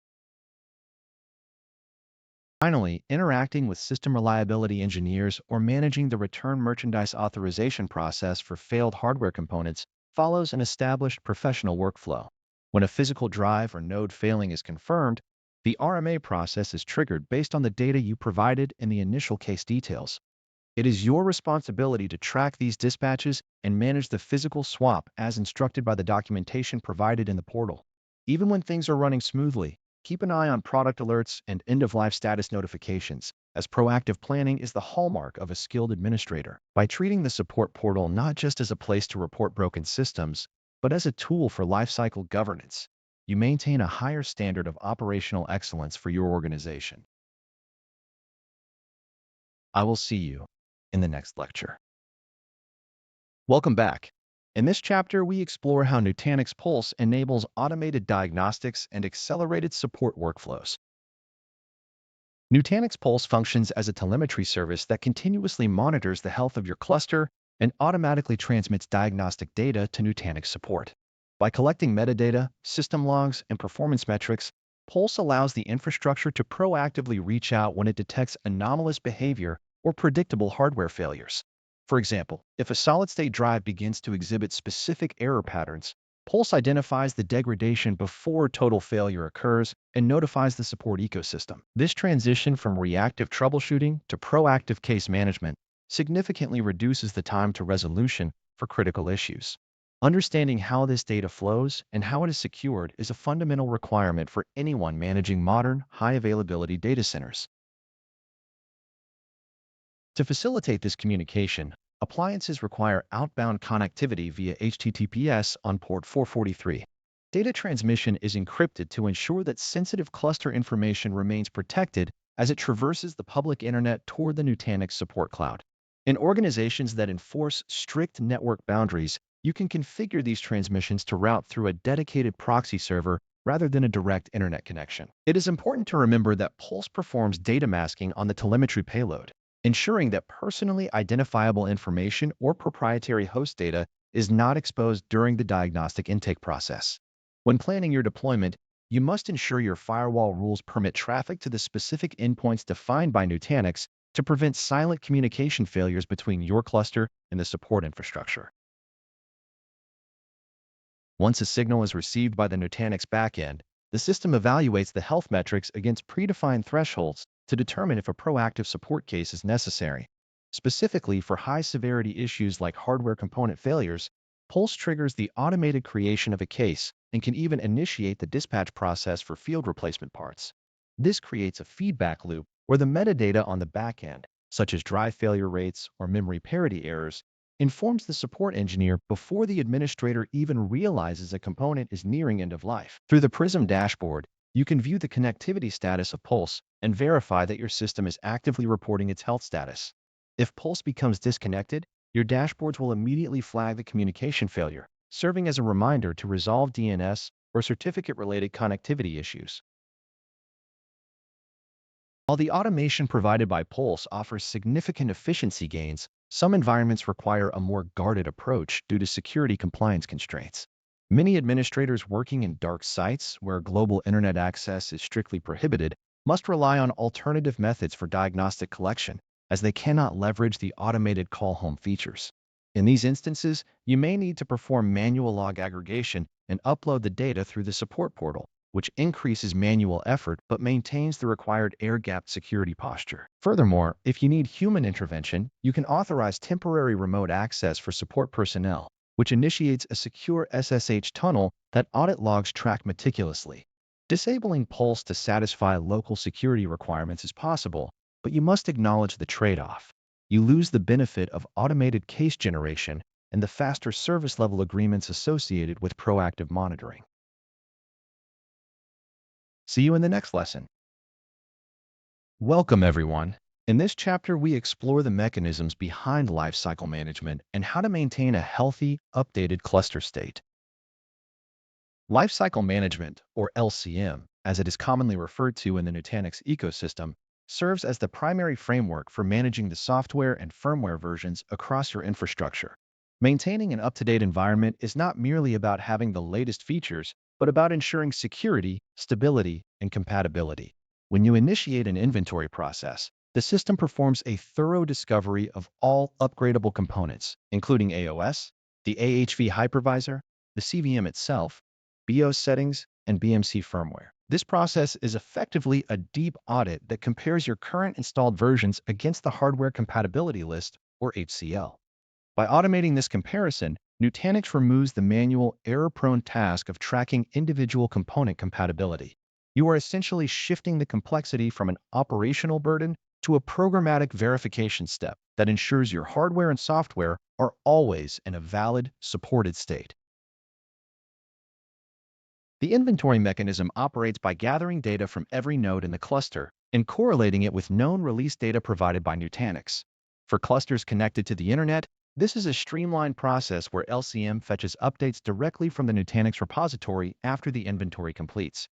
A: Finally, interacting with system reliability engineers or managing the return merchandise authorization process for failed hardware components follows an established professional workflow. When a physical drive or node failing is confirmed, the RMA process is triggered based on the data you provided in the initial case details. It is your responsibility to track these dispatches and manage the physical swap as instructed by the documentation provided in the portal. Even when things are running smoothly, keep an eye on product alerts and end-of-life status notifications, as proactive planning is the hallmark of a skilled administrator. By treating the support portal not just as a place to report broken systems, but as a tool for lifecycle governance, you maintain a higher standard of operational excellence for your organization. I will see you in the next lecture. Welcome back. In this chapter, we explore how Nutanix Pulse enables automated diagnostics and accelerated support workflows. Nutanix Pulse functions as a telemetry service that continuously monitors the health of your cluster and automatically transmits diagnostic data to Nutanix support. By collecting metadata, system logs, and performance metrics, Pulse allows the infrastructure to proactively reach out when it detects anomalous behavior or predictable hardware failures. For example, if a solid-state drive begins to exhibit specific error patterns, Pulse identifies the degradation before total failure occurs and notifies the support ecosystem. This transition from reactive troubleshooting to proactive case management significantly reduces the time to resolution for critical issues. Understanding how this data flows and how it is secured is a fundamental requirement for anyone managing modern, high-availability data centers. To facilitate this communication, appliances require outbound connectivity via HTTPS on port 443. Data transmission is encrypted to ensure that sensitive cluster information remains protected as it traverses the public internet toward the Nutanix support cloud. In organizations that enforce strict network boundaries, you can configure these transmissions to route through a dedicated proxy server rather than a direct internet connection. It is important to remember that Pulse performs data masking on the telemetry payload, ensuring that personally identifiable information or proprietary host data is not exposed during the diagnostic intake process. When planning your deployment, you must ensure your firewall rules permit traffic to the specific endpoints defined by Nutanix to prevent silent communication failures between your cluster and the support infrastructure. Once a signal is received by the Nutanix backend, the system evaluates the health metrics against predefined thresholds to determine if a proactive support case is necessary. Specifically for high-severity issues like hardware component failures, Pulse triggers the automated creation of a case and can even initiate the dispatch process for field replacement parts. This creates a feedback loop where the metadata on the backend, such as drive failure rates or memory parity errors, informs the support engineer before the administrator even realizes a component is nearing end of life. Through the Prism dashboard, you can view the connectivity status of Pulse and verify that your system is actively reporting its health status. If Pulse becomes disconnected, your dashboards will immediately flag the communication failure, serving as a reminder to resolve DNS or certificate-related connectivity issues. While the automation provided by Pulse offers significant efficiency gains, some environments require a more guarded approach due to security compliance constraints. Many administrators working in dark sites where global internet access is strictly prohibited must rely on alternative methods for diagnostic collection, as they cannot leverage the automated call home features. In these instances, you may need to perform manual log aggregation and upload the data through the support portal, which increases manual effort but maintains the required air-gapped security posture. Furthermore, if you need human intervention, you can authorize temporary remote access for support personnel, which initiates a secure SSH tunnel that audit logs track meticulously. Disabling Pulse to satisfy local security requirements is possible, but you must acknowledge the trade-off. You lose the benefit of automated case generation and the faster service level agreements associated with proactive monitoring. See you in the next lesson. Welcome, everyone. In this chapter, we explore the mechanisms behind lifecycle management and how to maintain a healthy, updated cluster state. Lifecycle management, or LCM, as it is commonly referred to in the Nutanix ecosystem, serves as the primary framework for managing the software and firmware versions across your infrastructure. Maintaining an up-to-date environment is not merely about having the latest features, but about ensuring security, stability, and compatibility. When you initiate an inventory process, the system performs a thorough discovery of all upgradable components, including AOS, the AHV hypervisor, the CVM itself, BIOS settings, and BMC firmware. This process is effectively a deep audit that compares your current installed versions against the hardware compatibility list, or HCL. By automating this comparison, Nutanix removes the manual, error-prone task of tracking individual component compatibility. You are essentially shifting the complexity from an operational burden to a programmatic verification step that ensures your hardware and software are always in a valid, supported state. The inventory mechanism operates by gathering data from every node in the cluster and correlating it with known release data provided by Nutanix. For clusters connected to the internet, this is a streamlined process where LCM fetches updates directly from the Nutanix repository after the inventory completes.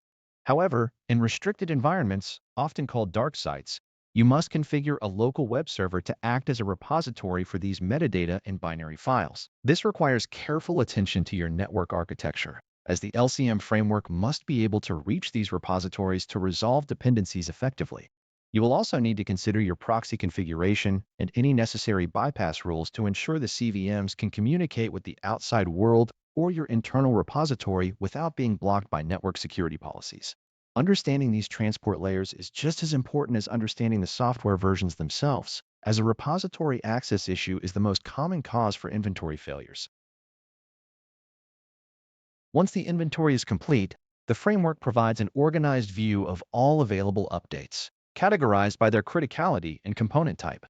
A: However, in restricted environments, often called dark sites, you must configure a local web server to act as a repository for these metadata and binary files. This requires careful attention to your network architecture, as the LCM framework must be able to reach these repositories to resolve dependencies effectively. You will also need to consider your proxy configuration and any necessary bypass rules to ensure the CVMs can communicate with the outside world or your internal repository without being blocked by network security policies. Understanding these transport layers is just as important as understanding the software versions themselves, as a repository access issue is the most common cause for inventory failures. Once the inventory is complete, the framework provides an organized view of all available updates, categorized by their criticality and component type.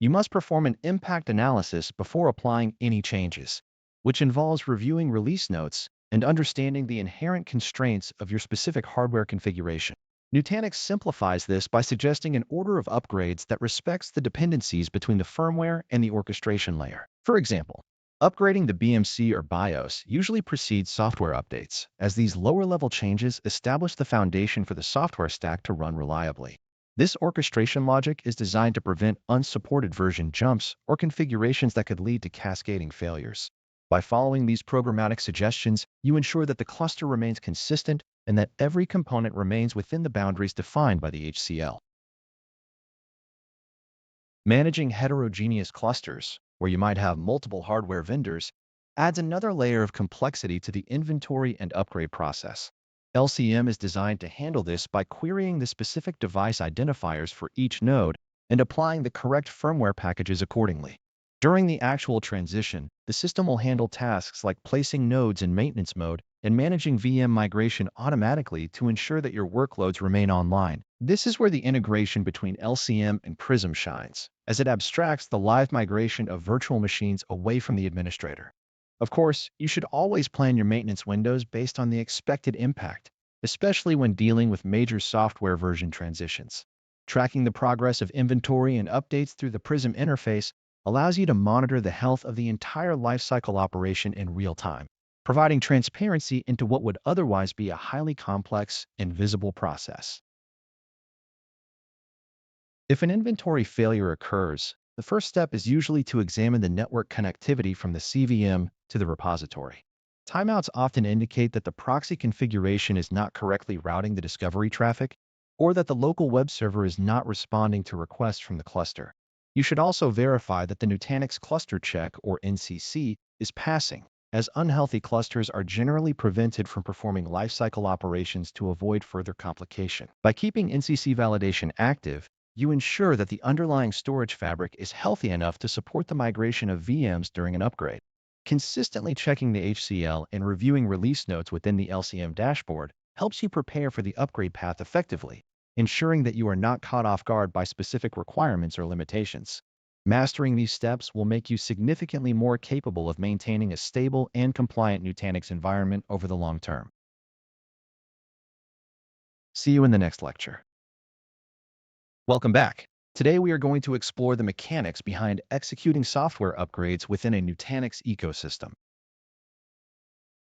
A: You must perform an impact analysis before applying any changes, which involves reviewing release notes and understanding the inherent constraints of your specific hardware configuration. Nutanix simplifies this by suggesting an order of upgrades that respects the dependencies between the firmware and the orchestration layer. For example, upgrading the BMC or BIOS usually precedes software updates, as these lower-level changes establish the foundation for the software stack to run reliably. This orchestration logic is designed to prevent unsupported version jumps or configurations that could lead to cascading failures. By following these programmatic suggestions, you ensure that the cluster remains consistent and that every component remains within the boundaries defined by the HCL. Managing heterogeneous clusters, where you might have multiple hardware vendors, adds another layer of complexity to the inventory and upgrade process. LCM is designed to handle this by querying the specific device identifiers for each node and applying the correct firmware packages accordingly. During the actual transition, the system will handle tasks like placing nodes in maintenance mode and managing VM migration automatically to ensure that your workloads remain online. This is where the integration between LCM and Prism shines, as it abstracts the live migration of virtual machines away from the administrator. Of course, you should always plan your maintenance windows based on the expected impact, especially when dealing with major software version transitions. Tracking the progress of inventory and updates through the Prism interface allows you to monitor the health of the entire lifecycle operation in real time, providing transparency into what would otherwise be a highly complex, invisible process. If an inventory failure occurs, the first step is usually to examine the network connectivity from the CVM to the repository. Timeouts often indicate that the proxy configuration is not correctly routing the discovery traffic, or that the local web server is not responding to requests from the cluster. You should also verify that the Nutanix Cluster Check, or NCC, is passing, as unhealthy clusters are generally prevented from performing lifecycle operations to avoid further complication. By keeping NCC validation active, you ensure that the underlying storage fabric is healthy enough to support the migration of VMs during an upgrade. Consistently checking the HCL and reviewing release notes within the LCM dashboard helps you prepare for the upgrade path effectively, ensuring that you are not caught off guard by specific requirements or limitations. Mastering these steps will make you significantly more capable of maintaining a stable and compliant Nutanix environment over the long term. See you in the next lecture. Welcome back. Today we are going to explore the mechanics behind executing software upgrades within a Nutanix ecosystem.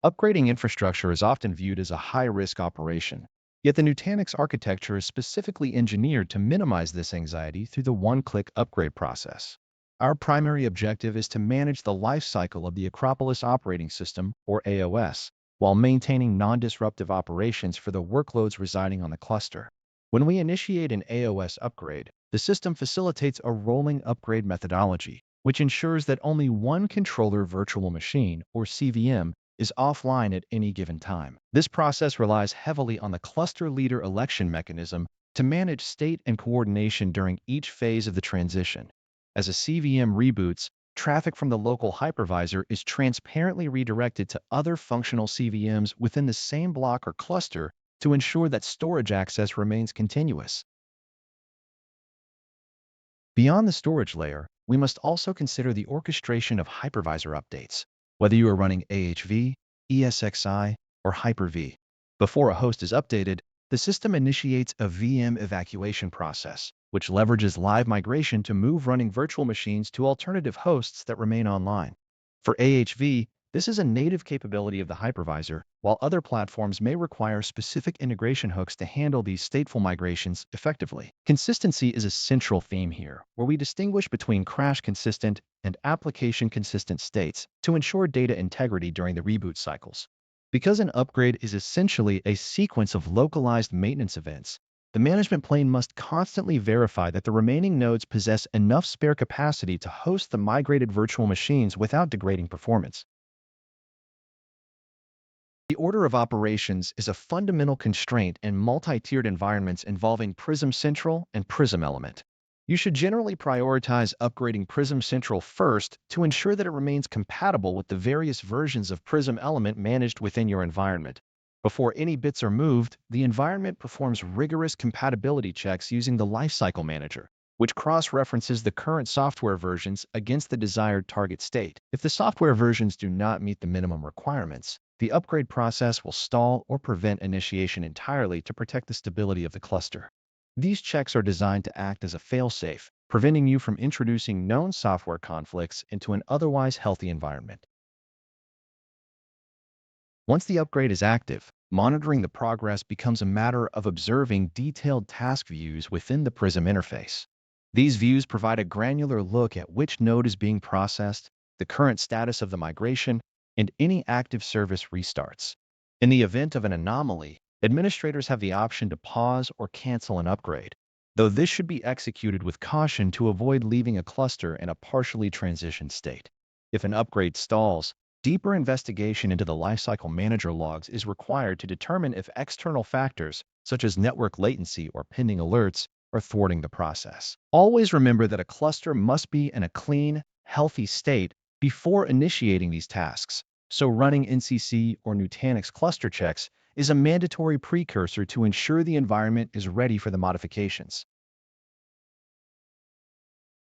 A: Upgrading infrastructure is often viewed as a high-risk operation, yet the Nutanix architecture is specifically engineered to minimize this anxiety through the one-click upgrade process. Our primary objective is to manage the lifecycle of the Acropolis operating system, or AOS, while maintaining non-disruptive operations for the workloads residing on the cluster. When we initiate an AOS upgrade, the system facilitates a rolling upgrade methodology, which ensures that only one controller virtual machine, or CVM, is offline at any given time. This process relies heavily on the cluster leader election mechanism to manage state and coordination during each phase of the transition. As a CVM reboots, traffic from the local hypervisor is transparently redirected to other functional CVMs within the same block or cluster to ensure that storage access remains continuous. Beyond the storage layer, we must also consider the orchestration of hypervisor updates, whether you are running AHV, ESXi, or Hyper-V. Before a host is updated, the system initiates a VM evacuation process, which leverages live migration to move running virtual machines to alternative hosts that remain online. For AHV, this is a native capability of the hypervisor, while other platforms may require specific integration hooks to handle these stateful migrations effectively. Consistency is a central theme here, where we distinguish between crash-consistent and application-consistent states to ensure data integrity during the reboot cycles. Because an upgrade is essentially a sequence of localized maintenance events, the management plane must constantly verify that the remaining nodes possess enough spare capacity to host the migrated virtual machines without degrading performance. The order of operations is a fundamental constraint in multi-tiered environments involving Prism Central and Prism Element. You should generally prioritize upgrading Prism Central first to ensure that it remains compatible with the various versions of Prism Element managed within your environment. Before any bits are moved, the environment performs rigorous compatibility checks using the Lifecycle Manager, which cross-references the current software versions against the desired target state. If the software versions do not meet the minimum requirements, the upgrade process will stall or prevent initiation entirely to protect the stability of the cluster. These checks are designed to act as a fail-safe, preventing you from introducing known software conflicts into an otherwise healthy environment. Once the upgrade is active, monitoring the progress becomes a matter of observing detailed task views within the Prism interface. These views provide a granular look at which node is being processed, the current status of the migration, and any active service restarts. In the event of an anomaly, administrators have the option to pause or cancel an upgrade, though this should be executed with caution to avoid leaving a cluster in a partially transitioned state. If an upgrade stalls, deeper investigation into the Lifecycle Manager logs is required to determine if external factors, such as network latency or pending alerts, are thwarting the process. Always remember that a cluster must be in a clean, healthy state before initiating these tasks, so running NCC or Nutanix Cluster Checks is a mandatory precursor to ensure the environment is ready for the modifications.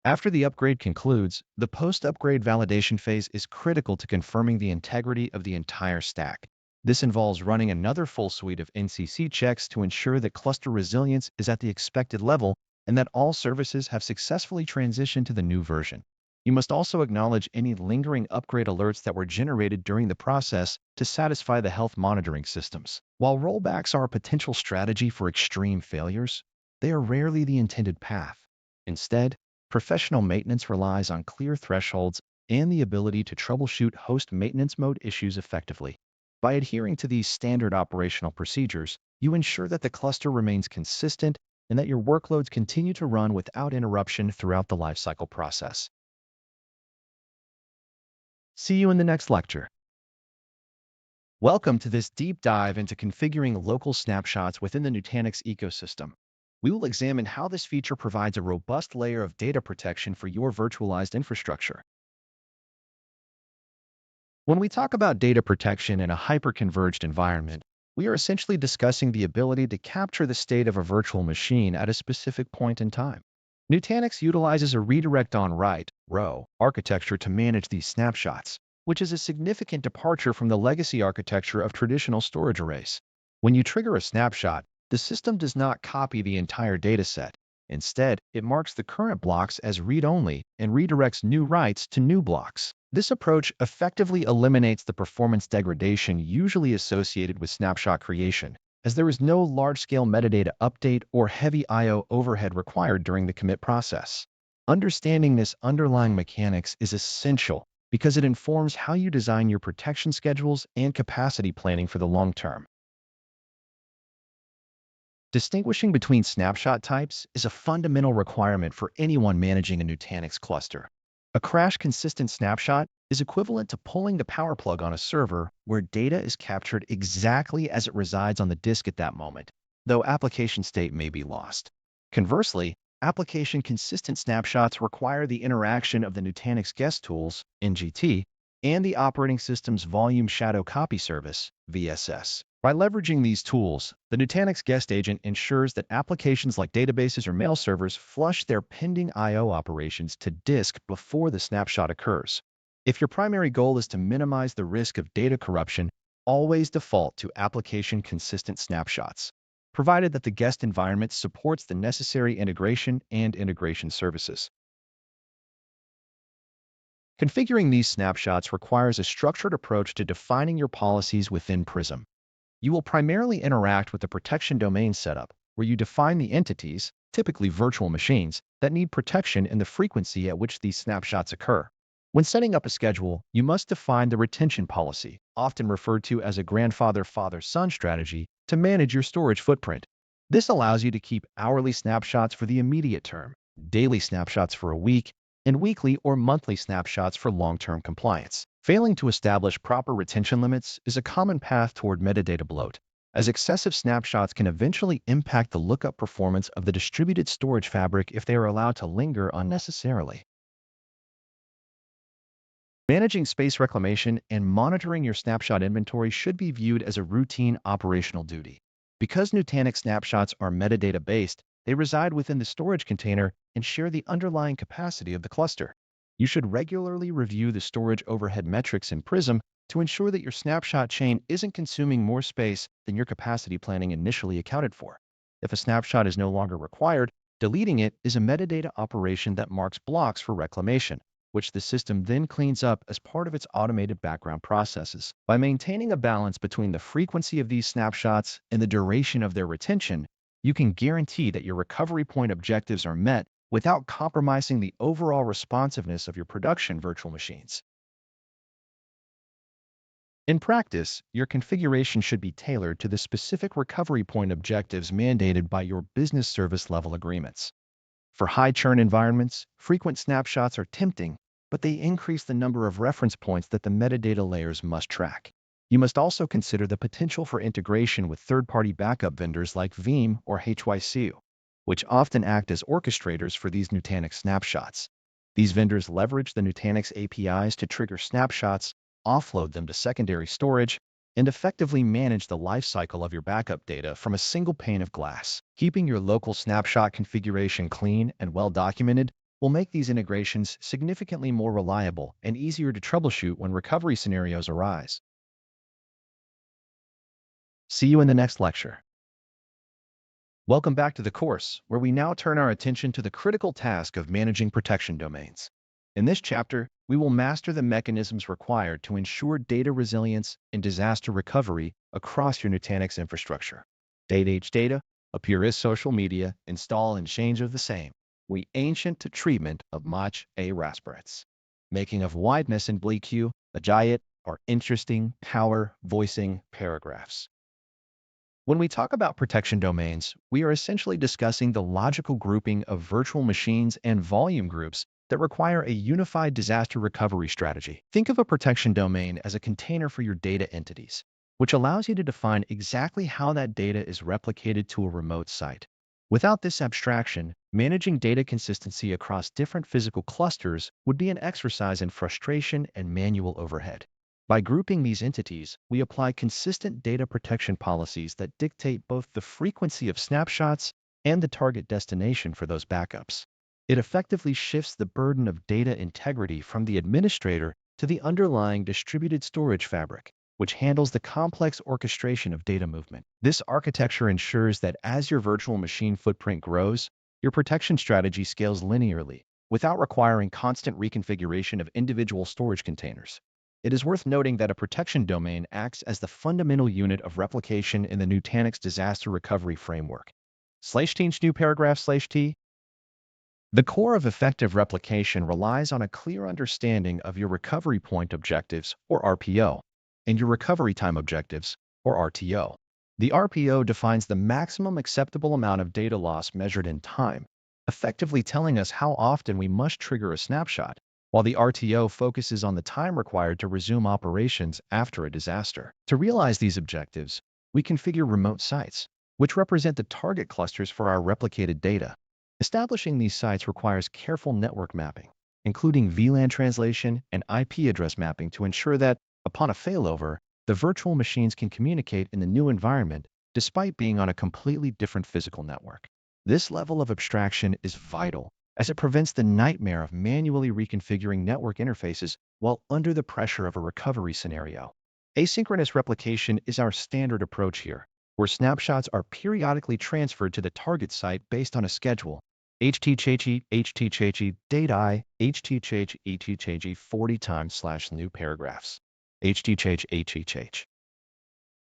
A: After the upgrade concludes, the post-upgrade validation phase is critical to confirming the integrity of the entire stack. This involves running another full suite of NCC checks to ensure that cluster resilience is at the expected level and that all services have successfully transitioned to the new version. You must also acknowledge any lingering upgrade alerts that were generated during the process to satisfy the health monitoring systems. While rollbacks are a potential strategy for extreme failures, they are rarely the intended path. Instead, professional maintenance relies on clear thresholds and the ability to troubleshoot host maintenance mode issues effectively. By adhering to these standard operational procedures, you ensure that the cluster remains consistent and that your workloads continue to run without interruption throughout the lifecycle process. See you in the next lecture. Welcome to this deep dive into configuring local snapshots within the Nutanix ecosystem. We will examine how this feature provides a robust layer of data protection for your virtualized infrastructure. When we talk about data protection in a hyperconverged environment, we are essentially discussing the ability to capture the state of a virtual machine at a specific point in time. Nutanix utilizes a redirect on write row architecture to manage these snapshots, which is a significant departure from the legacy architecture of traditional storage arrays. When you trigger a snapshot, the system does not copy the entire dataset. Instead, it marks the current blocks as read-only and redirects new writes to new blocks. This approach effectively eliminates the performance degradation usually associated with snapshot creation, as there is no large-scale metadata update or heavy I/O overhead required during the commit process. Understanding this underlying mechanics is essential because it informs how you design your protection schedules and capacity planning for the long term. Distinguishing between snapshot types is a fundamental requirement for anyone managing a Nutanix cluster. A crash-consistent snapshot is equivalent to pulling the power plug on a server where data is captured exactly as it resides on the disk at that moment, though application state may be lost. Conversely, application-consistent snapshots require the interaction of the Nutanix guest tools, NGT, and the operating system's volume shadow copy service, VSS. By leveraging these tools, the Nutanix guest agent ensures that applications like databases or mail servers flush their pending I/O operations to disk before the snapshot occurs. If your primary goal is to minimize the risk of data corruption, always default to application-consistent snapshots, provided that the guest environment supports the necessary integration and integration services. Configuring these snapshots requires a structured approach to defining your policies within Prism. You will primarily interact with the protection domain setup, where you define the entities, typically virtual machines, that need protection and the frequency at which these snapshots occur. When setting up a schedule, you must define the retention policy, often referred to as a grandfather-father-son strategy, to manage your storage footprint. This allows you to keep hourly snapshots for the immediate term, daily snapshots for a week, and weekly or monthly snapshots for long-term compliance. Failing to establish proper retention limits is a common path toward metadata bloat, as excessive snapshots can eventually impact the lookup performance of the distributed storage fabric if they are allowed to linger unnecessarily. Managing space reclamation and monitoring your snapshot inventory should be viewed as a routine operational duty. Because Nutanix snapshots are metadata-based, they reside within the storage container and share the underlying capacity of the cluster. You should regularly review the storage overhead metrics in Prism to ensure that your snapshot chain isn't consuming more space than your capacity planning initially accounted for. If a snapshot is no longer required, deleting it is a metadata operation that marks blocks for reclamation, which the system then cleans up as part of its automated background processes. By maintaining a balance between the frequency of these snapshots and the duration of their retention, you can guarantee that your recovery point objectives are met without compromising the overall responsiveness of your production virtual machines. In practice, your configuration should be tailored to the specific recovery point objectives mandated by your business service level agreements. For high-churn environments, frequent snapshots are tempting, but they increase the number of reference points that the metadata layers must track. You must also consider the potential for integration with third-party backup vendors like Veeam or HCI, which often act as orchestrators for these Nutanix snapshots. These vendors leverage the Nutanix APIs to trigger snapshots, offload them to secondary storage, and effectively manage the lifecycle of your backup data from a single pane of glass. Keeping your local snapshot configuration clean and well-documented will make these integrations significantly more reliable and easier to troubleshoot when recovery scenarios arise. See you in the next lecture. Welcome back to the course, where we now turn our attention to the critical task of managing protection domains. In this chapter, we will master the mechanisms required to ensure data resilience and disaster recovery across your Nutanix infrastructure. Data, appear as social media, install and change of the same. We ancient to treatment of much a raspberries. making of wideness and BQ, Ajayat, are interesting, power, voicing, paragraphs. When we talk about protection domains, we are essentially discussing the logical grouping of virtual machines and volume groups that require a unified disaster recovery strategy. Think of a protection domain as a container for your data entities, which allows you to define exactly how that data is replicated to a remote site. Without this abstraction, managing data consistency across different physical clusters would be an exercise in frustration and manual overhead. By grouping these entities, we apply consistent data protection policies that dictate both the frequency of snapshots and the target destination for those backups. It effectively shifts the burden of data integrity from the administrator to the underlying distributed storage fabric, which handles the complex orchestration of data movement. This architecture ensures that as your virtual machine footprint grows, your protection strategy scales linearly, without requiring constant reconfiguration of individual storage containers. It is worth noting that a protection domain acts as the fundamental unit of replication in the Nutanix disaster recovery framework. /T new paragraph /T. The core of effective replication relies on a clear understanding of your recovery point objectives, or RPO, and your recovery time objectives, or RTO. The RPO defines the maximum acceptable amount of data loss measured in time, effectively telling us how often we must trigger a snapshot, while the RTO focuses on the time required to resume operations after a disaster. To realize these objectives, we configure remote sites, which represent the target clusters for our replicated data. Establishing these sites requires careful network mapping, including VLAN translation and IP address mapping to ensure that, upon a failover, the virtual machines can communicate in the new environment despite being on a completely different physical network. This level of abstraction is vital, as it prevents the nightmare of manually reconfiguring network interfaces while under the pressure of a recovery scenario. Asynchronous replication is our standard approach here, where snapshots are periodically transferred to the target site based on a schedule. HTCH date I, HTCH 40 times /new paragraphs. HTCH.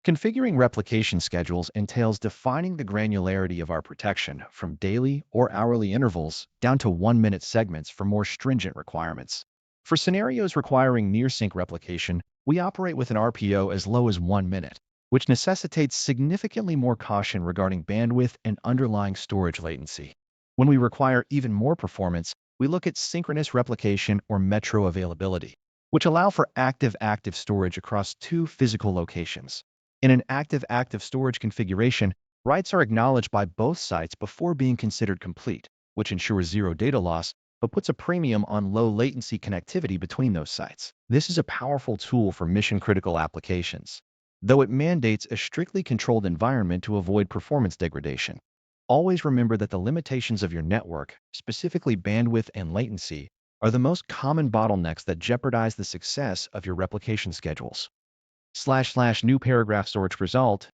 A: Configuring replication schedules entails defining the granularity of our protection from daily or hourly intervals down to 1-minute segments for more stringent requirements. For scenarios requiring near-sync replication, we operate with an RPO as low as 1 minute, which necessitates significantly more caution regarding bandwidth and underlying storage latency. When we require even more performance, we look at synchronous replication or metro availability, which allow for active-active storage across 2 physical locations. In an active-active storage configuration, writes are acknowledged by both sites before being considered complete, which ensures zero data loss, but puts a premium on low latency connectivity between those sites. This is a powerful tool for mission-critical applications, though it mandates a strictly controlled environment to avoid performance degradation. Always remember that the limitations of your network, specifically bandwidth and latency, are the most common bottlenecks that jeopardize the success of your replication schedules. /new paragraph storage result.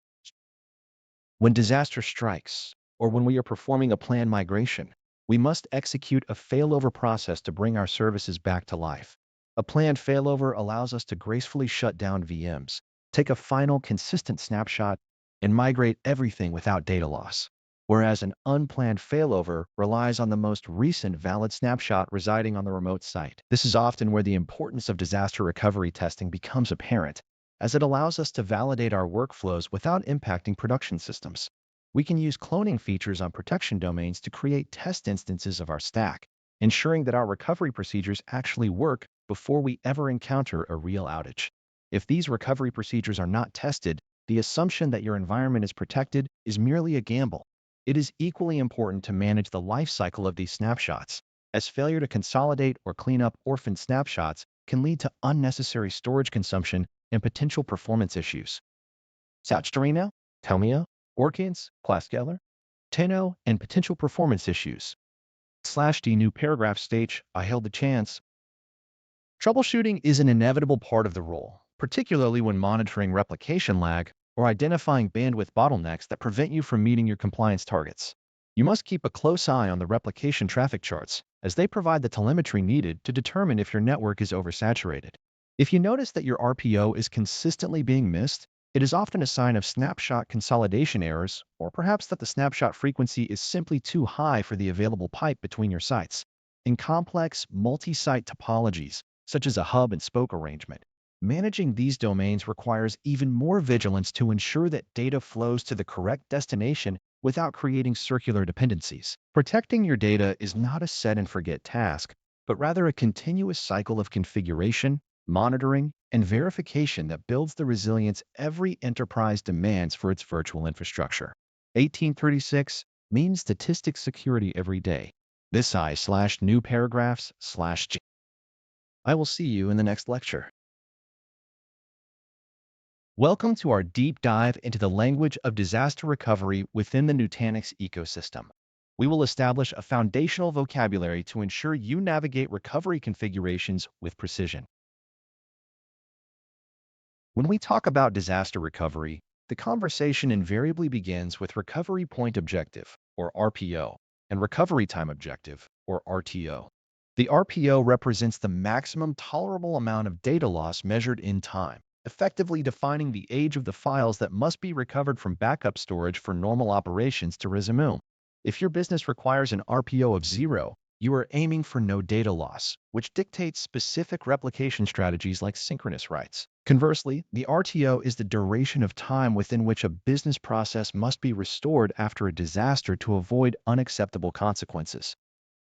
A: When disaster strikes, or when we are performing a planned migration, we must execute a failover process to bring our services back to life. A planned failover allows us to gracefully shut down VMs, take a final consistent snapshot, and migrate everything without data loss. Whereas an unplanned failover relies on the most recent valid snapshot residing on the remote site. This is often where the importance of disaster recovery testing becomes apparent, as it allows us to validate our workflows without impacting production systems. We can use cloning features on protection domains to create test instances of our stack, ensuring that our recovery procedures actually work before we ever encounter a real outage. If these recovery procedures are not tested, the assumption that your environment is protected is merely a gamble. It is equally important to manage the life cycle of these snapshots, as failure to consolidate or clean up orphaned snapshots can lead to unnecessary storage consumption and potential performance issues. Sauchterino, Telmio, Orkins, Claskeller, Tenno, and potential performance issues. /D new paragraph stage, I held the chance. Troubleshooting is an inevitable part of the role, particularly when monitoring replication lag or identifying bandwidth bottlenecks that prevent you from meeting your compliance targets. You must keep a close eye on the replication traffic charts, as they provide the telemetry needed to determine if your network is oversaturated. If you notice that your RPO is consistently being missed, it is often a sign of snapshot consolidation errors, or perhaps that the snapshot frequency is simply too high for the available pipe between your sites. In complex, multi-site topologies, such as a hub and spoke arrangement. Managing these domains requires even more vigilance to ensure that data flows to the correct destination without creating circular dependencies. Protecting your data is not a set-and-forget task, but rather a continuous cycle of configuration, monitoring, and verification that builds the resilience every enterprise demands for its virtual infrastructure. 1836 means statistics security every day. This I/new paragraphs/G. I will see you in the next lecture. Welcome to our deep dive into the language of disaster recovery within the Nutanix ecosystem. We will establish a foundational vocabulary to ensure you navigate recovery configurations with precision. When we talk about disaster recovery, the conversation invariably begins with Recovery Point Objective, or RPO, and Recovery Time Objective, or RTO. The RPO represents the maximum tolerable amount of data loss measured in time, effectively defining the age of the files that must be recovered from backup storage for normal operations to resume. If your business requires an RPO of 0, you are aiming for no data loss, which dictates specific replication strategies like synchronous writes. Conversely, the RTO is the duration of time within which a business process must be restored after a disaster to avoid unacceptable consequences.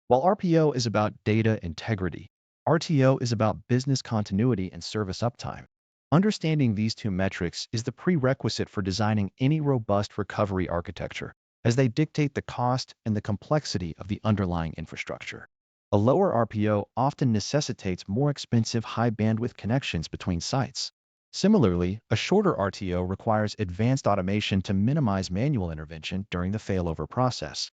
A: While RPO is about data integrity, RTO is about business continuity and service uptime. Understanding these two metrics is the prerequisite for designing any robust recovery architecture, as they dictate the cost and the complexity of the underlying infrastructure. A lower RPO often necessitates more expensive high-bandwidth connections between sites. Similarly, a shorter RTO requires advanced automation to minimize manual intervention during the failover process.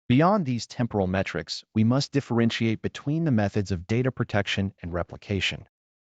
A: Beyond these temporal metrics, we must differentiate between the methods of data protection and replication.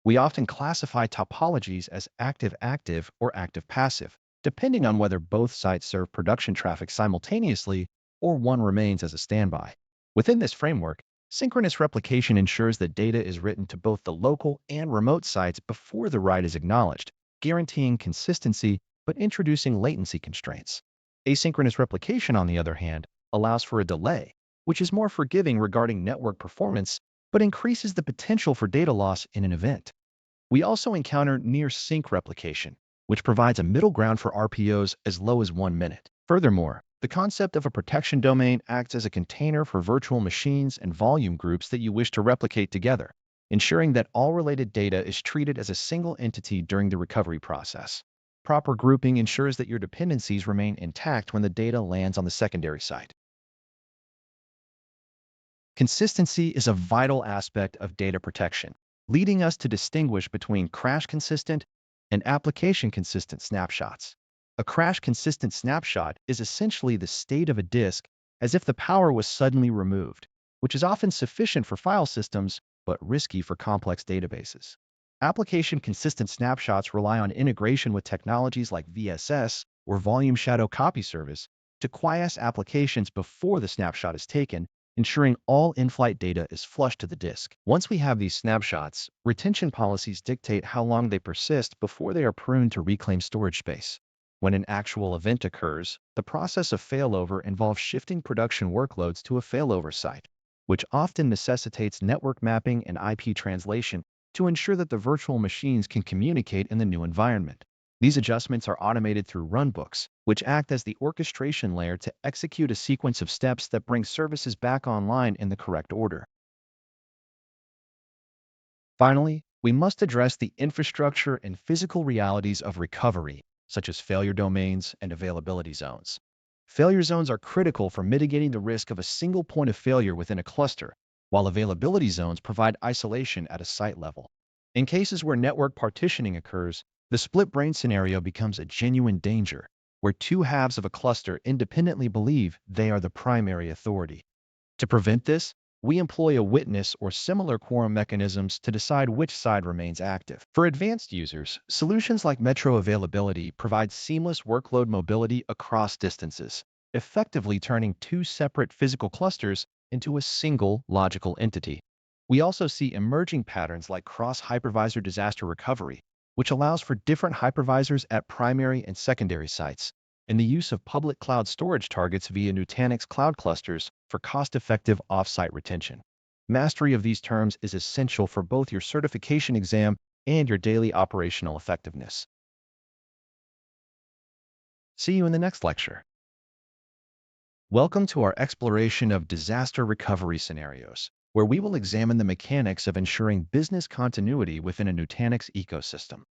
A: We often classify topologies as active-active or active-passive, depending on whether both sites serve production traffic simultaneously or one remains as a standby. Within this framework, synchronous replication ensures that data is written to both the local and remote sites before the write is acknowledged, guaranteeing consistency but introducing latency constraints. Asynchronous replication, on the other hand, allows for a delay, which is more forgiving regarding network performance, but increases the potential for data loss in an event. We also encounter near-sync replication, which provides a middle ground for RPOs as low as 1 minute. Furthermore, the concept of a protection domain acts as a container for virtual machines and volume groups that you wish to replicate together, ensuring that all related data is treated as a single entity during the recovery process. Proper grouping ensures that your dependencies remain intact when the data lands on the secondary site. Consistency is a vital aspect of data protection, leading us to distinguish between crash-consistent and application-consistent snapshots. A crash-consistent snapshot is essentially the state of a disk as if the power was suddenly removed, which is often sufficient for file systems but risky for complex databases. Application-consistent snapshots rely on integration with technologies like VSS or Volume Shadow Copy Service to quiesce applications before the snapshot is taken, ensuring all in-flight data is flushed to the disk. Once we have these snapshots, retention policies dictate how long they persist before they are pruned to reclaim storage space. When an actual event occurs, the process of failover involves shifting production workloads to a failover site, which often necessitates network mapping and IP translation to ensure that the virtual machines can communicate in the new environment. These adjustments are automated through runbooks, which act as the orchestration layer to execute a sequence of steps that bring services back online in the correct order. Finally, we must address the infrastructure and physical realities of recovery, such as failure domains and availability zones. Failure zones are critical for mitigating the risk of a single point of failure within a cluster, while availability zones provide isolation at a site level. In cases where network partitioning occurs, the split brain scenario becomes a genuine danger, where two halves of a cluster independently believe they are the primary authority. To prevent this, we employ a witness or similar quorum mechanisms to decide which side remains active. For advanced users, solutions like Metro Availability provide seamless workload mobility across distances, effectively turning two separate physical clusters into a single logical entity. We also see emerging patterns like cross-hypervisor disaster recovery, which allows for different hypervisors at primary and secondary sites, and the use of public cloud storage targets via Nutanix cloud clusters for cost-effective off-site retention. Mastery of these terms is essential for both your certification exam and your daily operational effectiveness. See you in the next lecture. Welcome to our exploration of disaster recovery scenarios, where we will examine the mechanics of ensuring business continuity within a Nutanix ecosystem.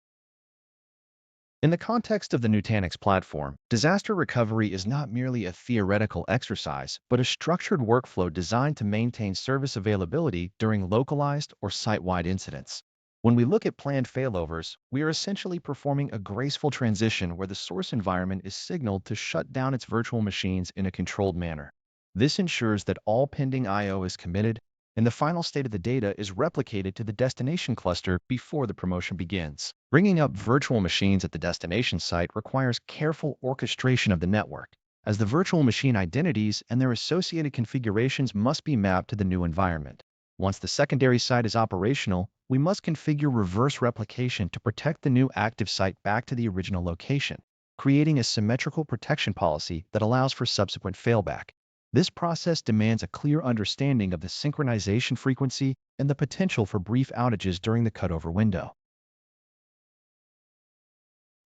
A: In the context of the Nutanix platform, disaster recovery is not merely a theoretical exercise, but a structured workflow designed to maintain service availability during localized or site-wide incidents. When we look at planned failovers, we are essentially performing a graceful transition where the source environment is signaled to shut down its virtual machines in a controlled manner. This ensures that all pending I/O is committed, and the final state of the data is replicated to the destination cluster before the promotion begins. Bringing up virtual machines at the destination site requires careful orchestration of the network, as the virtual machine identities and their associated configurations must be mapped to the new environment. Once the secondary site is operational, we must configure reverse replication to protect the new active site back to the original location, creating a symmetrical protection policy that allows for subsequent failback. This process demands a clear understanding of the synchronization frequency and the potential for brief outages during the cutover window.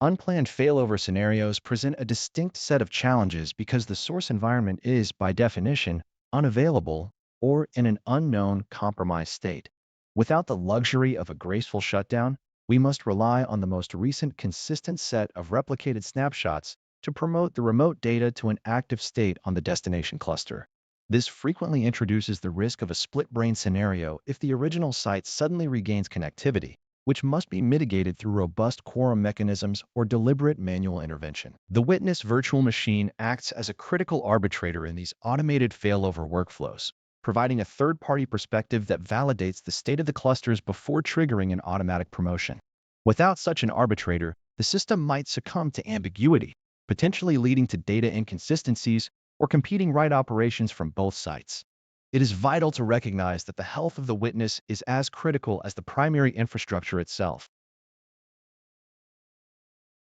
A: Unplanned failover scenarios present a distinct set of challenges because the source environment is, by definition, unavailable or in an unknown compromised state. Without the luxury of a graceful shutdown, we must rely on the most recent consistent set of replicated snapshots to promote the remote data to an active state on the destination cluster. This frequently introduces the risk of a split-brain scenario if the original site suddenly regains connectivity, which must be mitigated through robust quorum mechanisms or deliberate manual intervention. The witness virtual machine acts as a critical arbitrator in these automated failover workflows, providing a third-party perspective that validates the state of the clusters before triggering an automatic promotion. Without such an arbitrator, the system might succumb to ambiguity, potentially leading to data inconsistencies or competing write operations from both sites. It is vital to recognize that the health of the witness is as critical as the primary infrastructure itself.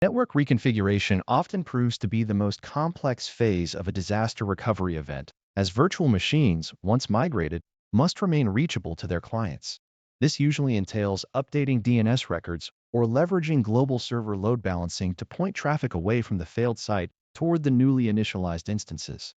A: Network reconfiguration often proves to be the most complex phase of a disaster recovery event, as virtual machines, once migrated, must remain reachable to their clients. This usually entails updating DNS records or leveraging global server load balancing to point traffic away from the failed site toward the newly initialized instances.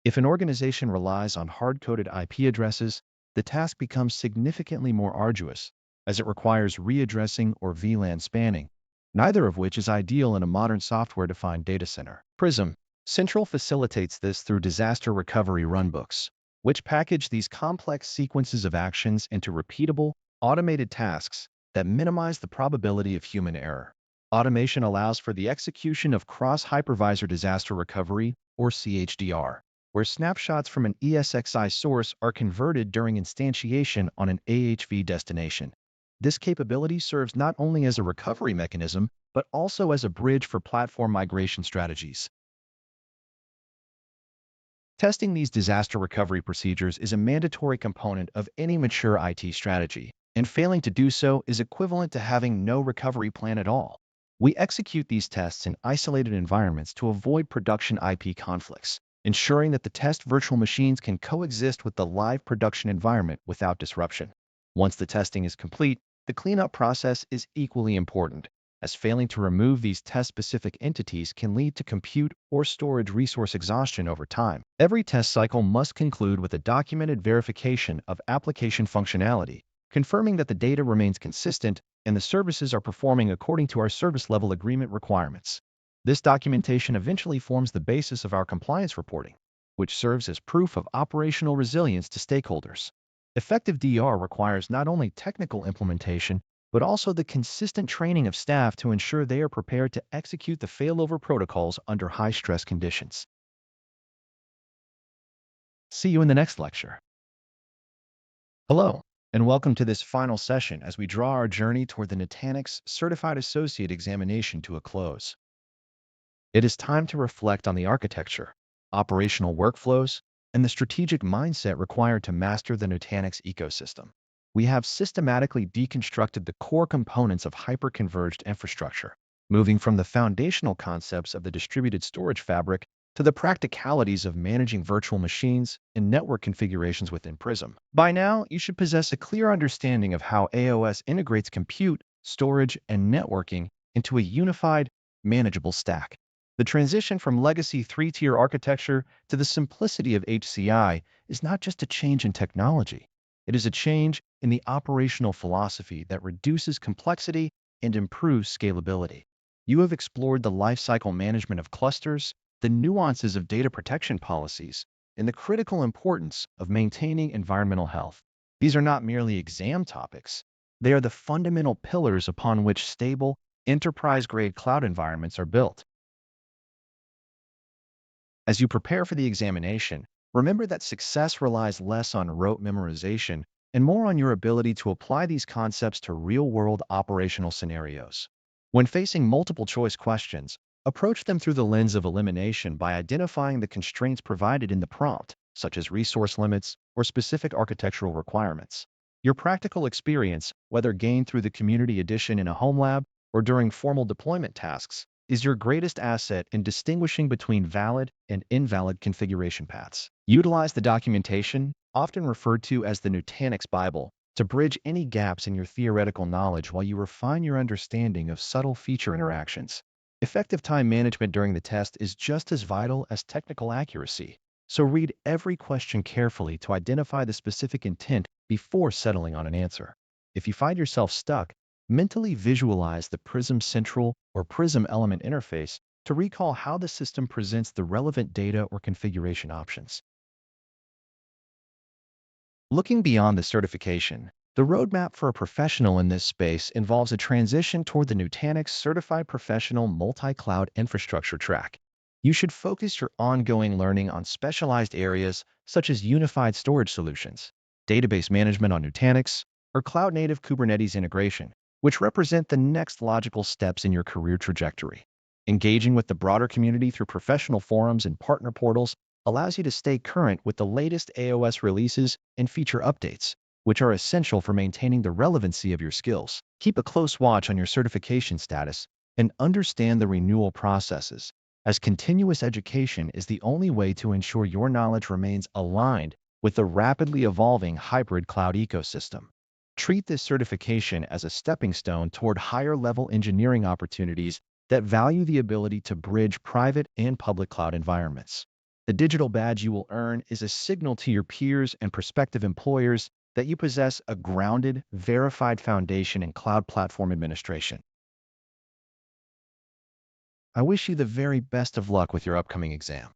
A: If an organization relies on hard-coded IP addresses, the task becomes significantly more arduous, as it requires readdressing or VLAN spanning, neither of which is ideal in a modern software-defined data center. Prism Central facilitates this through disaster recovery runbooks, which package these complex sequences of actions into repeatable, automated tasks that minimize the probability of human error. Automation allows for the execution of cross-hypervisor disaster recovery, or CHDR, where snapshots from an ESXi source are converted during instantiation on an AHV destination. This capability serves not only as a recovery mechanism, but also as a bridge for platform migration strategies. Testing these disaster recovery procedures is a mandatory component of any mature IT strategy, and failing to do so is equivalent to having no recovery plan at all. We execute these tests in isolated environments to avoid production IP conflicts, ensuring that the test virtual machines can coexist with the live production environment without disruption. Once the testing is complete, the cleanup process is equally important, as failing to remove these test-specific entities can lead to compute or storage resource exhaustion over time. Every test cycle must conclude with a documented verification of application functionality, confirming that the data remains consistent and the services are performing according to our service level agreement requirements. This documentation eventually forms the basis of our compliance reporting, which serves as proof of operational resilience to stakeholders. Effective DR requires not only technical implementation, but also the consistent training of staff to ensure they are prepared to execute the failover protocols under high-stress conditions. See you in the next lecture. Hello, and welcome to this final session as we draw our journey toward the Nutanix Certified Associate examination to a close. It is time to reflect on the architecture, operational workflows, and the strategic mindset required to master the Nutanix ecosystem. We have systematically deconstructed the core components of hyperconverged infrastructure, moving from the foundational concepts of the distributed storage fabric to the practicalities of managing virtual machines and network configurations within Prism. By now, you should possess a clear understanding of how AOS integrates compute, storage, and networking into a unified, manageable stack. The transition from legacy three-tier architecture to the simplicity of HCI is not just a change in technology. It is a change in the operational philosophy that reduces complexity and improves scalability. You have explored the lifecycle management of clusters, the nuances of data protection policies, and the critical importance of maintaining environmental health. These are not merely exam topics. They are the fundamental pillars upon which stable, enterprise-grade cloud environments are built. As you prepare for the examination, remember that success relies less on rote memorization and more on your ability to apply these concepts to real-world operational scenarios. When facing multiple-choice questions, approach them through the lens of elimination by identifying the constraints provided in the prompt, such as resource limits or specific architectural requirements. Your practical experience, whether gained through the Community Edition in a home lab or during formal deployment tasks, is your greatest asset in distinguishing between valid and invalid configuration paths. Utilize the documentation, often referred to as the Nutanix Bible, to bridge any gaps in your theoretical knowledge while you refine your understanding of subtle feature interactions. Effective time management during the test is just as vital as technical accuracy, so read every question carefully to identify the specific intent before settling on an answer. If you find yourself stuck, mentally visualize the Prism Central or Prism Element interface to recall how the system presents the relevant data or configuration options. Looking beyond the certification, the roadmap for a professional in this space involves a transition toward the Nutanix Certified Professional Multi-Cloud Infrastructure track. You should focus your ongoing learning on specialized areas such as unified storage solutions, database management on Nutanix, or cloud-native Kubernetes integration, which represent the next logical steps in your career trajectory. Engaging with the broader community through professional forums and partner portals allows you to stay current with the latest AOS releases and feature updates, which are essential for maintaining the relevancy of your skills. Keep a close watch on your certification status and understand the renewal processes, as continuous education is the only way to ensure your knowledge remains aligned with the rapidly evolving hybrid cloud ecosystem. Treat this certification as a stepping stone toward higher-level engineering opportunities that value the ability to bridge private and public cloud environments. The digital badge you will earn is a signal to your peers and prospective employers that you possess a grounded, verified foundation in cloud platform administration. I wish you the very best of luck with your upcoming exam.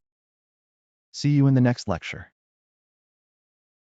A: See you in the next lecture.